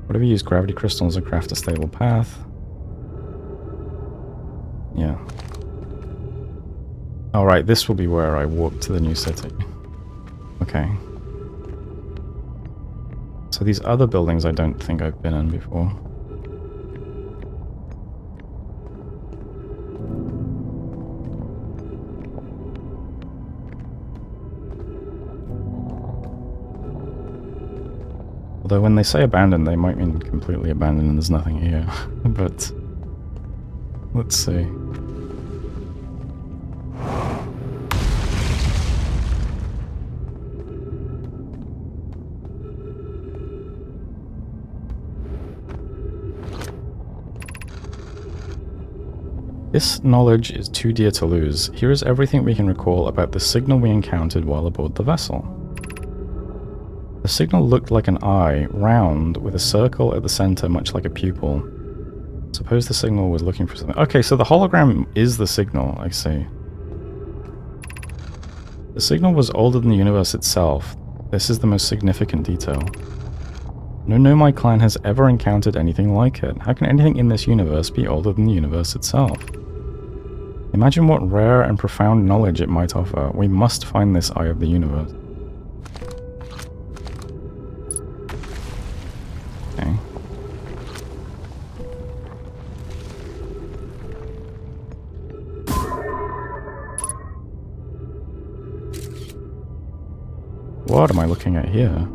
Whatever use gravity crystals or craft a stable path. Yeah. Alright, this will be where I walk to the new city. Okay. So these other buildings I don't think I've been in before. Although when they say abandoned, they might mean completely abandoned and there's nothing here. But let's see. This knowledge is too dear to lose. Here is everything we can recall about the signal we encountered while aboard the vessel. The signal looked like an eye, round, with a circle at the center, much like a pupil. Suppose the signal was looking for something. Okay, so the hologram is the signal, I see. The signal was older than the universe itself. This is the most significant detail. No Nomai clan has ever encountered anything like it. How can anything in this universe be older than the universe itself? Imagine what rare and profound knowledge it might offer. We must find this eye of the universe. Okay. What am I looking at here?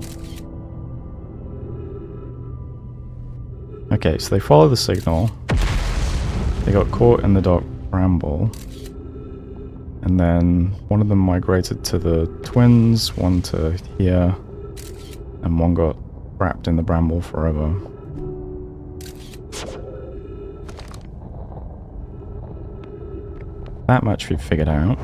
Okay, so they follow the signal. They got caught in the dark bramble. And then one of them migrated to the twins, one to here, and one got trapped in the bramble forever. That much we've figured out.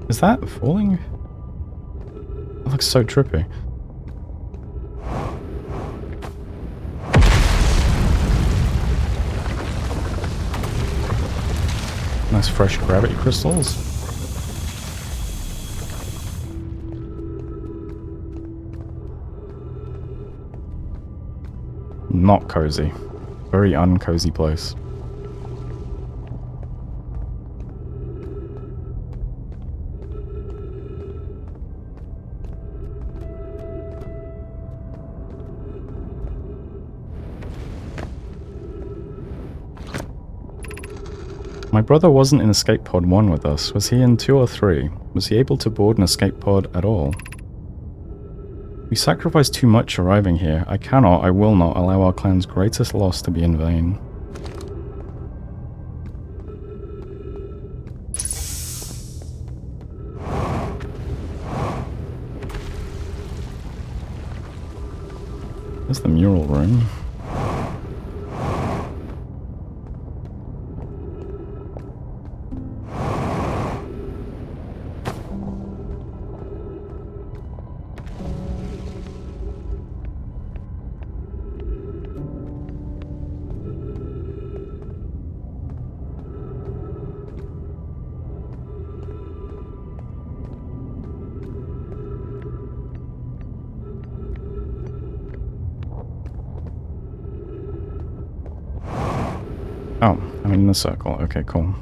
Is that falling? That looks so trippy. Nice fresh gravity crystals. Not cozy. Very uncozy place. My brother wasn't in Escape Pod 1 with us. Was he in 2 or 3? Was he able to board an escape pod at all? We sacrificed too much arriving here. I cannot, I will not allow our clan's greatest loss to be in vain. There's the mural room. Oh, I'm in the circle. Okay, cool.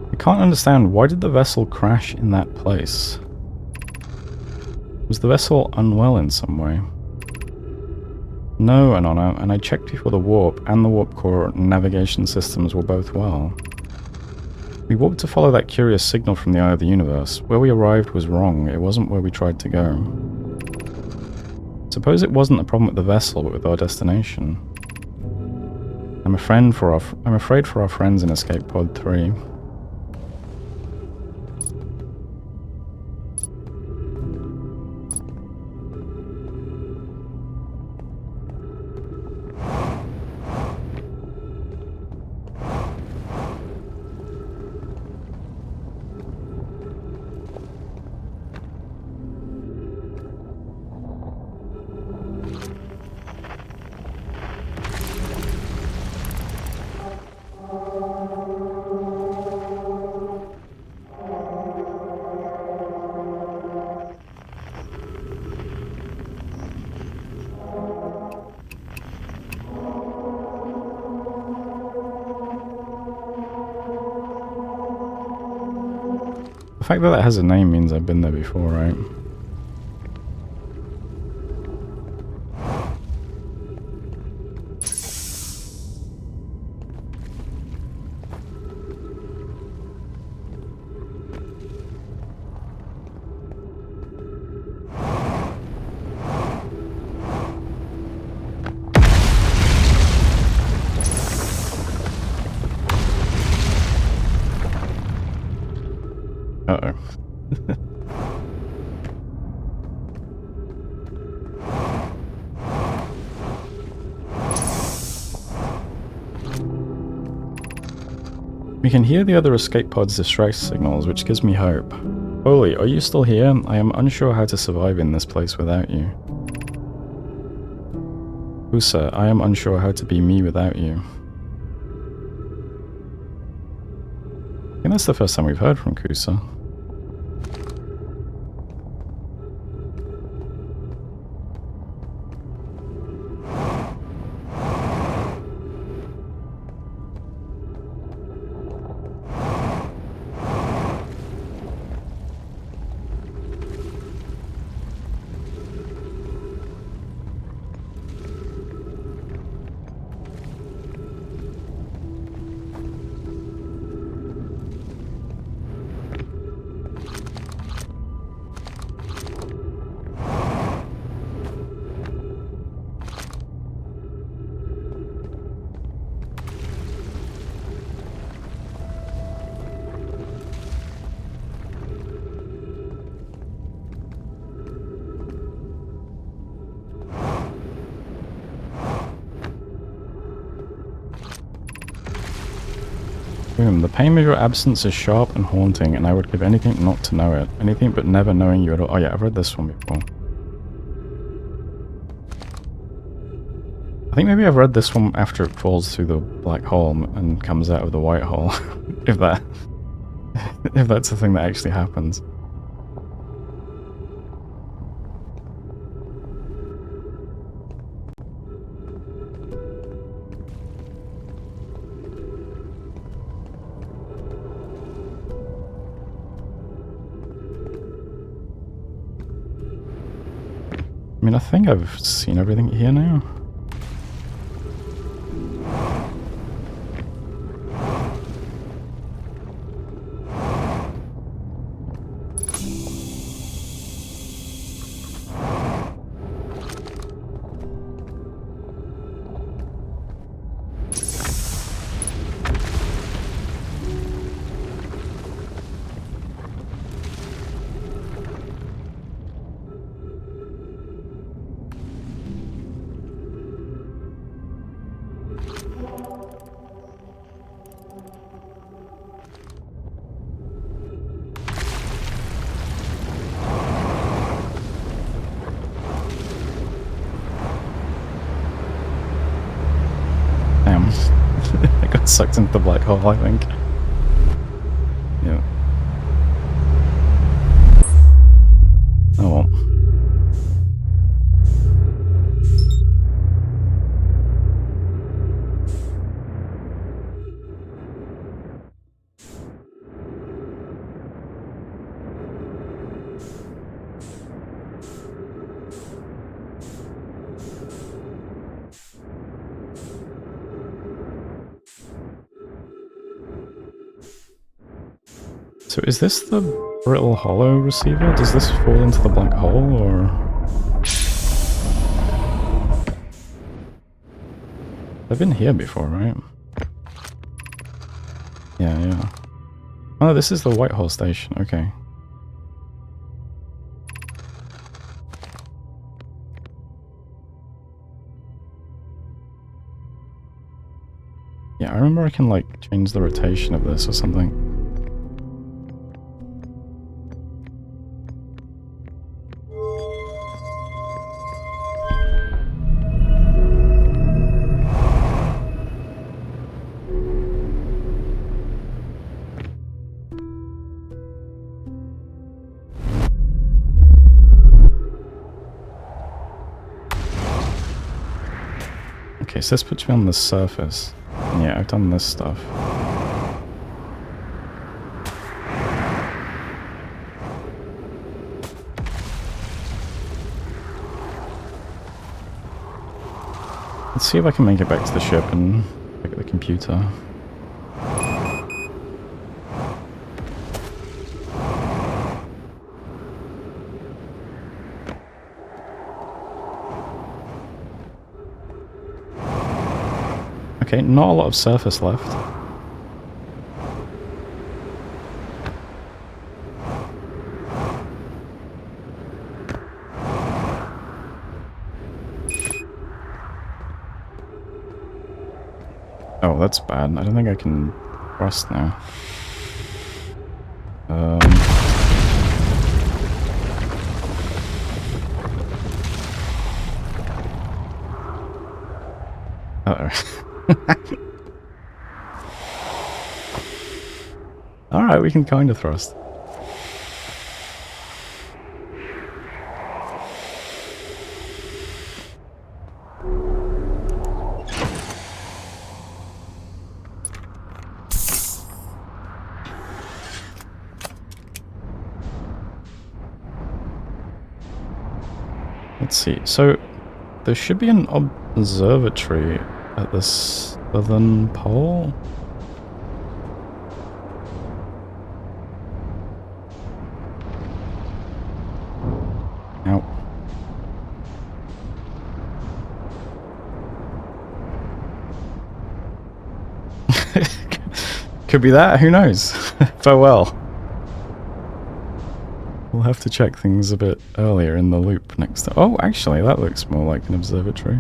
I can't understand, why did the vessel crash in that place? Was the vessel unwell in some way? No, Anona, and I checked before the warp and the warp core navigation systems were both well. We warped to follow that curious signal from the eye of the universe. Where we arrived was wrong, it wasn't where we tried to go. Suppose it wasn't a problem with the vessel, but with our destination. I'm afraid for our friends in Escape Pod 3. The fact that that has a name means I've been there before, right? Uh-oh. We can hear the other escape pod's distress signals, which gives me hope. Holy, are you still here? I am unsure how to survive in this place without you. Usa, I am unsure how to be me without you. I think that's the first time we've heard from Kusa. The pain of your absence is sharp and haunting, and I would give anything not to know it. Anything but never knowing you at all. Oh yeah, I've read this one before. I think maybe I've read this one after it falls through the black hole and comes out of the white hole. if that's a thing that actually happens. I mean, I think I've seen everything here now. I got sucked into the black hole, I think. Yeah. Oh well. So is this the brittle hollow receiver? Does this fall into the black hole, or...? I've been here before, right? Yeah. Oh, this is the Whitehall station, okay. Yeah, I remember I can, like, change the rotation of this or something. Okay, so this puts me on the surface. And yeah, I've done this stuff. Let's see if I can make it back to the ship and look at the computer. Okay, not a lot of surface left. Oh, that's bad. I don't think I can thrust now. Uh-oh. Alright, we can kind of thrust. Let's see. So, there should be an observatory at the southern pole? Ow. Could be that, who knows? Farewell. We'll have to check things a bit earlier in the loop next time. Oh, actually, that looks more like an observatory.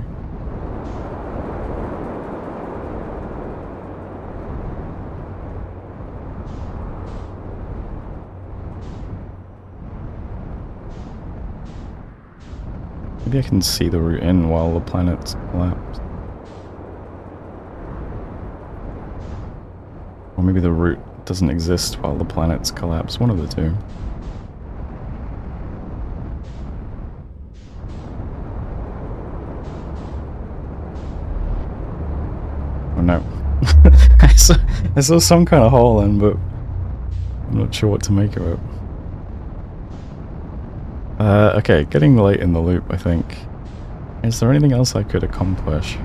Maybe I can see the route in while the planets collapse. Or maybe the route doesn't exist while the planets collapse. One of the two. Oh no. I saw some kind of hole in, but I'm not sure what to make of it. Okay, getting late in the loop, I think. Is there anything else I could accomplish?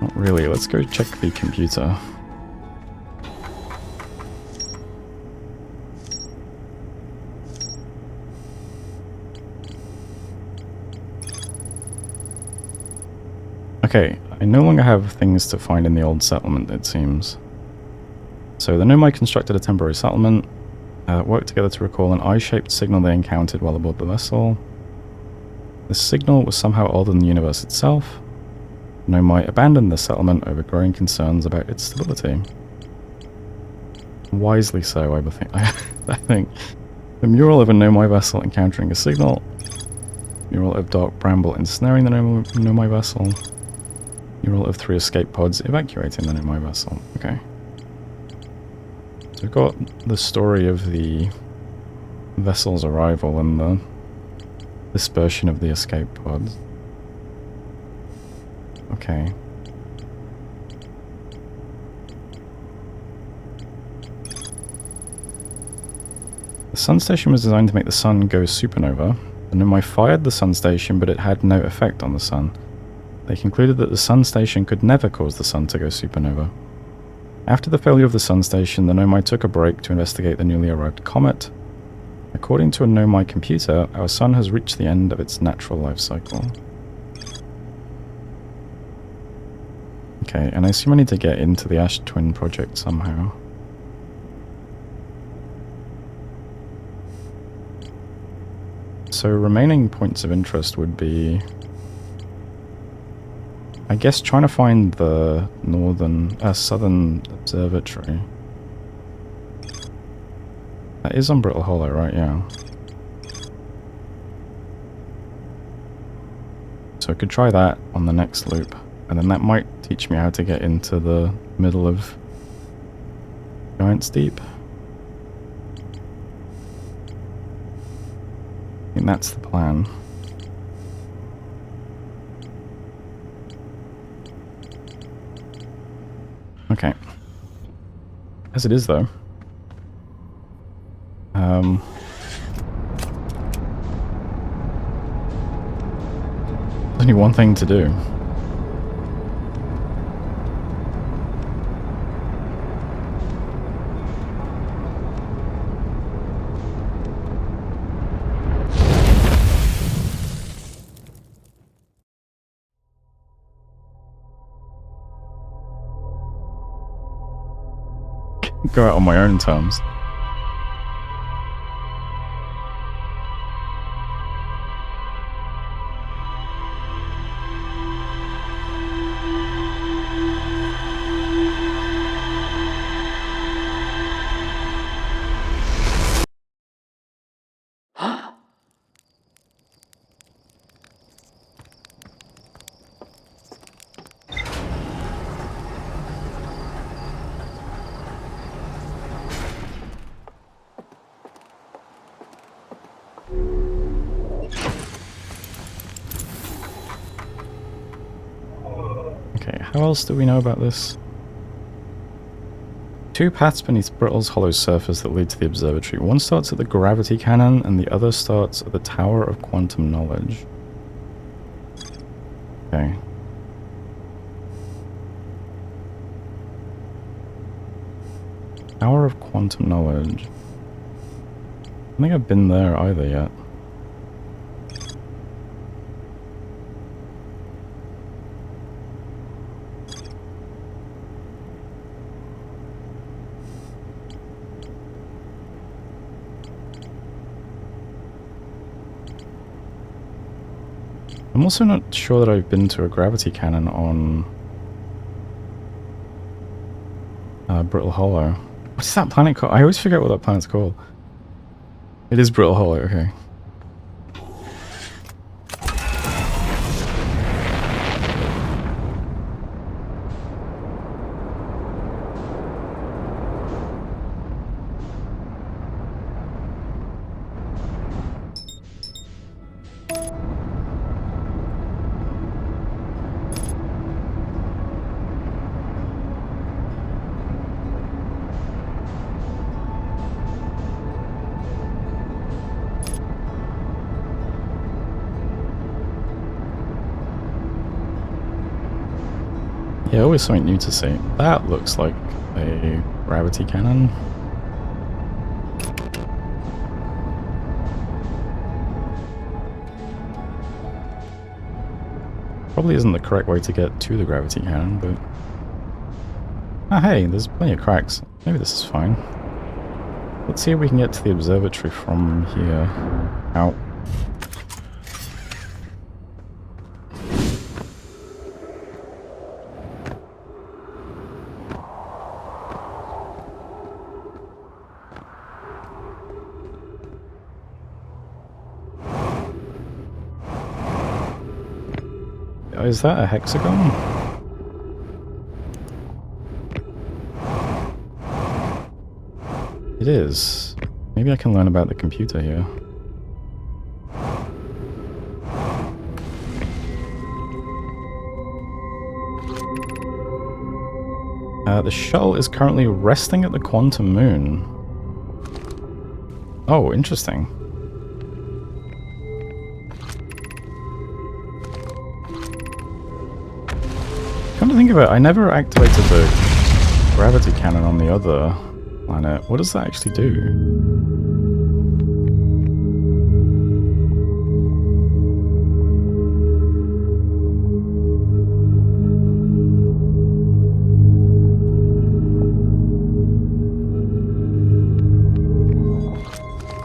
Not really. Let's go check the computer. Okay, I no longer have things to find in the old settlement, it seems. So the Nomai constructed a temporary settlement, worked together to recall an eye-shaped signal they encountered while aboard the vessel. The signal was somehow older than the universe itself. Nomai abandoned the settlement over growing concerns about its stability. Wisely so, I think. The mural of a Nomai vessel encountering a signal. Mural of Dark Bramble ensnaring the Nomai vessel. Mural of 3 escape pods evacuating the Nomai vessel. Okay. So we've got the story of the vessel's arrival and the dispersion of the escape pods. Okay. The sun station was designed to make the sun go supernova. The Nomai fired the sun station, but it had no effect on the sun. They concluded that the sun station could never cause the sun to go supernova. After the failure of the sun station, the Nomai took a break to investigate the newly arrived comet. According to a Nomai computer, our sun has reached the end of its natural life cycle. Okay, and I assume I need to get into the Ash Twin project somehow. So remaining points of interest would be, I guess, trying to find the southern observatory. That is on Brittle Hollow, right? Yeah. So I could try that on the next loop, and then that might teach me how to get into the middle of Giant's Deep. I think that's the plan. Okay. As it is, though. There's only one thing to do. Go out on my own terms. Okay, how else do we know about this? 2 paths beneath Brittle's hollow surface that lead to the observatory. One starts at the gravity cannon, and the other starts at the Tower of Quantum Knowledge. Okay. Tower of Quantum Knowledge. I don't think I've been there either yet. I'm also not sure that I've been to a gravity cannon on Brittle Hollow. What is that planet called? I always forget what that planet's called. It is Brittle Hollow, okay. Yeah, always something new to see. That looks like a gravity cannon. Probably isn't the correct way to get to the gravity cannon, but... Ah, hey, there's plenty of cracks. Maybe this is fine. Let's see if we can get to the observatory from here. Out. Is that a hexagon? It is. Maybe I can learn about the computer here. The shuttle is currently resting at the quantum moon. Oh, interesting. Come to think of it, I never activated the gravity cannon on the other planet. What does that actually do?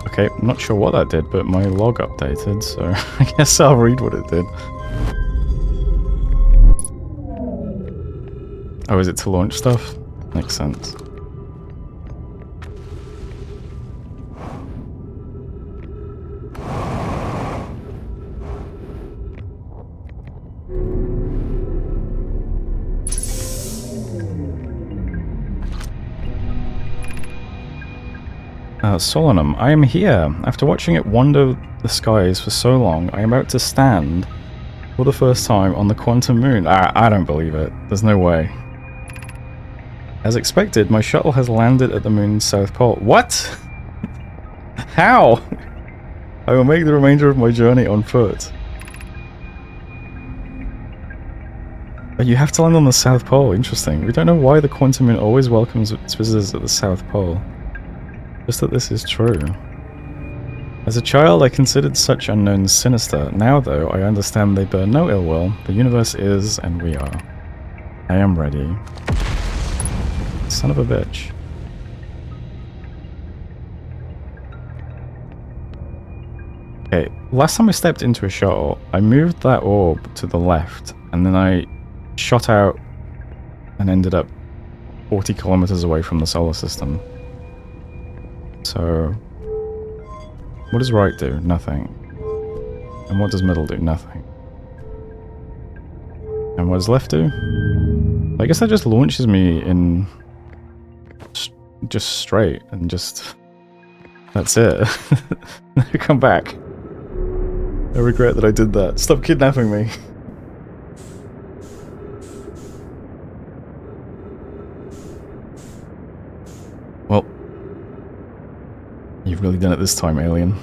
Okay, I'm not sure what that did, but my log updated, so I guess I'll read what it did. Oh, is it to launch stuff? Makes sense. Solanum, I am here. After watching it wander the skies for so long, I am about to stand for the first time on the quantum moon. I don't believe it. There's no way. As expected, my shuttle has landed at the moon's south pole. What? How? I will make the remainder of my journey on foot. But you have to land on the south pole. Interesting. We don't know why the quantum moon always welcomes its visitors at the south pole. Just that this is true. As a child, I considered such unknowns sinister. Now, though, I understand they bear no ill will. The universe is, and we are. I am ready. Son of a bitch. Okay, last time I stepped into a shuttle, I moved that orb to the left, and then I shot out and ended up 40 kilometers away from the solar system. So, what does right do? Nothing. And what does middle do? Nothing. And what does left do? I guess that just launches me in just straight and just... That's it. Never come back. I regret that I did that. Stop kidnapping me. Well, you've really done it this time, alien.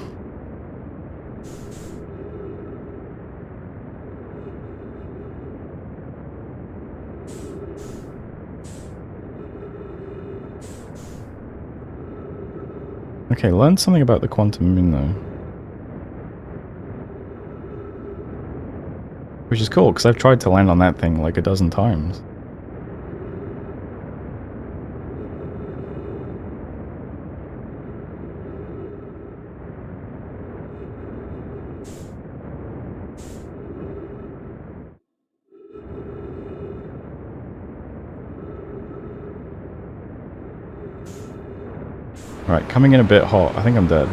Okay, learn something about the quantum moon, though. Which is cool, because I've tried to land on that thing like a dozen times. Right, coming in a bit hot. I think I'm dead.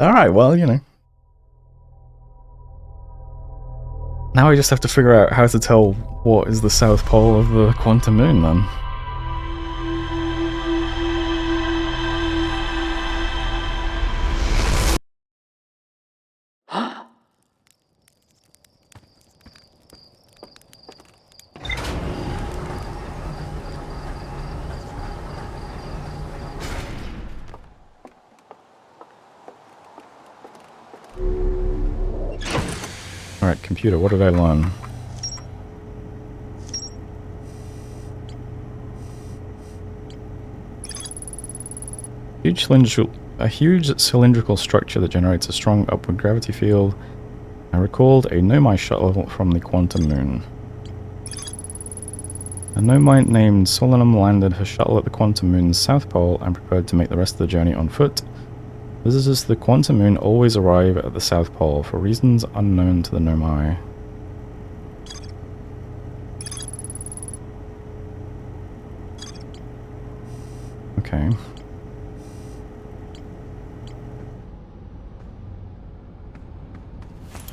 Alright, well, you know. Now I just have to figure out how to tell what is the south pole of the quantum moon, then. Alright, computer, what did I learn? A huge cylindrical structure that generates a strong upward gravity field. I recalled a Nomai shuttle from the quantum moon. A Nomai named Solanum landed her shuttle at the quantum moon's south pole and prepared to make the rest of the journey on foot. Visitors to the quantum moon always arrive at the south pole for reasons unknown to the Nomai. Okay.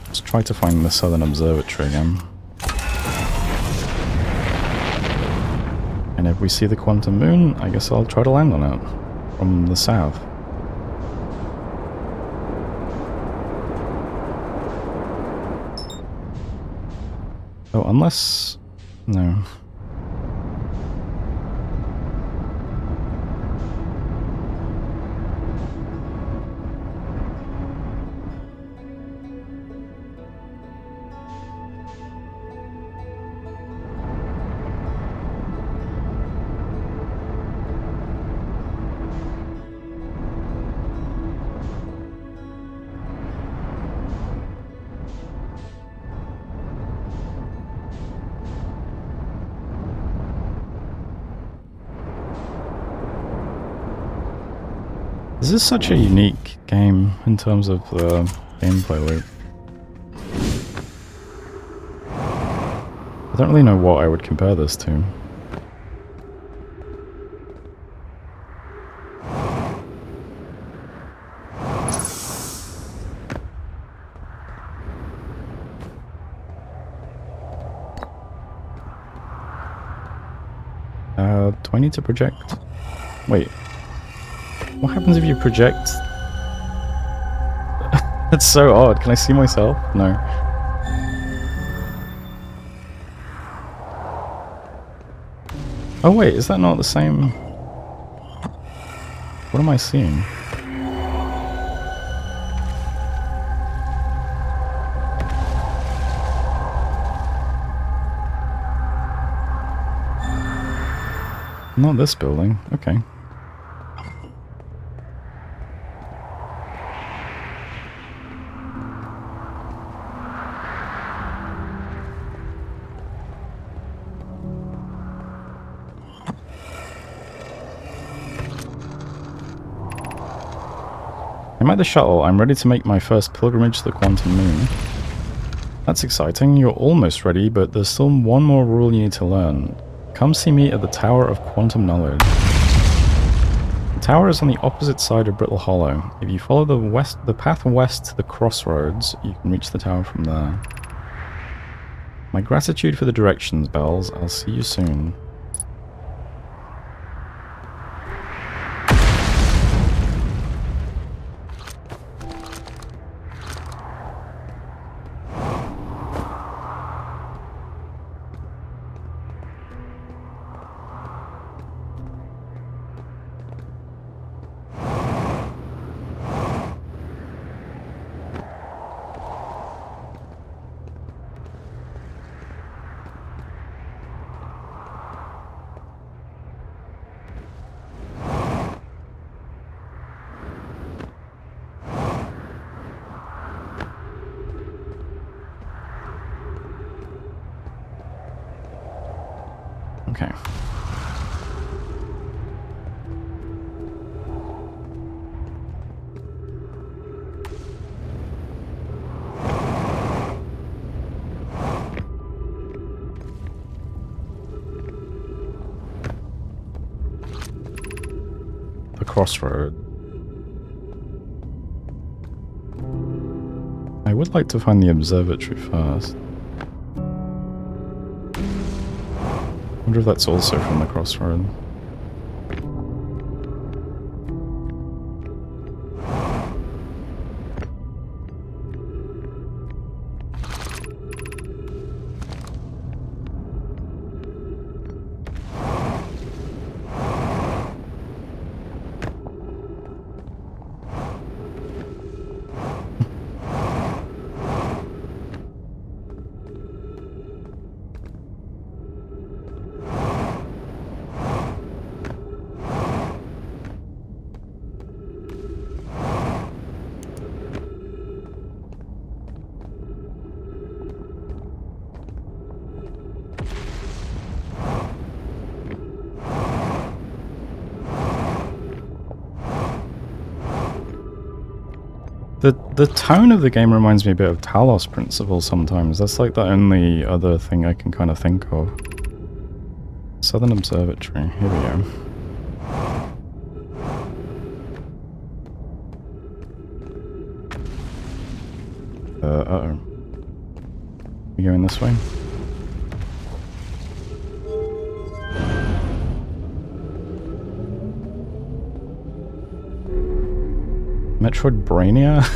Let's try to find the southern observatory again. And if we see the quantum moon, I guess I'll try to land on it from the south. Oh, unless... no. This is such a unique game in terms of the gameplay loop. I don't really know what I would compare this to. 20 to project? Wait. What happens if you project? That's so odd. Can I see myself? No. Oh wait, is that not the same? What am I seeing? Not this building. Okay. I'm at the shuttle. I'm ready to make my first pilgrimage to the quantum moon. That's exciting. You're almost ready, but there's still one more rule you need to learn. Come see me at the Tower of Quantum Knowledge. The tower is on the opposite side of Brittle Hollow. If you follow the path west to the crossroads, you can reach the tower from there. My gratitude for the directions, Bells. I'll see you soon. Okay. crossroad. I would like to find the observatory first. I wonder if that's also from the crossroad. The tone of the game reminds me a bit of Talos Principle sometimes. That's like the only other thing I can kind of think of. Southern Observatory. Here we go. Uh-oh. We going this way? Metroid Brainia?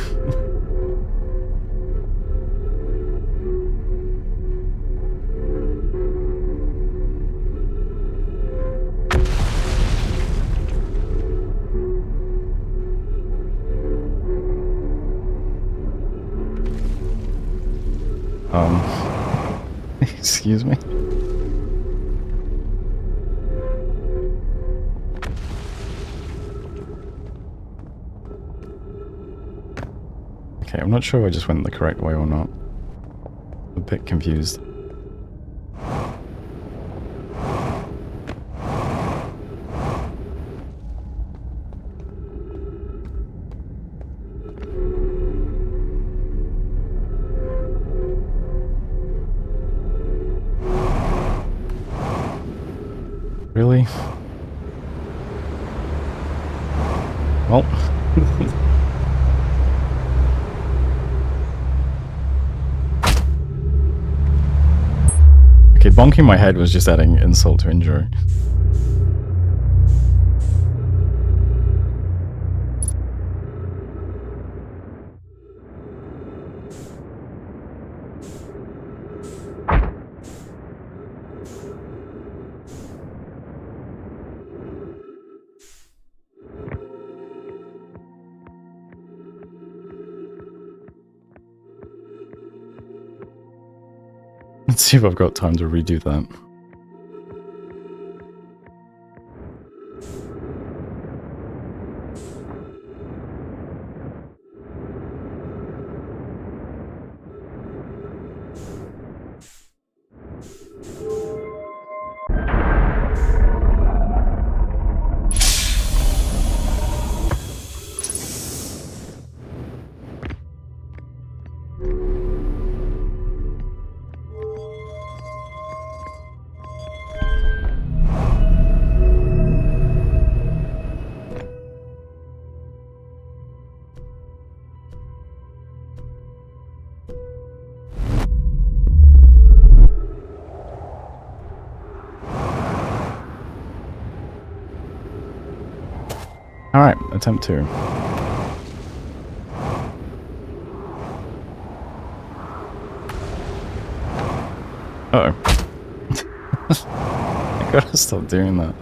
Excuse me? Okay, I'm not sure if I just went the correct way or not. I'm a bit confused. Really? Well. Okay, bonking my head was just adding insult to injury. Let's see if I've got time to redo that. Alright, attempt 2. Uh-oh. I gotta stop doing that.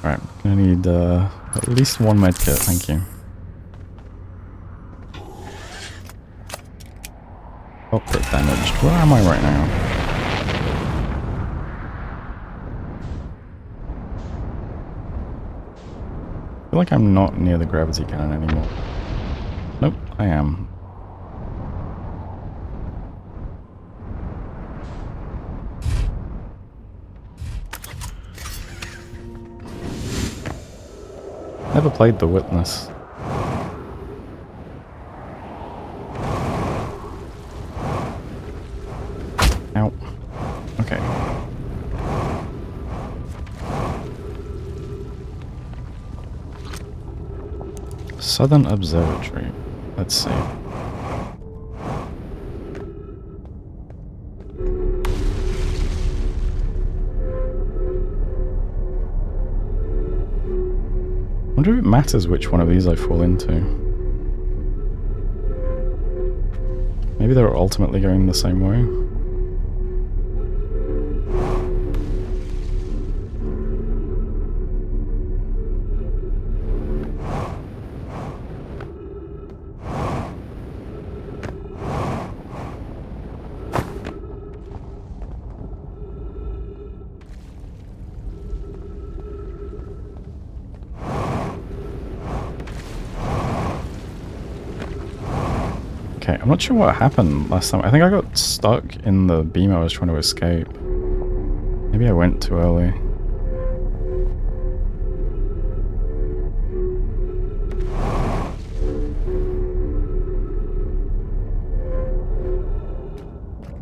Alright, gonna need at least one medkit, thank you. Crit damaged. Where am I right now? I feel like I'm not near the gravity cannon anymore. Nope, I am. Never played The Witness. Southern Observatory. Let's see. I wonder if it matters which one of these I fall into. Maybe they're ultimately going the same way. Okay, I'm not sure what happened last time. I think I got stuck in the beam I was trying to escape. Maybe I went too early.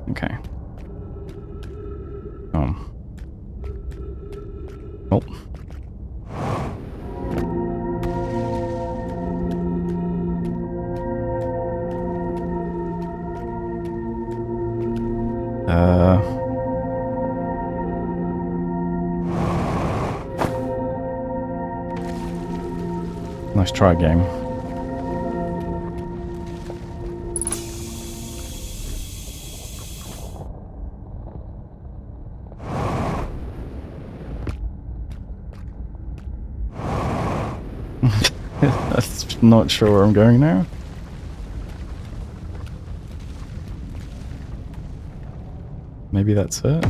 Okay. Oh. Nice try, game. That's not sure where I'm going now. Maybe that's it.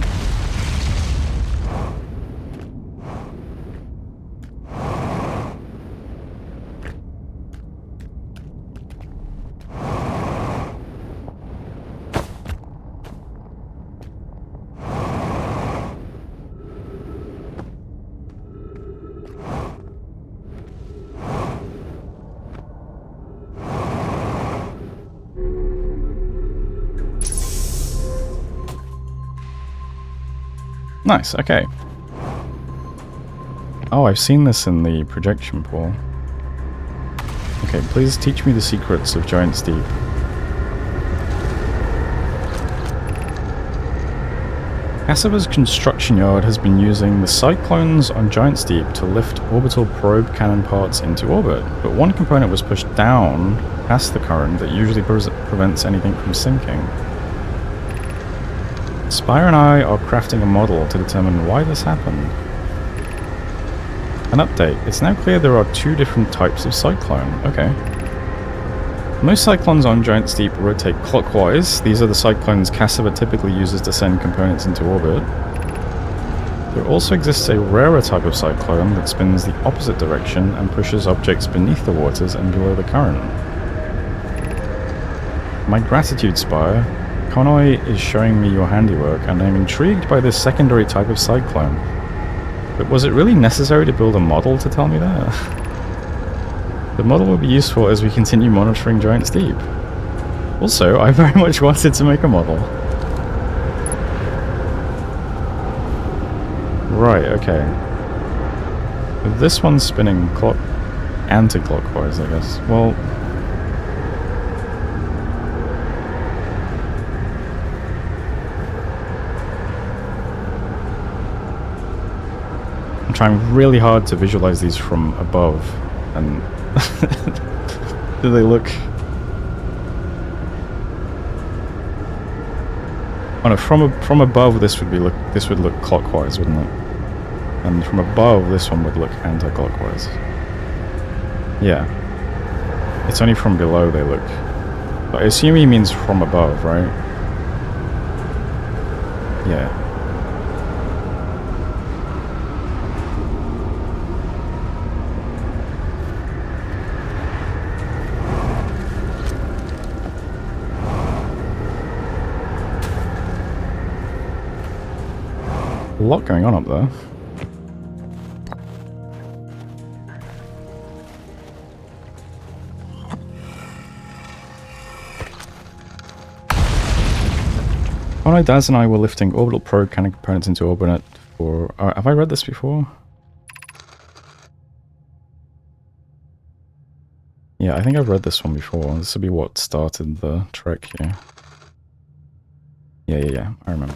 Nice, okay. Oh, I've seen this in the projection pool. Okay, please teach me the secrets of Giant's Deep. Cassava's construction yard has been using the cyclones on Giant's Deep to lift orbital probe cannon parts into orbit, but one component was pushed down past the current that usually prevents anything from sinking. Spire and I are crafting a model to determine why this happened. An update. It's now clear there are two different types of cyclone. Okay. Most cyclones on Giant's Deep rotate clockwise. These are the cyclones Cassava typically uses to send components into orbit. There also exists a rarer type of cyclone that spins the opposite direction and pushes objects beneath the waters and below the current. My gratitude, Spire. Konoi is showing me your handiwork, and I'm intrigued by this secondary type of cyclone. But was it really necessary to build a model to tell me that? The model will be useful as we continue monitoring Giant's Deep. Also, I very much wanted to make a model. Right, okay. This one's spinning anti-clockwise, I guess. Well... I'm trying really hard to visualize these from above, and do they look... Oh no, from above this would look clockwise, wouldn't it? And from above this one would look anti-clockwise. Yeah. It's only from below they look... But I assume he means from above, right? Yeah. A lot going on up there. Konoi, Daz and I were lifting orbital probe cannon components into orbit for... have I read this before? Yeah, I think I've read this one before. This would be what started the trek here. Yeah, I remember.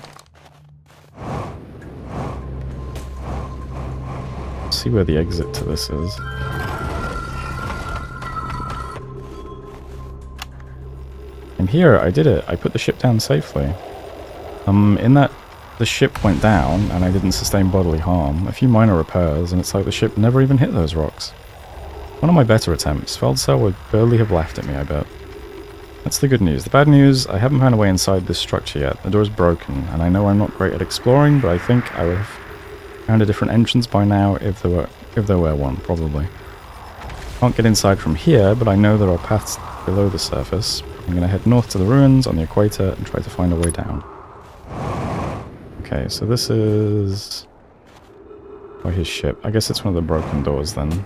Let's see where the exit to this is. And here, I did it. I put the ship down safely. In that the ship went down, and I didn't sustain bodily harm. A few minor repairs, and it's like the ship never even hit those rocks. One of my better attempts. Feldcell would barely have laughed at me, I bet. That's the good news. The bad news, I haven't found a way inside this structure yet. The door is broken, and I know I'm not great at exploring, but I think I would have found a different entrance by now if there were one, probably. Can't get inside from here, but I know there are paths below the surface. I'm going to head north to the ruins on the equator and try to find a way down. Okay, so this is... oh, his ship. I guess it's one of the broken doors then.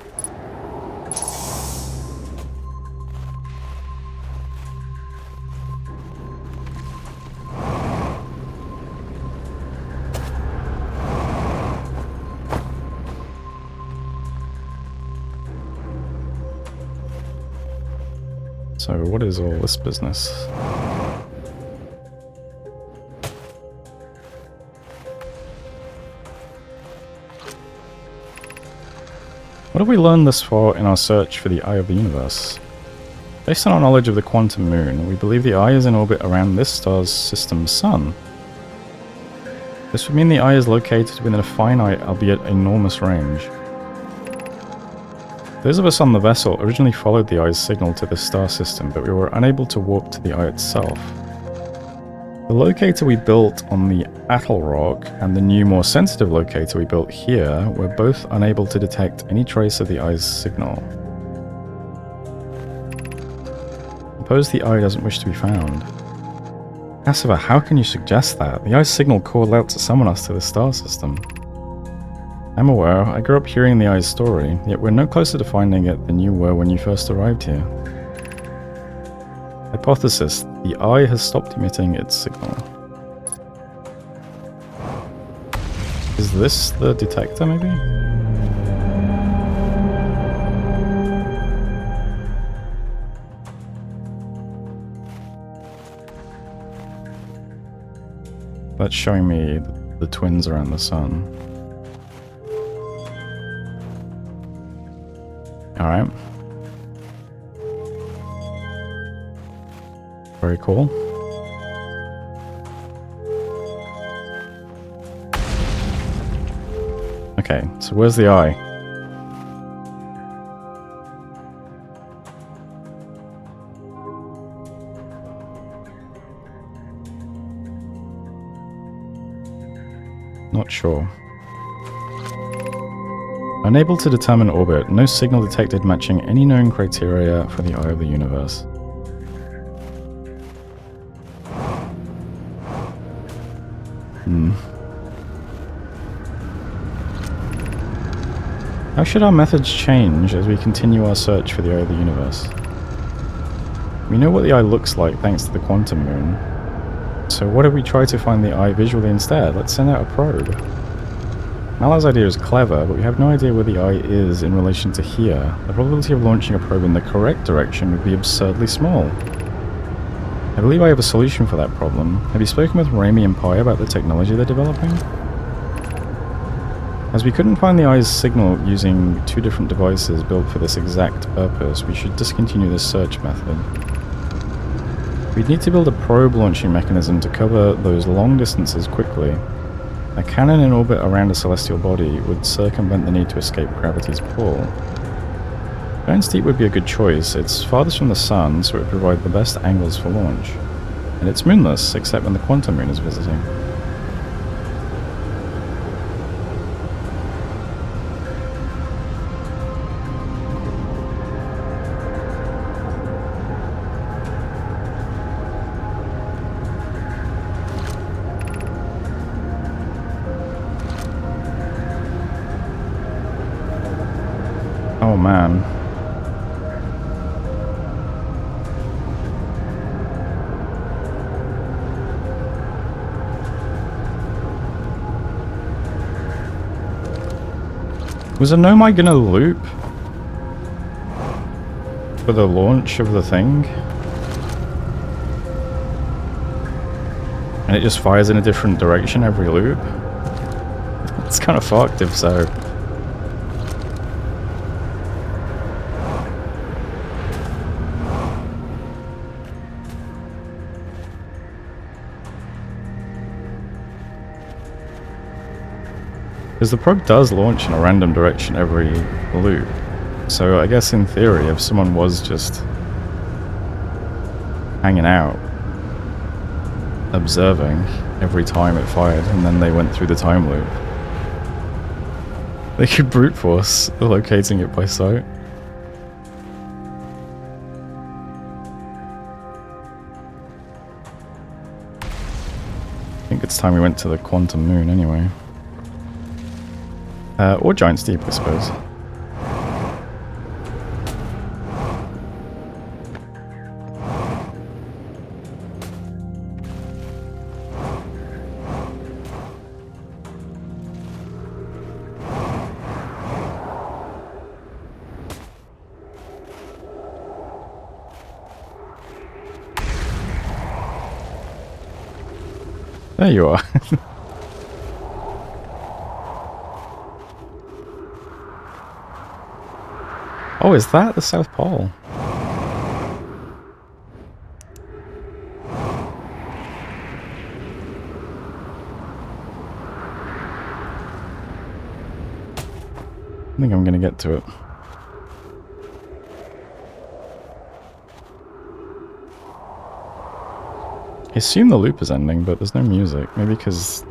So what is all this business? What have we learned thus far in our search for the Eye of the Universe? Based on our knowledge of the quantum moon, we believe the Eye is in orbit around this star's system sun. This would mean the Eye is located within a finite, albeit enormous range. Those of us on the vessel originally followed the Eye's signal to this star system, but we were unable to warp to the Eye itself. The locator we built on the Atoll Rock and the new, more sensitive locator we built here were both unable to detect any trace of the Eye's signal. Suppose the Eye doesn't wish to be found. Cassava, how can you suggest that? The Eye's signal called out to summon us to the star system. I'm aware, I grew up hearing the Eye's story, yet we're no closer to finding it than you were when you first arrived here. Hypothesis, the Eye has stopped emitting its signal. Is this the detector, maybe? That's showing me the twins around the sun. Alright. Very cool. Okay, so where's the Eye? Not sure. Unable to determine orbit, no signal detected matching any known criteria for the Eye of the Universe. How should our methods change as we continue our search for the Eye of the Universe? We know what the Eye looks like thanks to the quantum moon. So what if we try to find the Eye visually instead? Let's send out a probe. Mal's idea is clever, but we have no idea where the Eye is in relation to here. The probability of launching a probe in the correct direction would be absurdly small. I believe I have a solution for that problem. Have you spoken with Raimi and Pi about the technology they're developing? As we couldn't find the Eye's signal using two different devices built for this exact purpose, we should discontinue this search method. We'd need to build a probe launching mechanism to cover those long distances quickly. A cannon in orbit around a celestial body would circumvent the need to escape gravity's pull. Giant Steep would be a good choice. It's farthest from the sun, so it would provide the best angles for launch. And it's moonless, except when the quantum moon is visiting. Oh man. Was a Nomai gonna loop? for the launch of the thing. And it just fires in a different direction every loop. It's kind of fucked if so. Because the probe does launch in a random direction every loop. So I guess in theory, if someone was just hanging out, observing every time it fired, and then they went through the time loop, they could brute force locating it by sight. I think it's time we went to the quantum moon anyway. Or Giant Steep, I suppose. There you are. Oh, is that the South Pole? I think I'm gonna get to it. I assume the loop is ending, but there's no music. Maybe because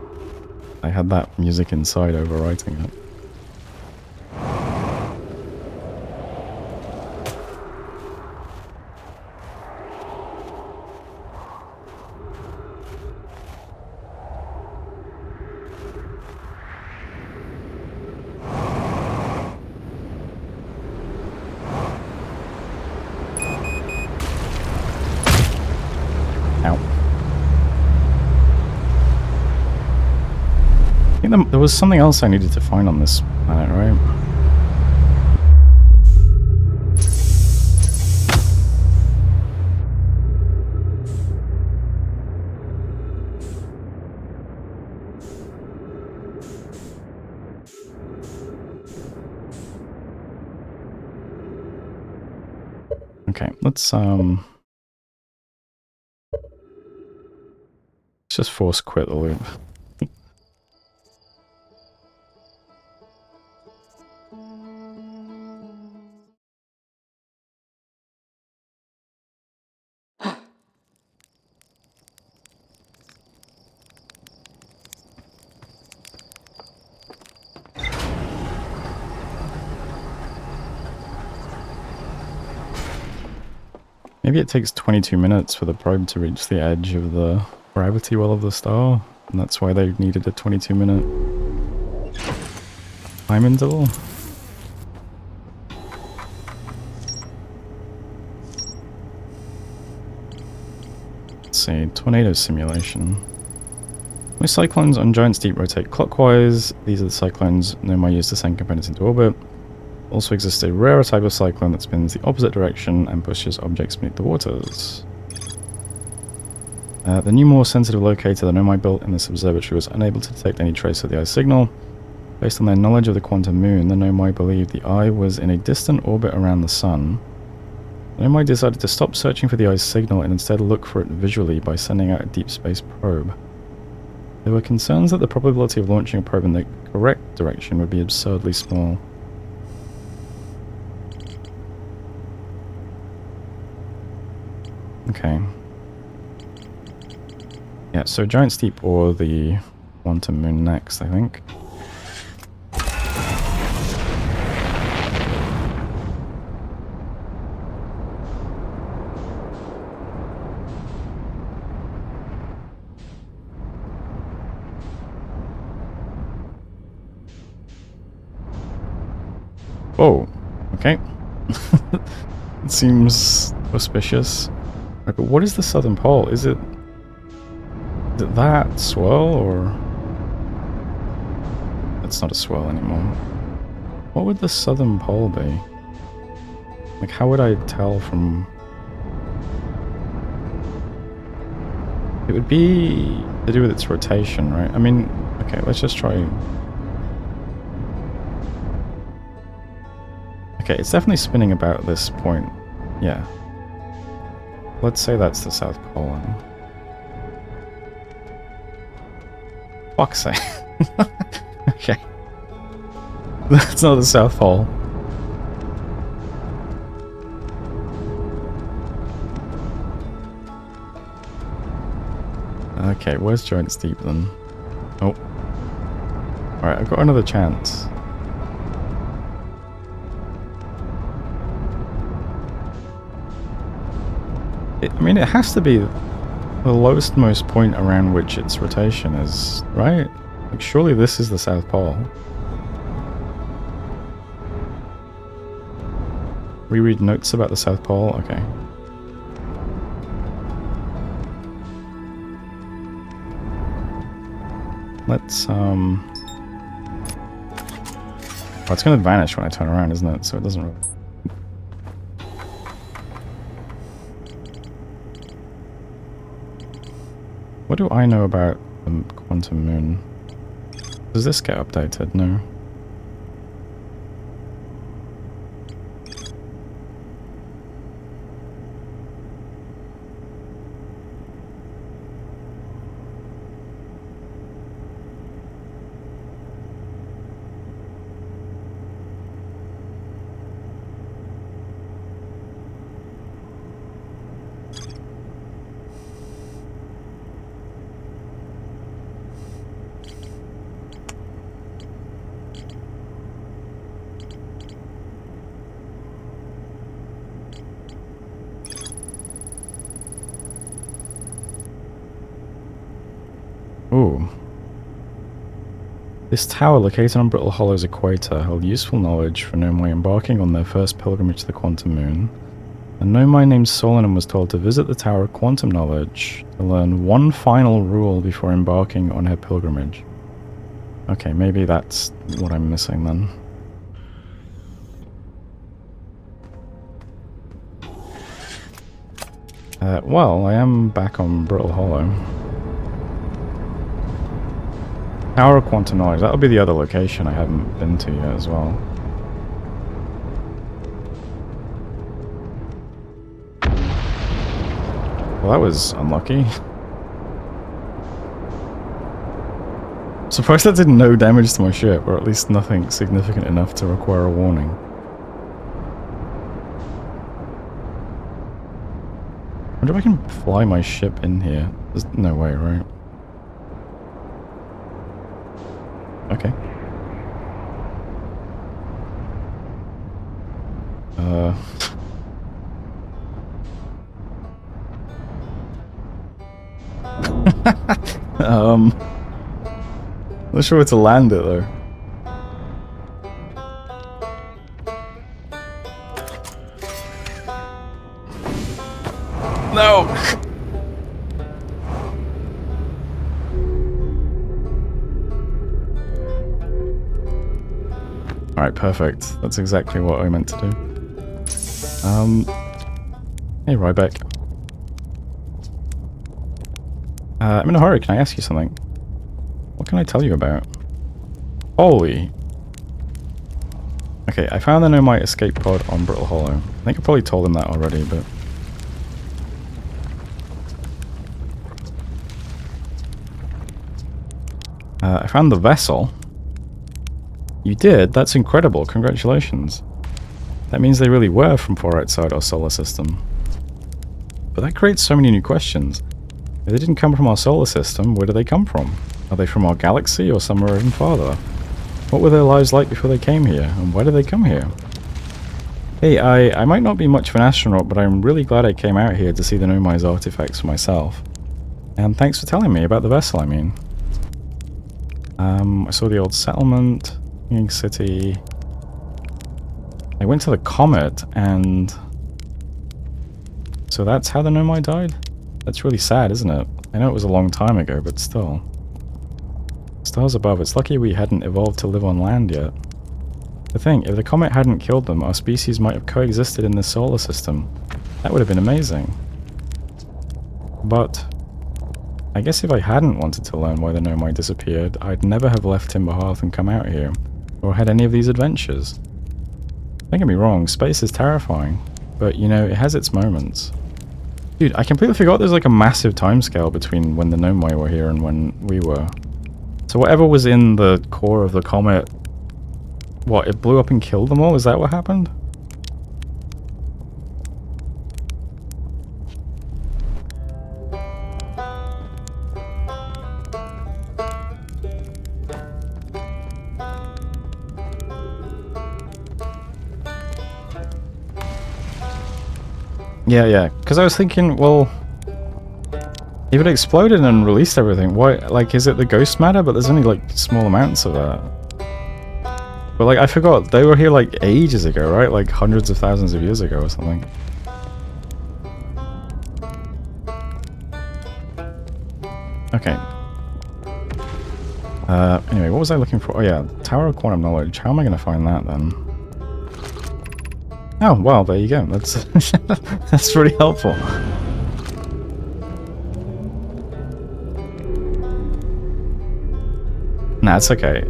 I had that music inside overwriting it. There was something else I needed to find on this planet, right? Okay, let's just force quit the loop. Maybe it takes 22 minutes for the probe to reach the edge of the gravity well of the star, and that's why they needed a 22-minute time interval. Let's see, tornado simulation. Most cyclones on Giant Steep rotate clockwise. These are the cyclones Nomai used to send components into orbit. Also exists a rarer type of cyclone that spins the opposite direction and pushes objects beneath the waters. The new, more sensitive locator the Nomai built in this observatory was unable to detect any trace of the eye's signal. Based on their knowledge of the quantum moon, the Nomai believed the eye was in a distant orbit around the sun. The Nomai decided to stop searching for the eye's signal and instead look for it visually by sending out a deep space probe. There were concerns that the probability of launching a probe in the correct direction would be absurdly small. Okay. Yeah, so Giant Steep or the Quantum Moon next, I think. Whoa, okay. It seems auspicious. Right, but what is the southern pole? Is it that swirl, or... It's not a swirl anymore. What would the southern pole be? Like, how would I tell from... It would be to do with its rotation, right? I mean, okay, let's just try... Okay, it's definitely spinning about this point. Yeah. Let's say that's the South Pole. And... Fuck's sake. Okay. That's not the South Pole. Okay, where's Giant Steep then? Oh. Alright, I've got another chance. I mean, it has to be the lowest most point around which its rotation is, right? Like, surely this is the South Pole. Reread notes about the South Pole? Okay. Let's, Oh, it's gonna vanish when I turn around, isn't it? So it doesn't really... What do I know about the quantum moon? Does this get updated? No. Ooh. This tower, located on Brittle Hollow's equator, held useful knowledge for Nomai embarking on their first pilgrimage to the quantum moon. A Nomai named Solanin was told to visit the Tower of Quantum Knowledge to learn one final rule before embarking on her pilgrimage. Okay, maybe that's what I'm missing then. Well, I am back on Brittle Hollow. Tower of Quantum Knowledge, that'll be the other location I haven't been to yet as well. Well, that was unlucky. Surprised that did no damage to my ship, or at least nothing significant enough to require a warning. I wonder if I can fly my ship in here. There's no way, right? Okay. Not sure where to land it though. No! Alright, perfect. That's exactly what I meant to do. Hey, Ryback. I'm in a hurry, can I ask you something? What can I tell you about? Holy... Okay, I found the Nomai escape pod on Brittle Hollow. I think I probably told him that already, but... I found the vessel. You did? That's incredible. Congratulations. That means they really were from far outside our solar system. But that creates so many new questions. If they didn't come from our solar system, where do they come from? Are they from our galaxy or somewhere even farther? What were their lives like before they came here, and why did they come here? Hey, I might not be much of an astronaut, but I'm really glad I came out here to see the Nomai's artifacts for myself. And thanks for telling me about the vessel, I mean. I saw the old settlement, King City. I went to the comet, and... So that's how the Nomai died? That's really sad, isn't it? I know it was a long time ago, but still. Stars above, it's lucky we hadn't evolved to live on land yet. The thing, if the comet hadn't killed them, our species might have coexisted in this solar system. That would have been amazing. But I guess if I hadn't wanted to learn why the Nomai disappeared, I'd never have left Timberhearth and come out here, or had any of these adventures. Don't get me wrong, space is terrifying, but you know, it has its moments. Dude, I completely forgot there's like a massive timescale between when the Nomai were here and when we were. So whatever was in the core of the comet, what, it blew up and killed them all? Is that what happened? Yeah, because I was thinking, well, if it exploded and released everything, why, like, is it the ghost matter? But there's only, like, small amounts of that. But, like, I forgot, they were here, like, ages ago, right? Like, hundreds of thousands of years ago or something. Okay. Anyway, what was I looking for? Oh, yeah, Tower of Quantum Knowledge. How am I going to find that, then? Oh, well, there you go. That's that's really helpful. Nah, it's okay.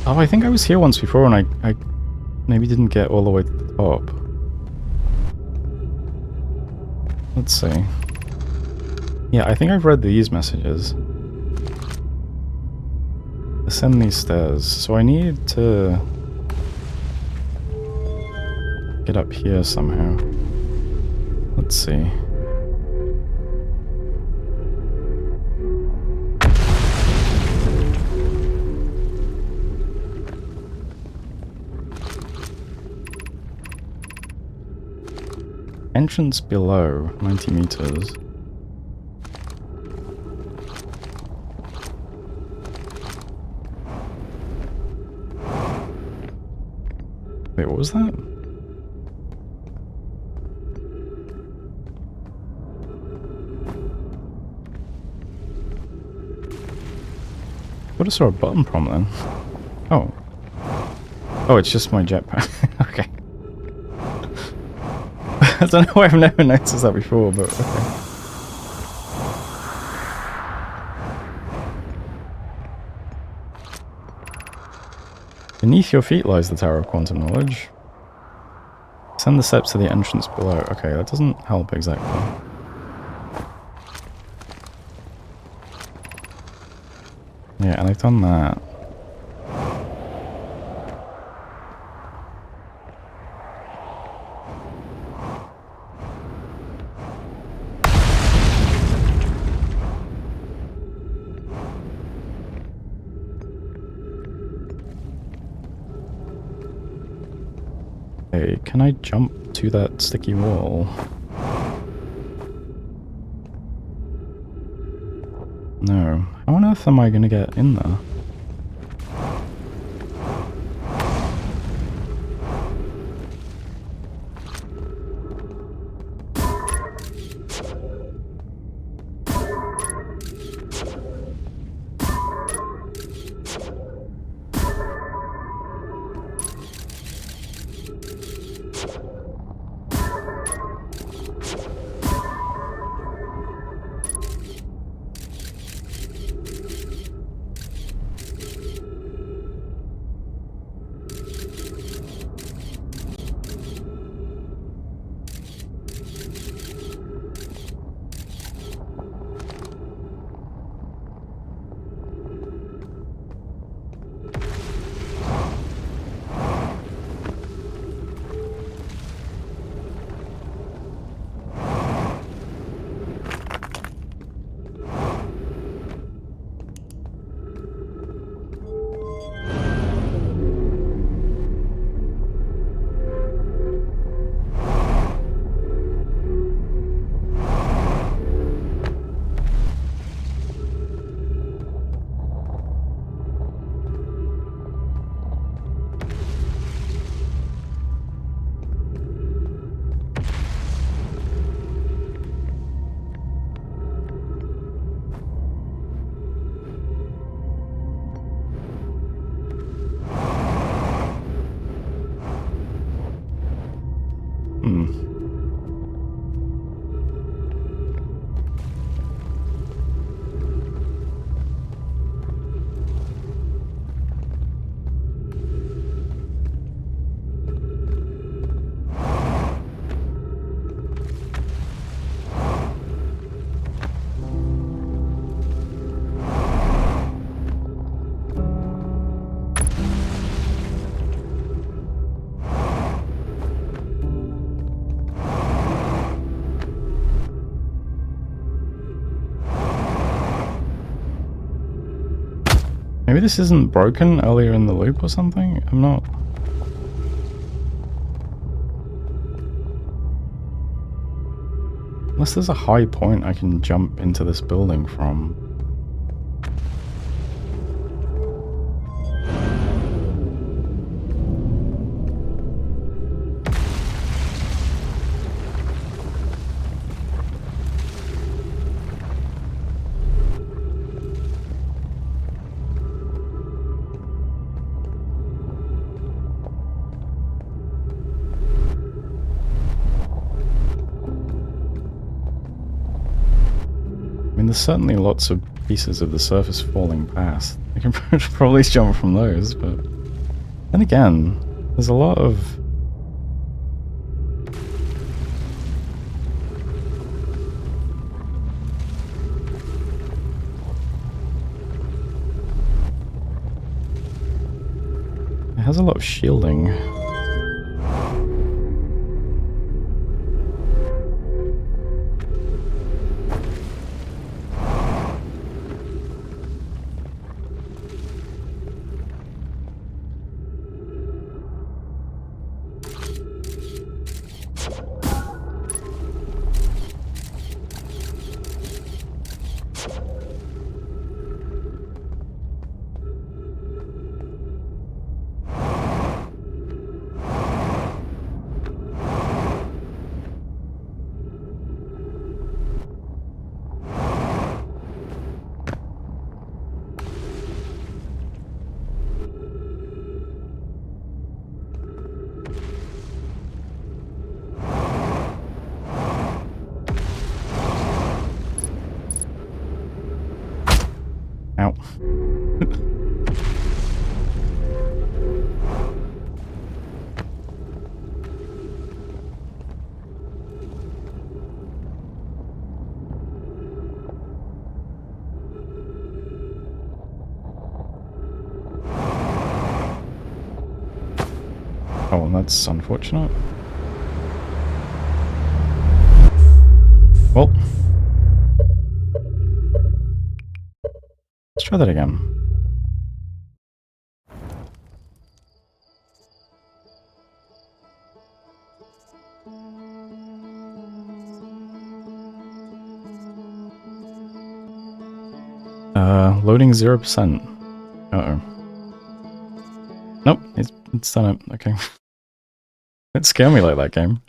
Oh, I think I was here once before and I maybe didn't get all the way to the top. Let's see. Yeah, I think I've read these messages. Ascend these stairs. So I need to get up here somehow. Let's see. Entrance below, 90 meters. Wait, what was that? What I saw a button prompt then? Oh. Oh, it's just my jetpack. Okay. I don't know why I've never noticed that before, but okay. Beneath your feet lies the Tower of Quantum Knowledge. Send the steps to the entrance below. Okay, that doesn't help exactly. Yeah, and I've done that. Okay, can I jump to that sticky wall? No. How on earth am I going to get in there? Hmm. Maybe this isn't broken earlier in the loop or something? I'm not... Unless there's a high point I can jump into this building from. I mean, there's certainly lots of pieces of the surface falling past. I can probably jump from those, but... Then again, there's a lot of... It has a lot of shielding. Ow. Oh, well, that's unfortunate. Well, let's try that again. Loading 0%. Uh-oh. Nope, it's done it. Okay. It scared me like that game.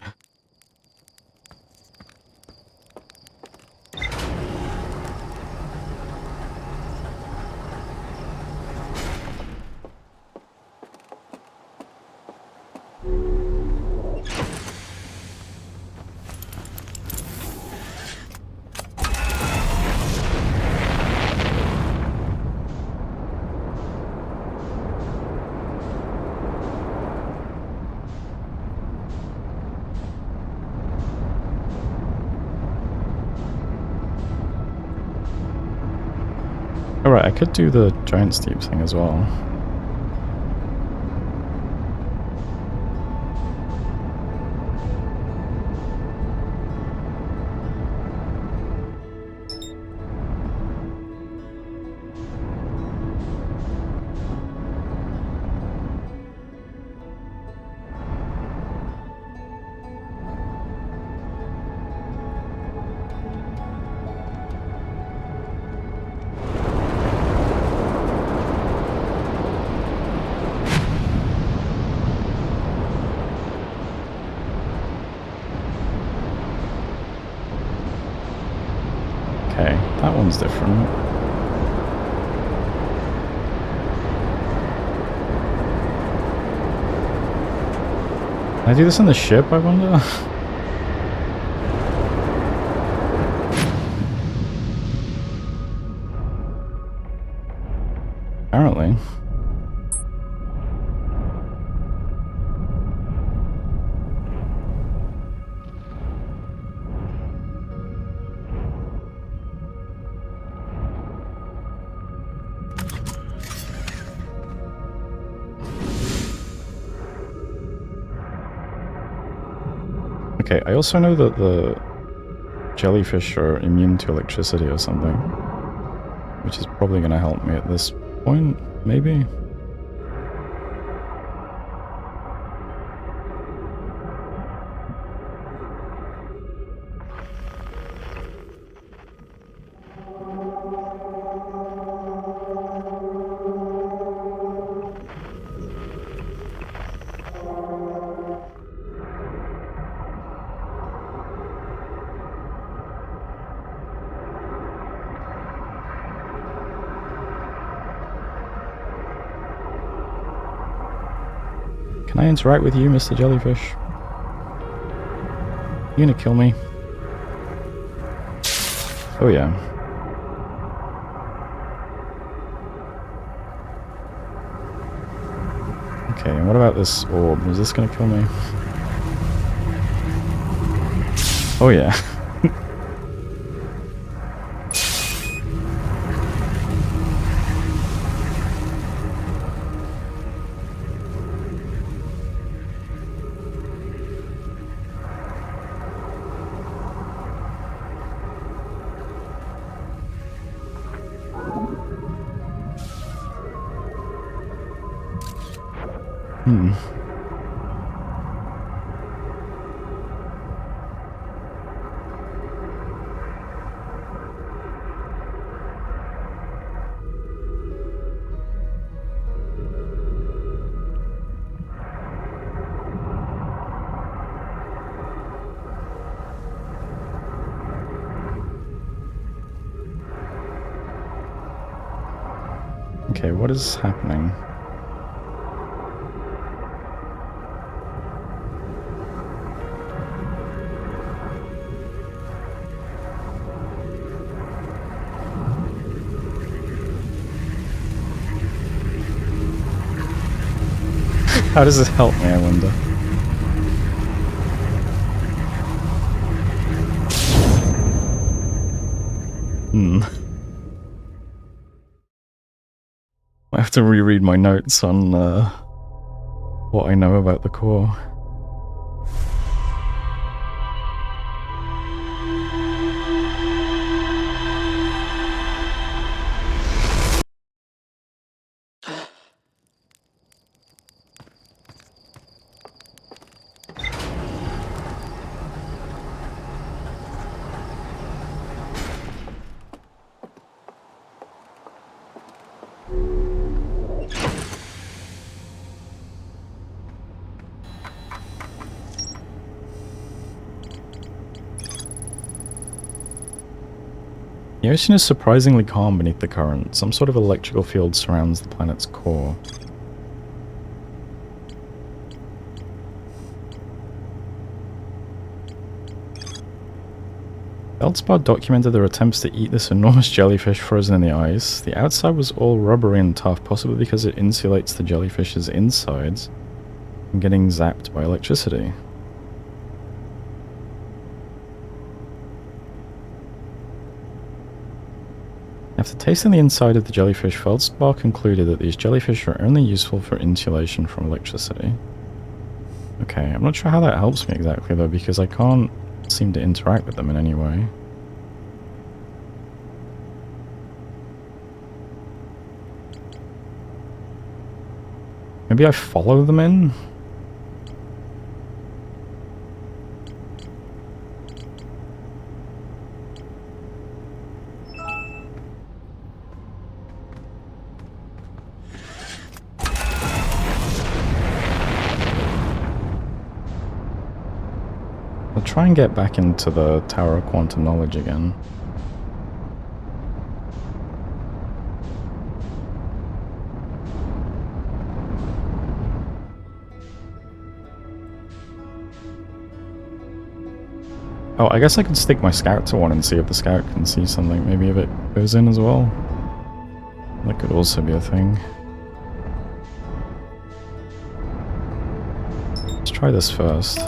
Alright, I could do the giant steep thing as well. Okay, that one's different. Can I do this in the ship, I wonder? Apparently. Okay, I also know that the jellyfish are immune to electricity or something, which is probably going to help me at this point, maybe? Can I interact with you, Mr. Jellyfish? You gonna kill me? Oh yeah. Okay, and what about this orb? Is this gonna kill me? Oh yeah. Okay, what is happening? How does this help me, I wonder? I have to reread my notes on what I know about the core. The ocean is surprisingly calm beneath the current. Some sort of electrical field surrounds the planet's core. Feldspar documented their attempts to eat this enormous jellyfish frozen in the ice. The outside was all rubbery and tough, possibly because it insulates the jellyfish's insides from getting zapped by electricity. After tasting the inside of the jellyfish, Feldspar concluded that these jellyfish are only useful for insulation from electricity. Okay, I'm not sure how that helps me exactly though, because I can't seem to interact with them in any way. Maybe I follow them in? I'll try and get back into the Tower of Quantum Knowledge again. Oh, I guess I could stick my scout to one and see if the scout can see something. Maybe if it goes in as well. That could also be a thing. Let's try this first.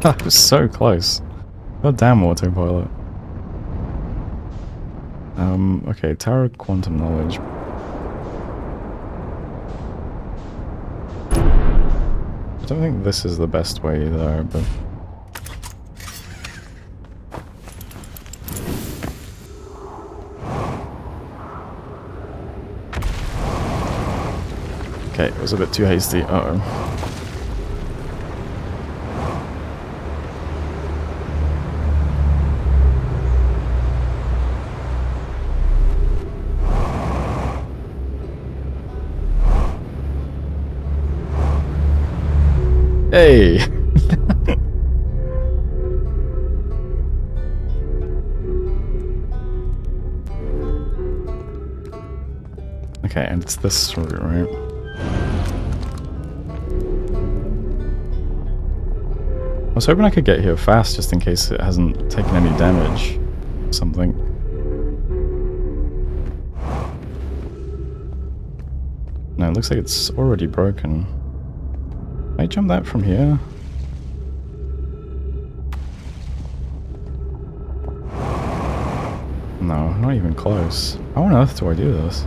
That was so close. God damn autopilot. Okay, Tower of Quantum Knowledge. I don't think this is the best way there, but... Okay, it was a bit too hasty. Uh-oh. Hey! Okay, and it's this route, right? I was hoping I could get here fast just in case it hasn't taken any damage or something. No, it looks like it's already broken. Can I jump that from here? No, not even close. How on earth do I do this?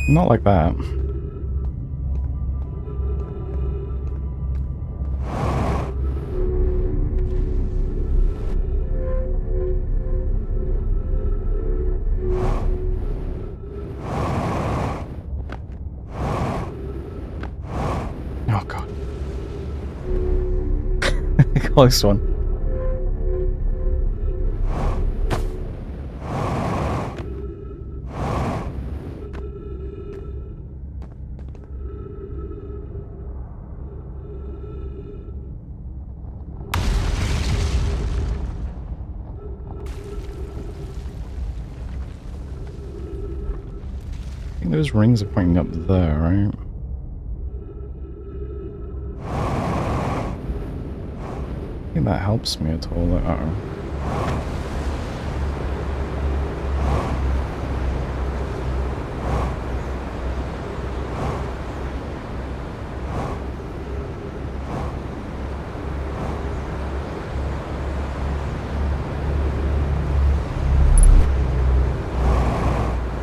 Not like that. Oh god. Close one. I think those rings are pointing up there, right? I think that helps me at all. Uh-oh.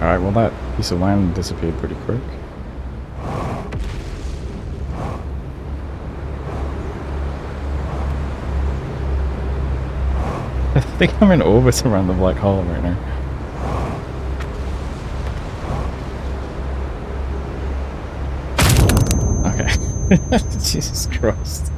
Alright, well that piece of land disappeared pretty quick. I think I'm in orbit around the black hole right now. Okay. Jesus Christ.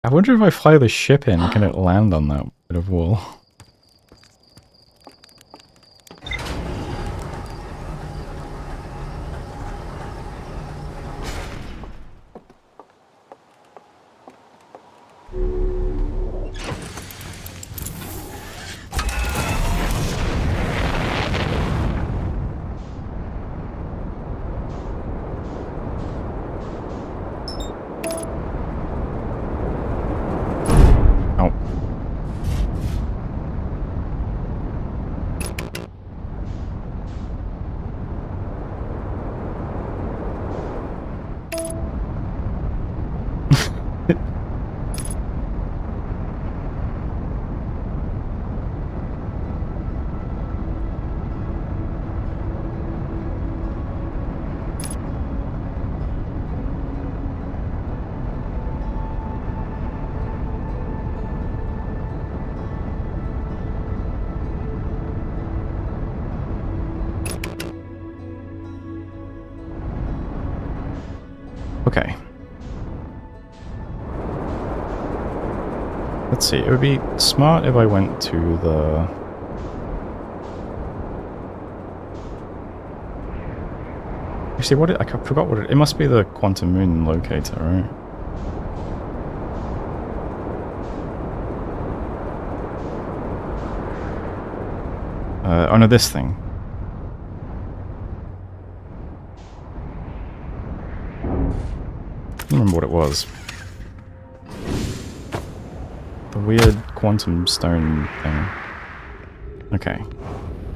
I wonder if I fly the ship in, can it land on that bit of wool? Okay. Let's see, it would be smart if I went to the... Actually, I forgot what it must be the quantum moon locator, right? Oh no, this thing. I don't remember what it was. The weird quantum stone thing. Okay.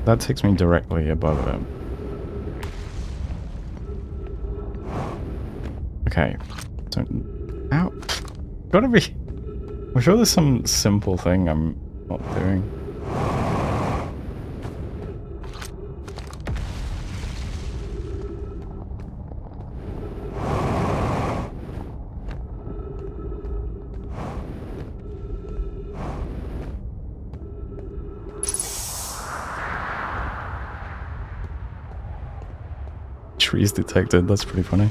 That takes me directly above it. Okay. Don't... Ow! Gotta be... I'm sure there's some simple thing I'm not doing. Trees detected, that's pretty funny.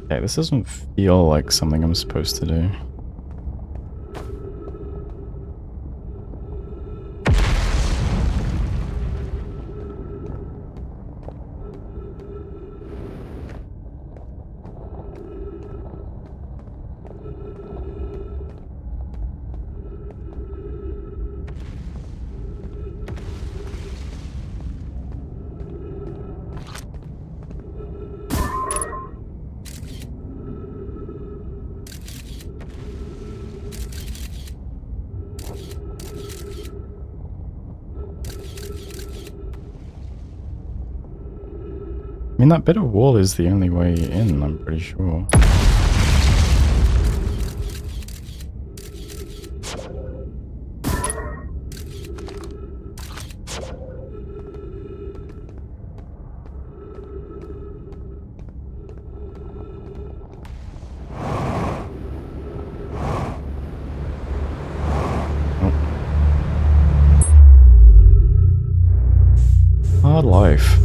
Okay, this doesn't feel like something I'm supposed to do. I mean, that bit of wall is the only way in, I'm pretty sure. Oh. Hard life.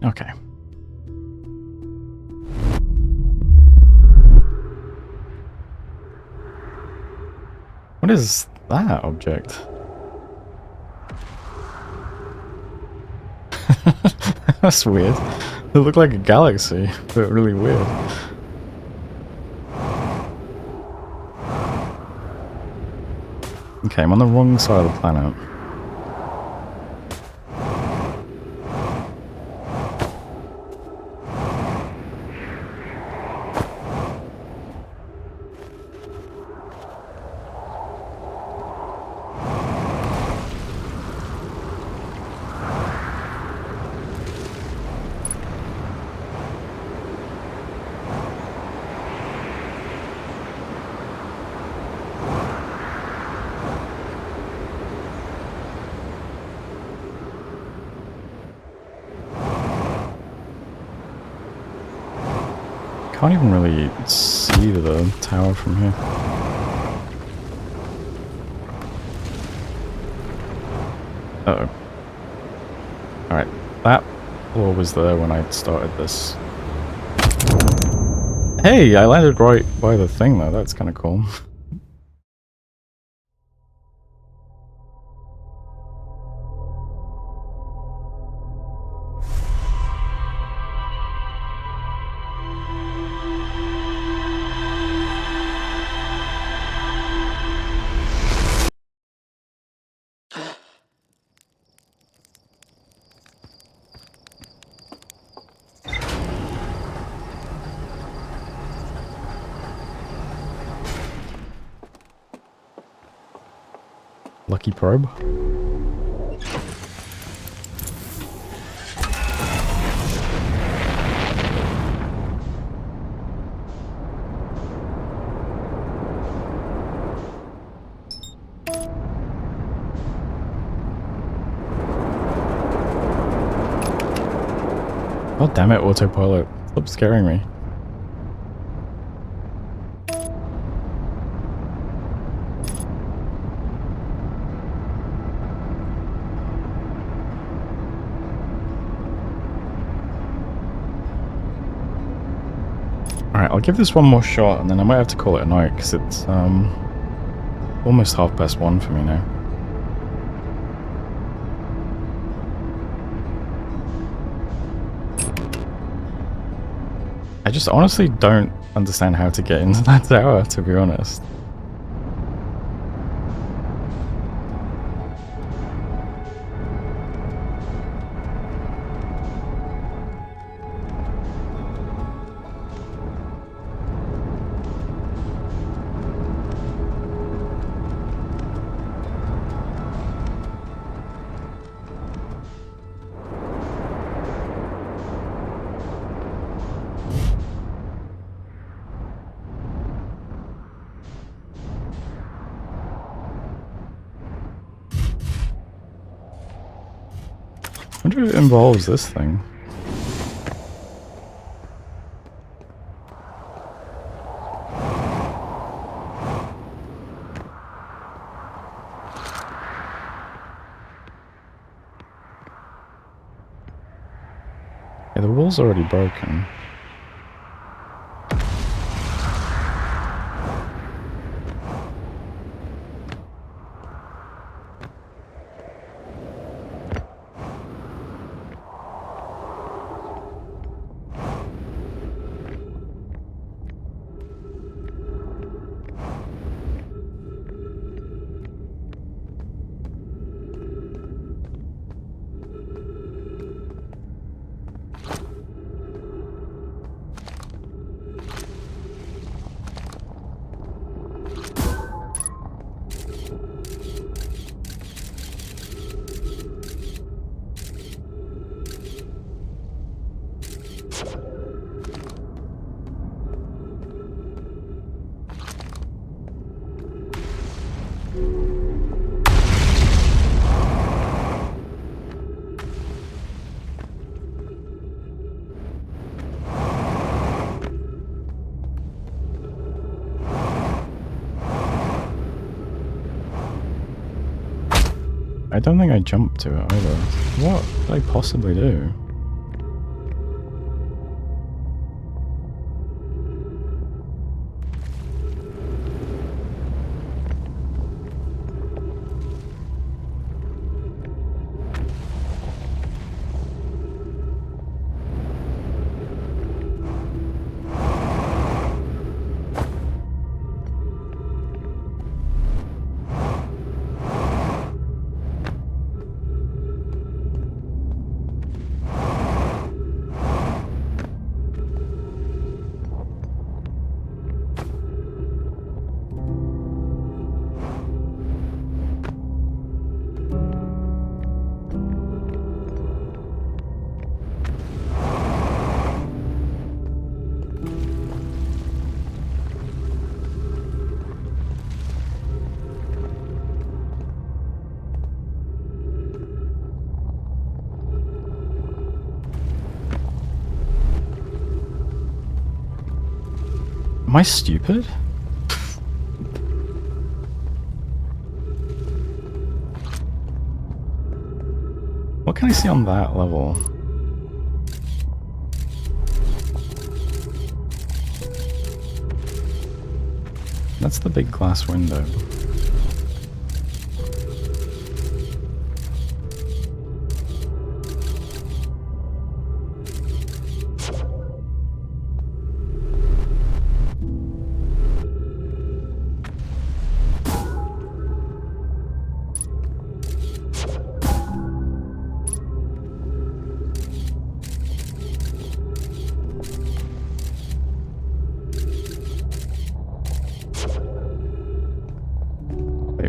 Okay. What is that object? That's weird. It looked like a galaxy, but really weird. Okay, I'm on the wrong side of the planet. Can't even really see the tower from here. Uh-oh. Alright, that floor was there when I started this. Hey, I landed right by the thing though, that's kind of cool. Lucky probe. God damn it, autopilot. Stop scaring me. Alright, I'll give this one more shot and then I might have to call it a night because it's almost 1:30 for me now. I just honestly don't understand how to get into that tower, to be honest. I wonder if it involves this thing. Yeah, the wall's already broken. I don't think I jumped to it either. What could I possibly do? Am I stupid? What can I see on that level? That's the big glass window.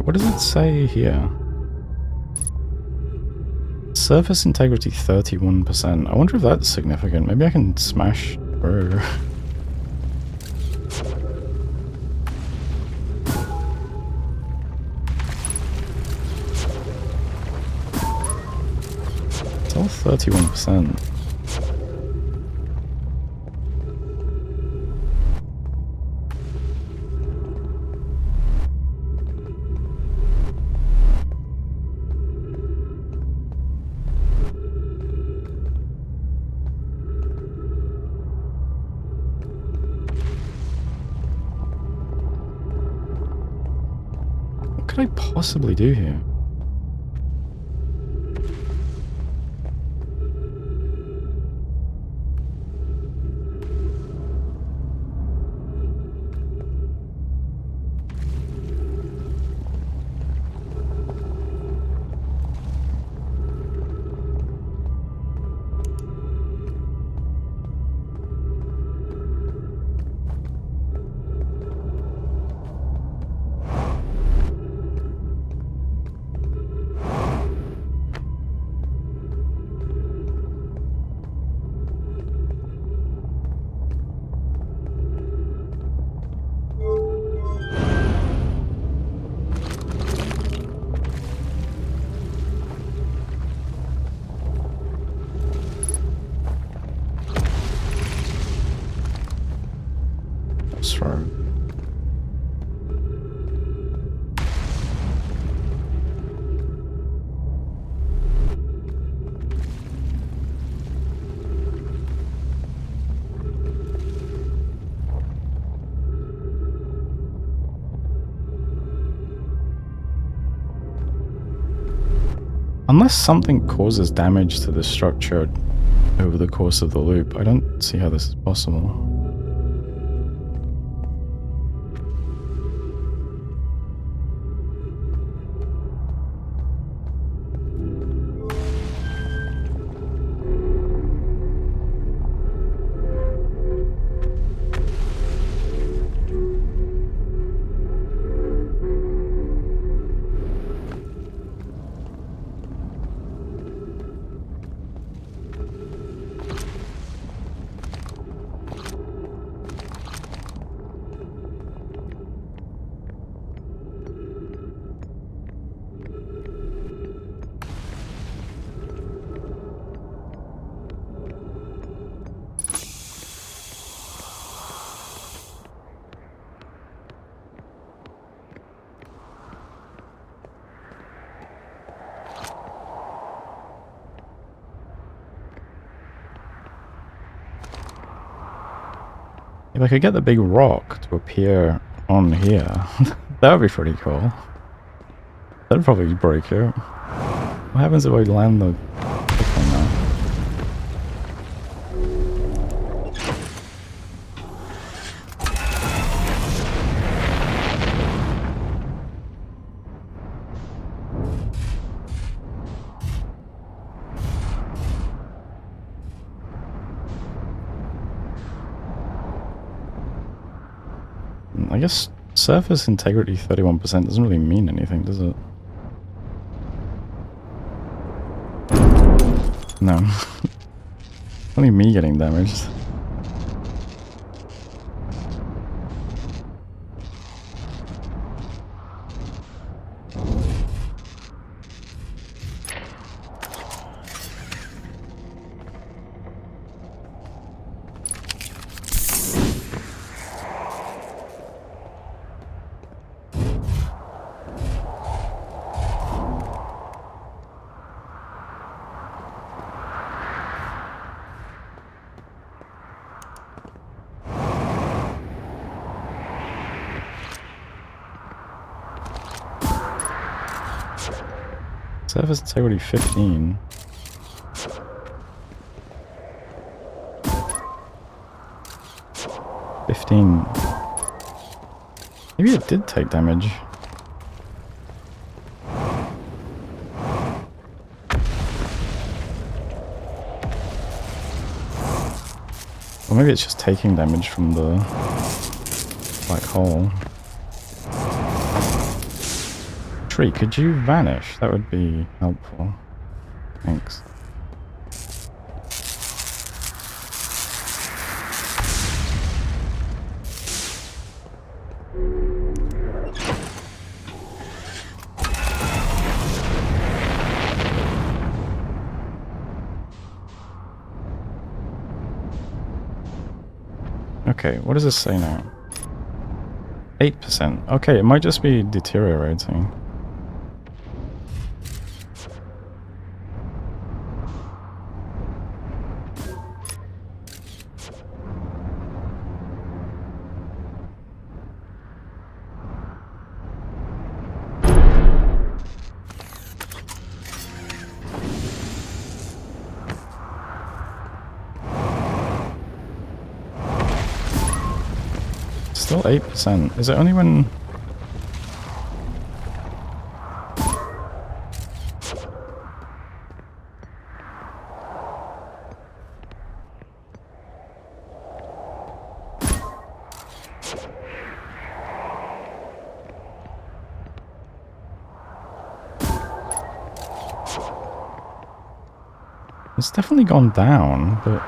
What does it say here? Surface integrity 31%. I wonder if that's significant. Maybe I can smash through. It's all 31%. What could I possibly do here? Throw. Unless something causes damage to the structure over the course of the loop, I don't see how this is possible. If I could get the big rock to appear on here, that would be pretty cool. That'd probably break it. What happens if I land the pick on that? I guess surface integrity 31% doesn't really mean anything, does it? No. Only me getting damaged. Surface integrity 15. Maybe it did take damage. Or maybe it's just taking damage from the black hole. Tree, could you vanish? That would be helpful. Thanks. Okay, what does this say now? 8%. Okay, it might just be deteriorating. Still 8%. Is it only when... It's definitely gone down, but...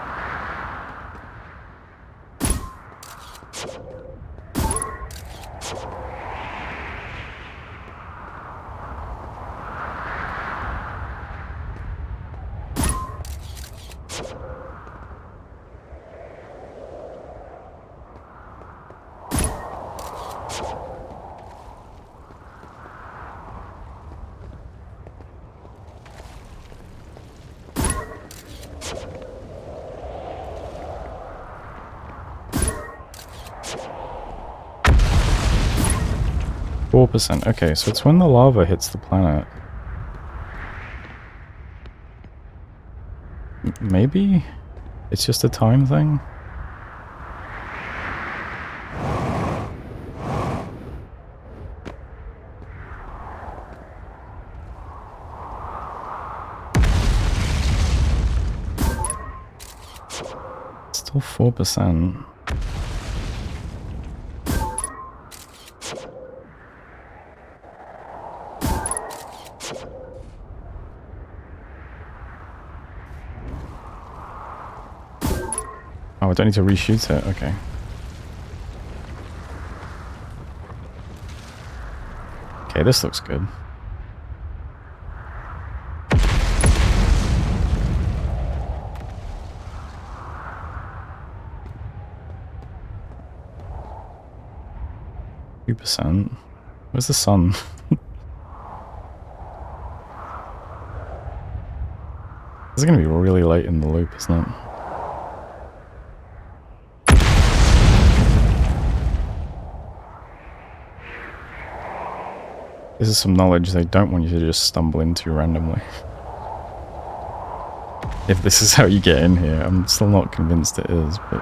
%. Okay, so it's when the lava hits the planet. Maybe? It's just a time thing? Still 4%. Oh, I don't need to reshoot it. Okay. Okay, this looks good. %. Where's the sun? This is going to be really late in the loop, isn't it? This is some knowledge they don't want you to just stumble into randomly. If this is how you get in here, I'm still not convinced it is, but...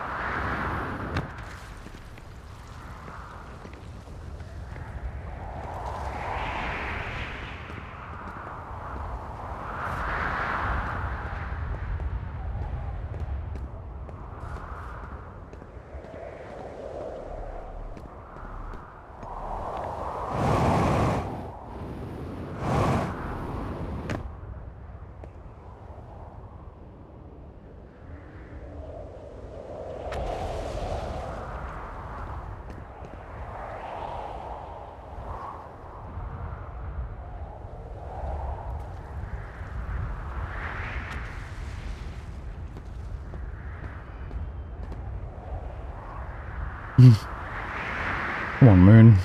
Come on, moon.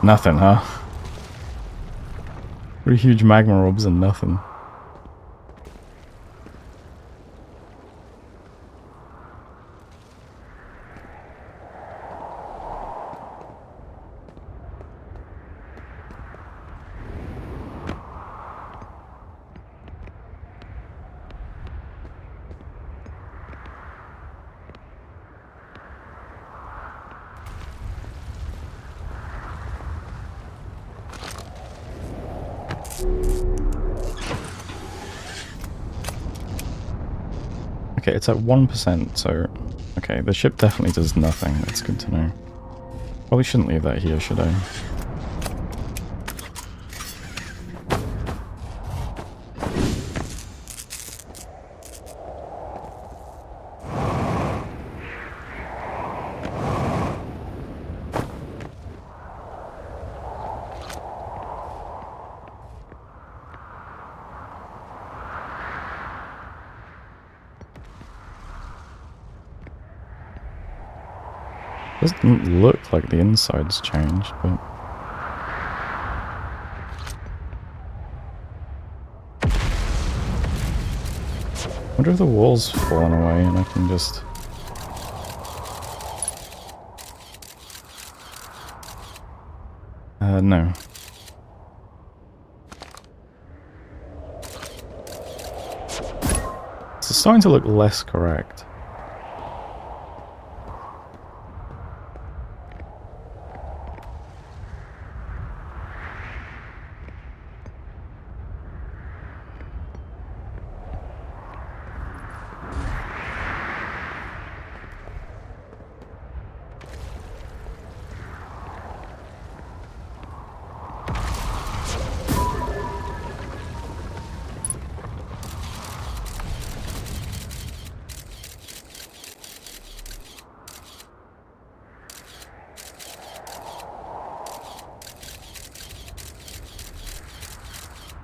Nothing, huh? 3 huge magma orbs and nothing. Okay, it's at 1%, so... Okay, the ship definitely does nothing. That's good to know. Probably shouldn't leave that here, should I? Doesn't look like the inside's changed, but... I wonder if the wall's fallen away and I can just... no. It's starting to look less correct.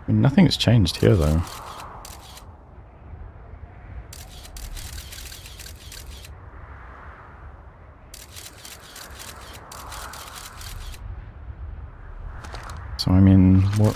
I mean, nothing's changed here, though. So, I mean, what...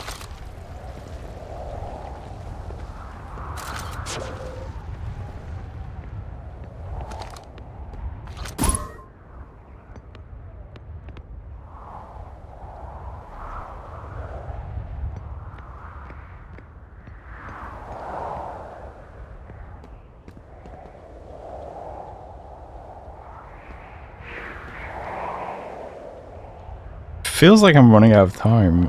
Feels like I'm running out of time.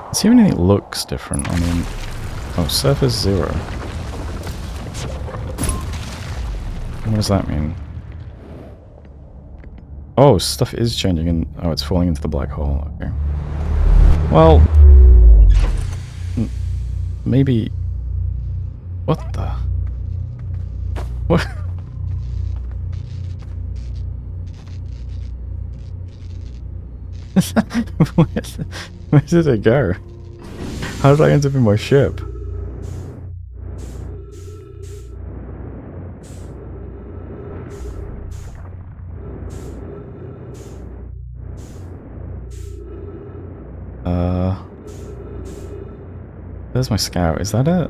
Let's see if anything looks different. I mean... Oh, surface 0. What does that mean? Oh, stuff is changing and... Oh, it's falling into the black hole. Okay. Well... Maybe... What the... What? Where did it go? How did I end up in my ship? There's my scout. Is that it?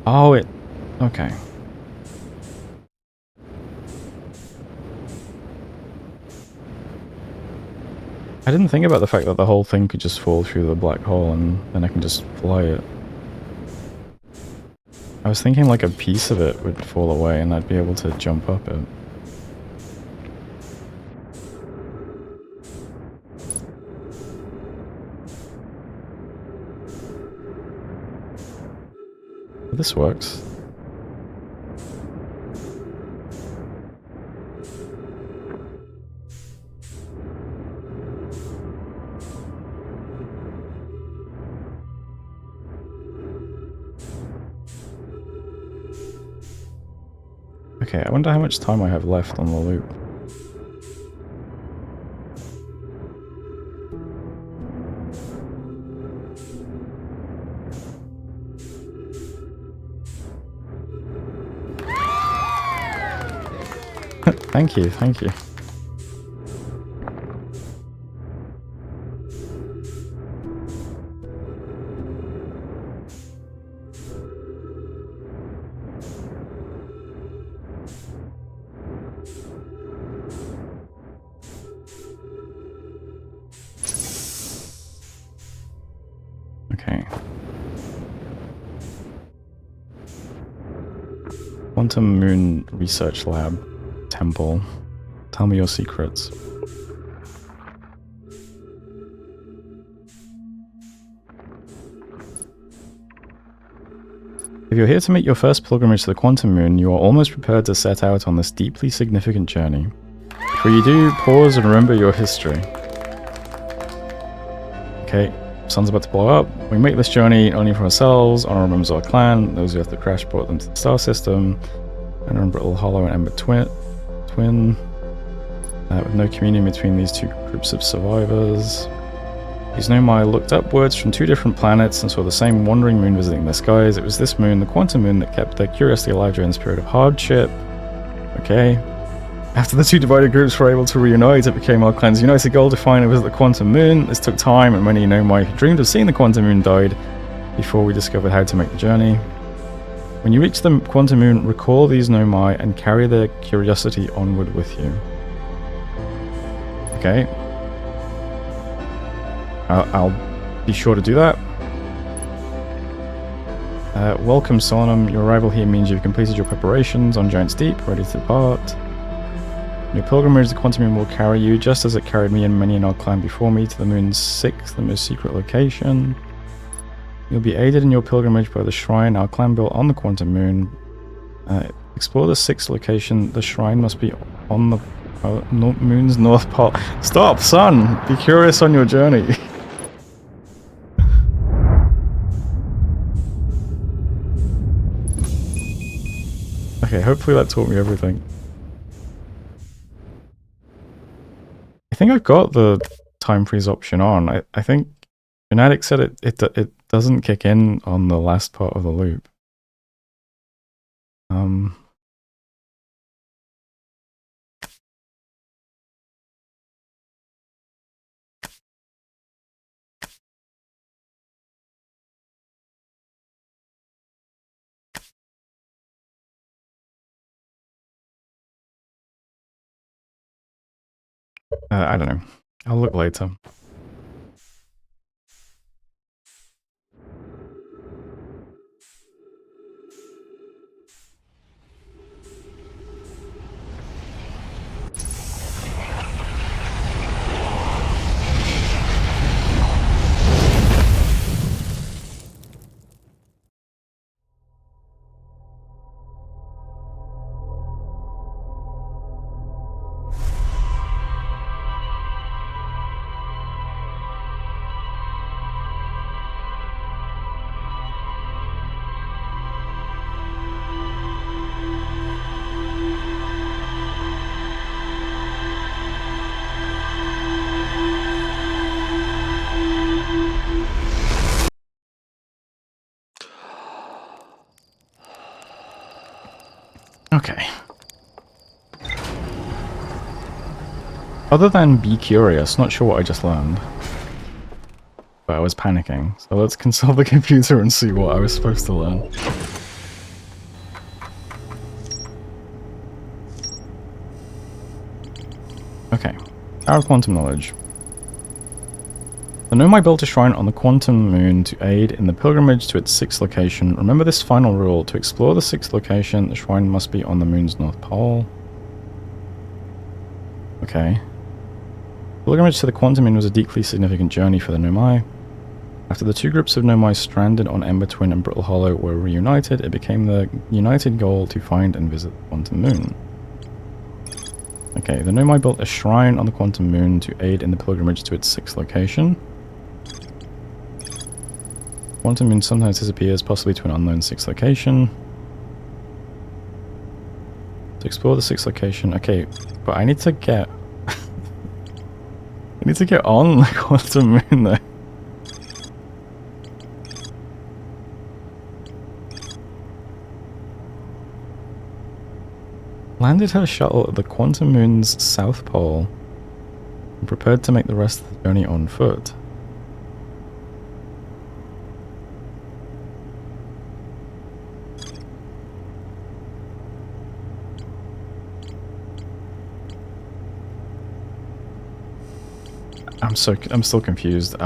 Oh, it... Okay. I didn't think about the fact that the whole thing could just fall through the black hole and then I can just fly it. I was thinking like a piece of it would fall away and I'd be able to jump up it. But this works. Okay, I wonder how much time I have left on the loop. Thank you, thank you. Okay. Quantum Moon Research Lab. Temple. Tell me your secrets. If you're here to make your first pilgrimage to the Quantum Moon, you are almost prepared to set out on this deeply significant journey. Before you do, pause and remember your history. Okay, sun's about to blow up. We make this journey only for ourselves, honorable members of our clan, those who have the crash brought them to the star system, and remember Brittle Hollow and Ember Twin. With no communion between these two groups of survivors. These Nomai looked upwards from two different planets and saw the same wandering moon visiting their skies. It was this moon, the Quantum Moon, that kept their curiosity alive during this period of hardship. Okay. After the two divided groups were able to reunite, it became our clan's united goal to finally visit the Quantum Moon. This took time, and many Nomai who dreamed of seeing the Quantum Moon died before we discovered how to make the journey. When you reach the Quantum Moon, recall these Nomai and carry their curiosity onward with you. Okay. I'll be sure to do that. Welcome, Solemn. Your arrival here means you've completed your preparations on Giant's Deep, ready to depart. In your pilgrimage, the Quantum Moon will carry you, just as it carried me and many in our clan before me, to the Moon's 6th, the most secret location. You'll be aided in your pilgrimage by the shrine our clan built on the Quantum Moon. Explore the 6th location. The shrine must be on the Moon's north pole. Stop, son! Be curious on your journey. Okay, hopefully that taught me everything. I think I've got the time freeze option on. I think Fnatic said it doesn't kick in on the last part of the loop. I don't know. I'll look later. Okay. Other than be curious, not sure what I just learned. But I was panicking, so let's consult the computer and see what I was supposed to learn. Okay. Power of Quantum Knowledge. The Nomai built a shrine on the Quantum Moon to aid in the pilgrimage to its 6th location. Remember this final rule. To explore the 6th location, the shrine must be on the Moon's north pole. Okay. Pilgrimage to the Quantum Moon was a deeply significant journey for the Nomai. After the two groups of Nomai stranded on Ember Twin and Brittle Hollow were reunited, it became the united goal to find and visit the Quantum Moon. Okay, the Nomai built a shrine on the Quantum Moon to aid in the pilgrimage to its 6th location. Quantum Moon sometimes disappears, possibly to an unknown 6th location. To explore the 6th location. Okay, but I need to get... I need to get on the Quantum Moon though. Landed her shuttle at the Quantum Moon's south pole and prepared to make the rest of the journey on foot. I'm still confused.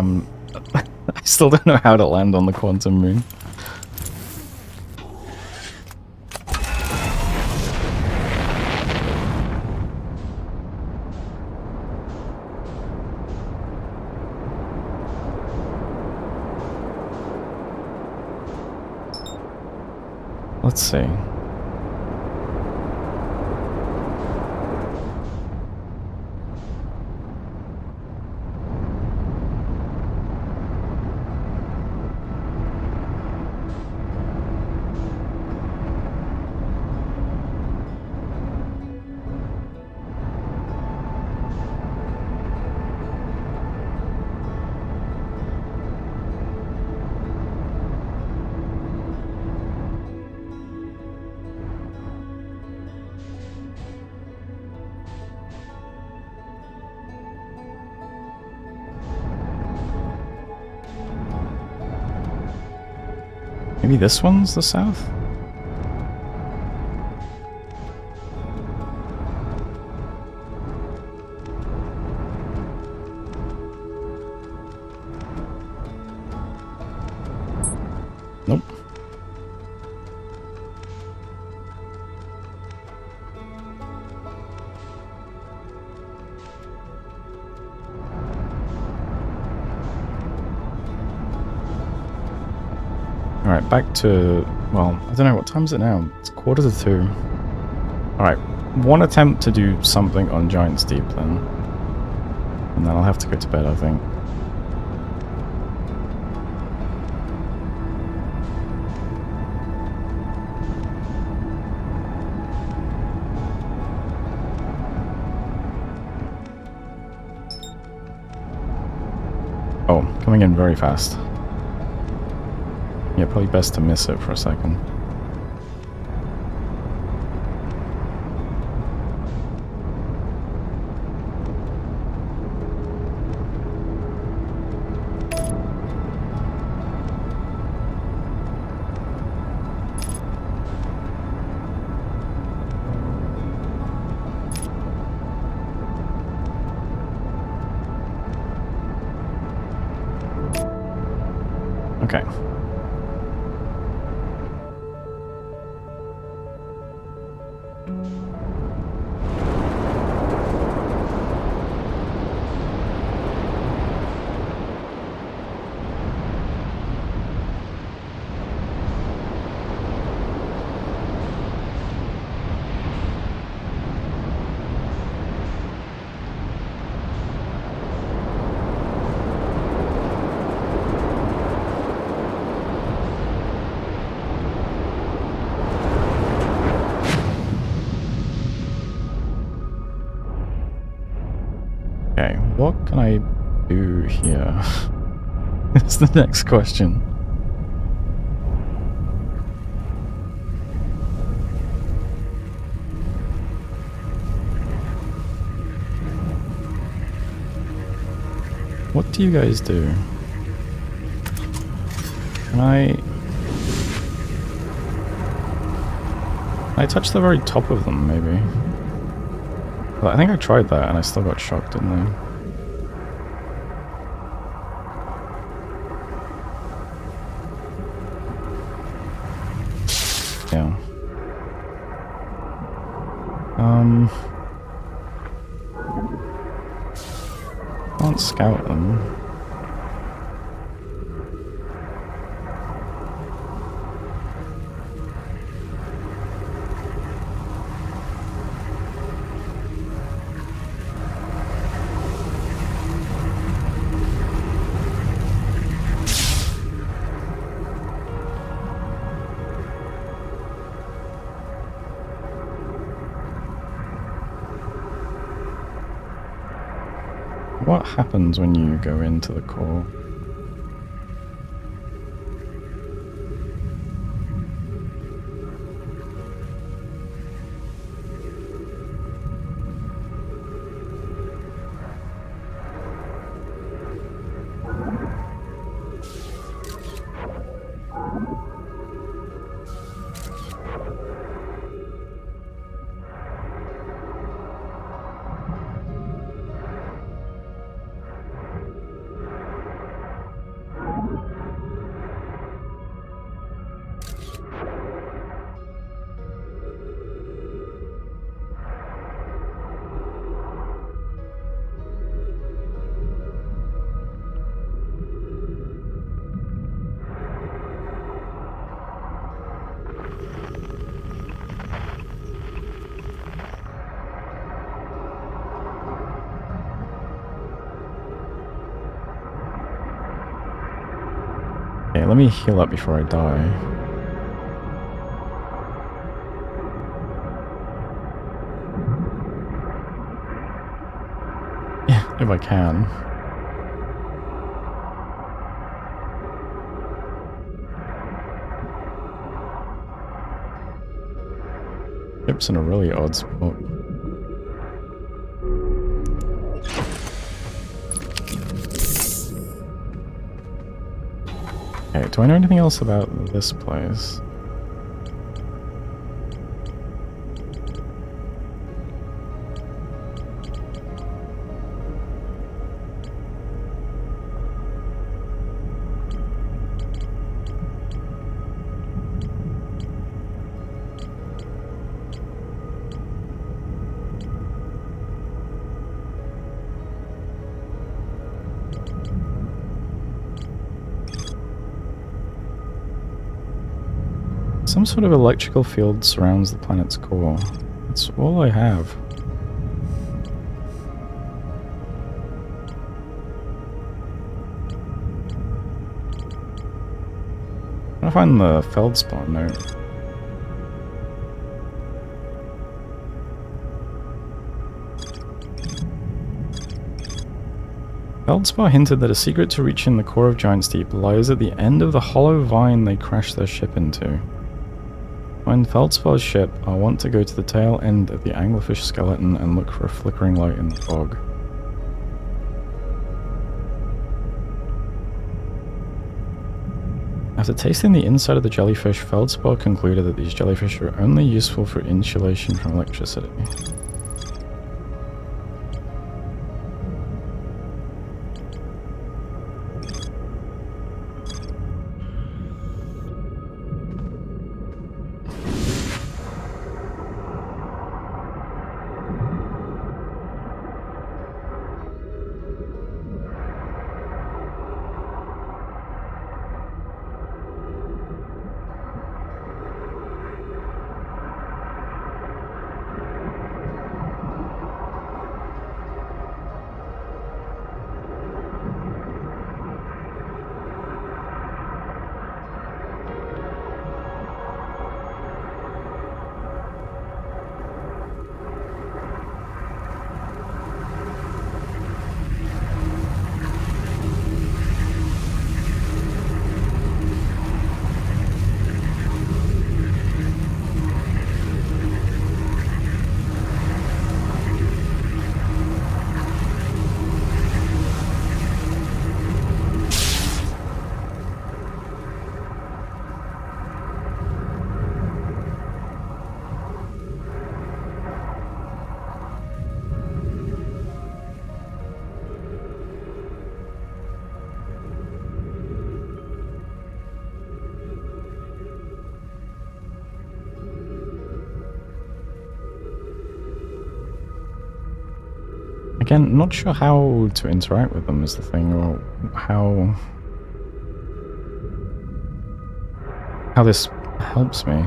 I still don't know how to land on the quantum moon. Let's see. Maybe this one's the south? Nope. Alright, back to... well, I don't know, what time is it now? It's 1:45. Alright, one attempt to do something on Giant's Deep then. And then I'll have to go to bed, I think. Oh, coming in very fast. Yeah, probably best to miss it for a second. Okay. Okay, what can I do here? That's the next question. What do you guys do? Can I touch the very top of them, maybe? Well, I think I tried that and I still got shocked, didn't I? Yeah. Can't scout them. What happens when you go into the core? Okay, let me heal up before I die. Yeah, if I can. Ship's in a really odd spot. Okay, do I know anything else about this place? Some sort of electrical field surrounds the planet's core. That's all I have. I'm trying to find the feldspar note. Feldspar hinted that a secret to reaching the core of Giant's Deep lies at the end of the hollow vine they crashed their ship into. Find Feldspar's ship, I want to go to the tail end of the anglerfish skeleton and look for a flickering light in the fog. After tasting the inside of the jellyfish, Feldspar concluded that these jellyfish are only useful for insulation from electricity. Again, not sure how to interact with them is the thing, or how this helps me.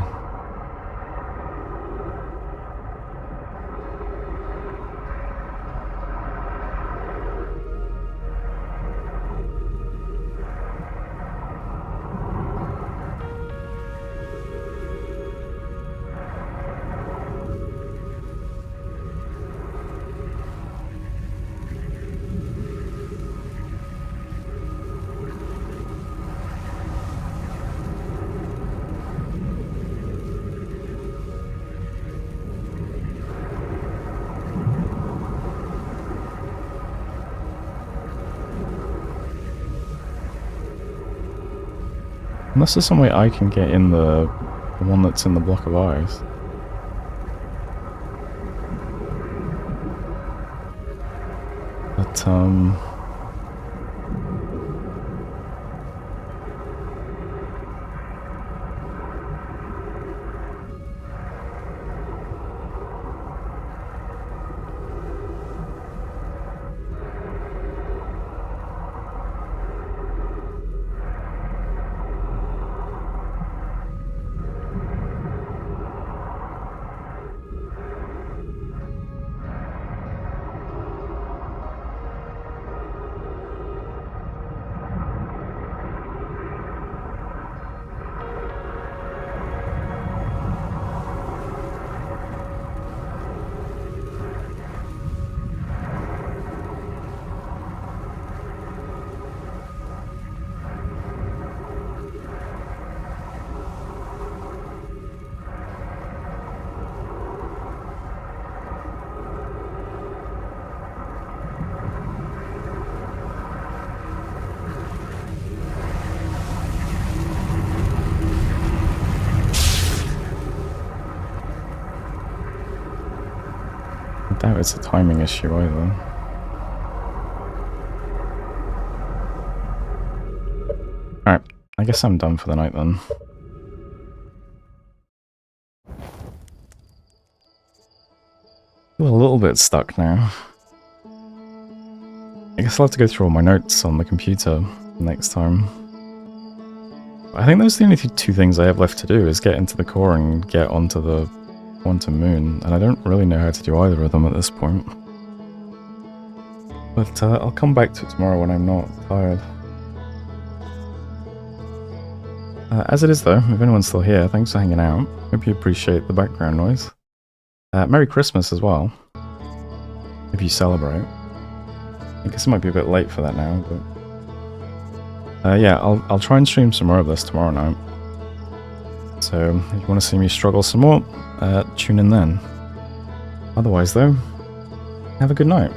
Unless there's some way I can get in the one that's in the block of ice. But, it's a timing issue either. Alright, I guess I'm done for the night then. Feel a little bit stuck now. I guess I'll have to go through all my notes on the computer next time. I think those are the only two things I have left to do, is get into the core and get onto the quantum moon, and I don't really know how to do either of them at this point. But I'll come back to it tomorrow when I'm not tired. As it is though, if anyone's still here, thanks for hanging out. Hope you appreciate the background noise. Merry Christmas as well, if you celebrate. I guess it might be a bit late for that now, but... yeah, I'll try and stream some more of this tomorrow night. So, if you want to see me struggle some more, tune in then. Otherwise though, have a good night.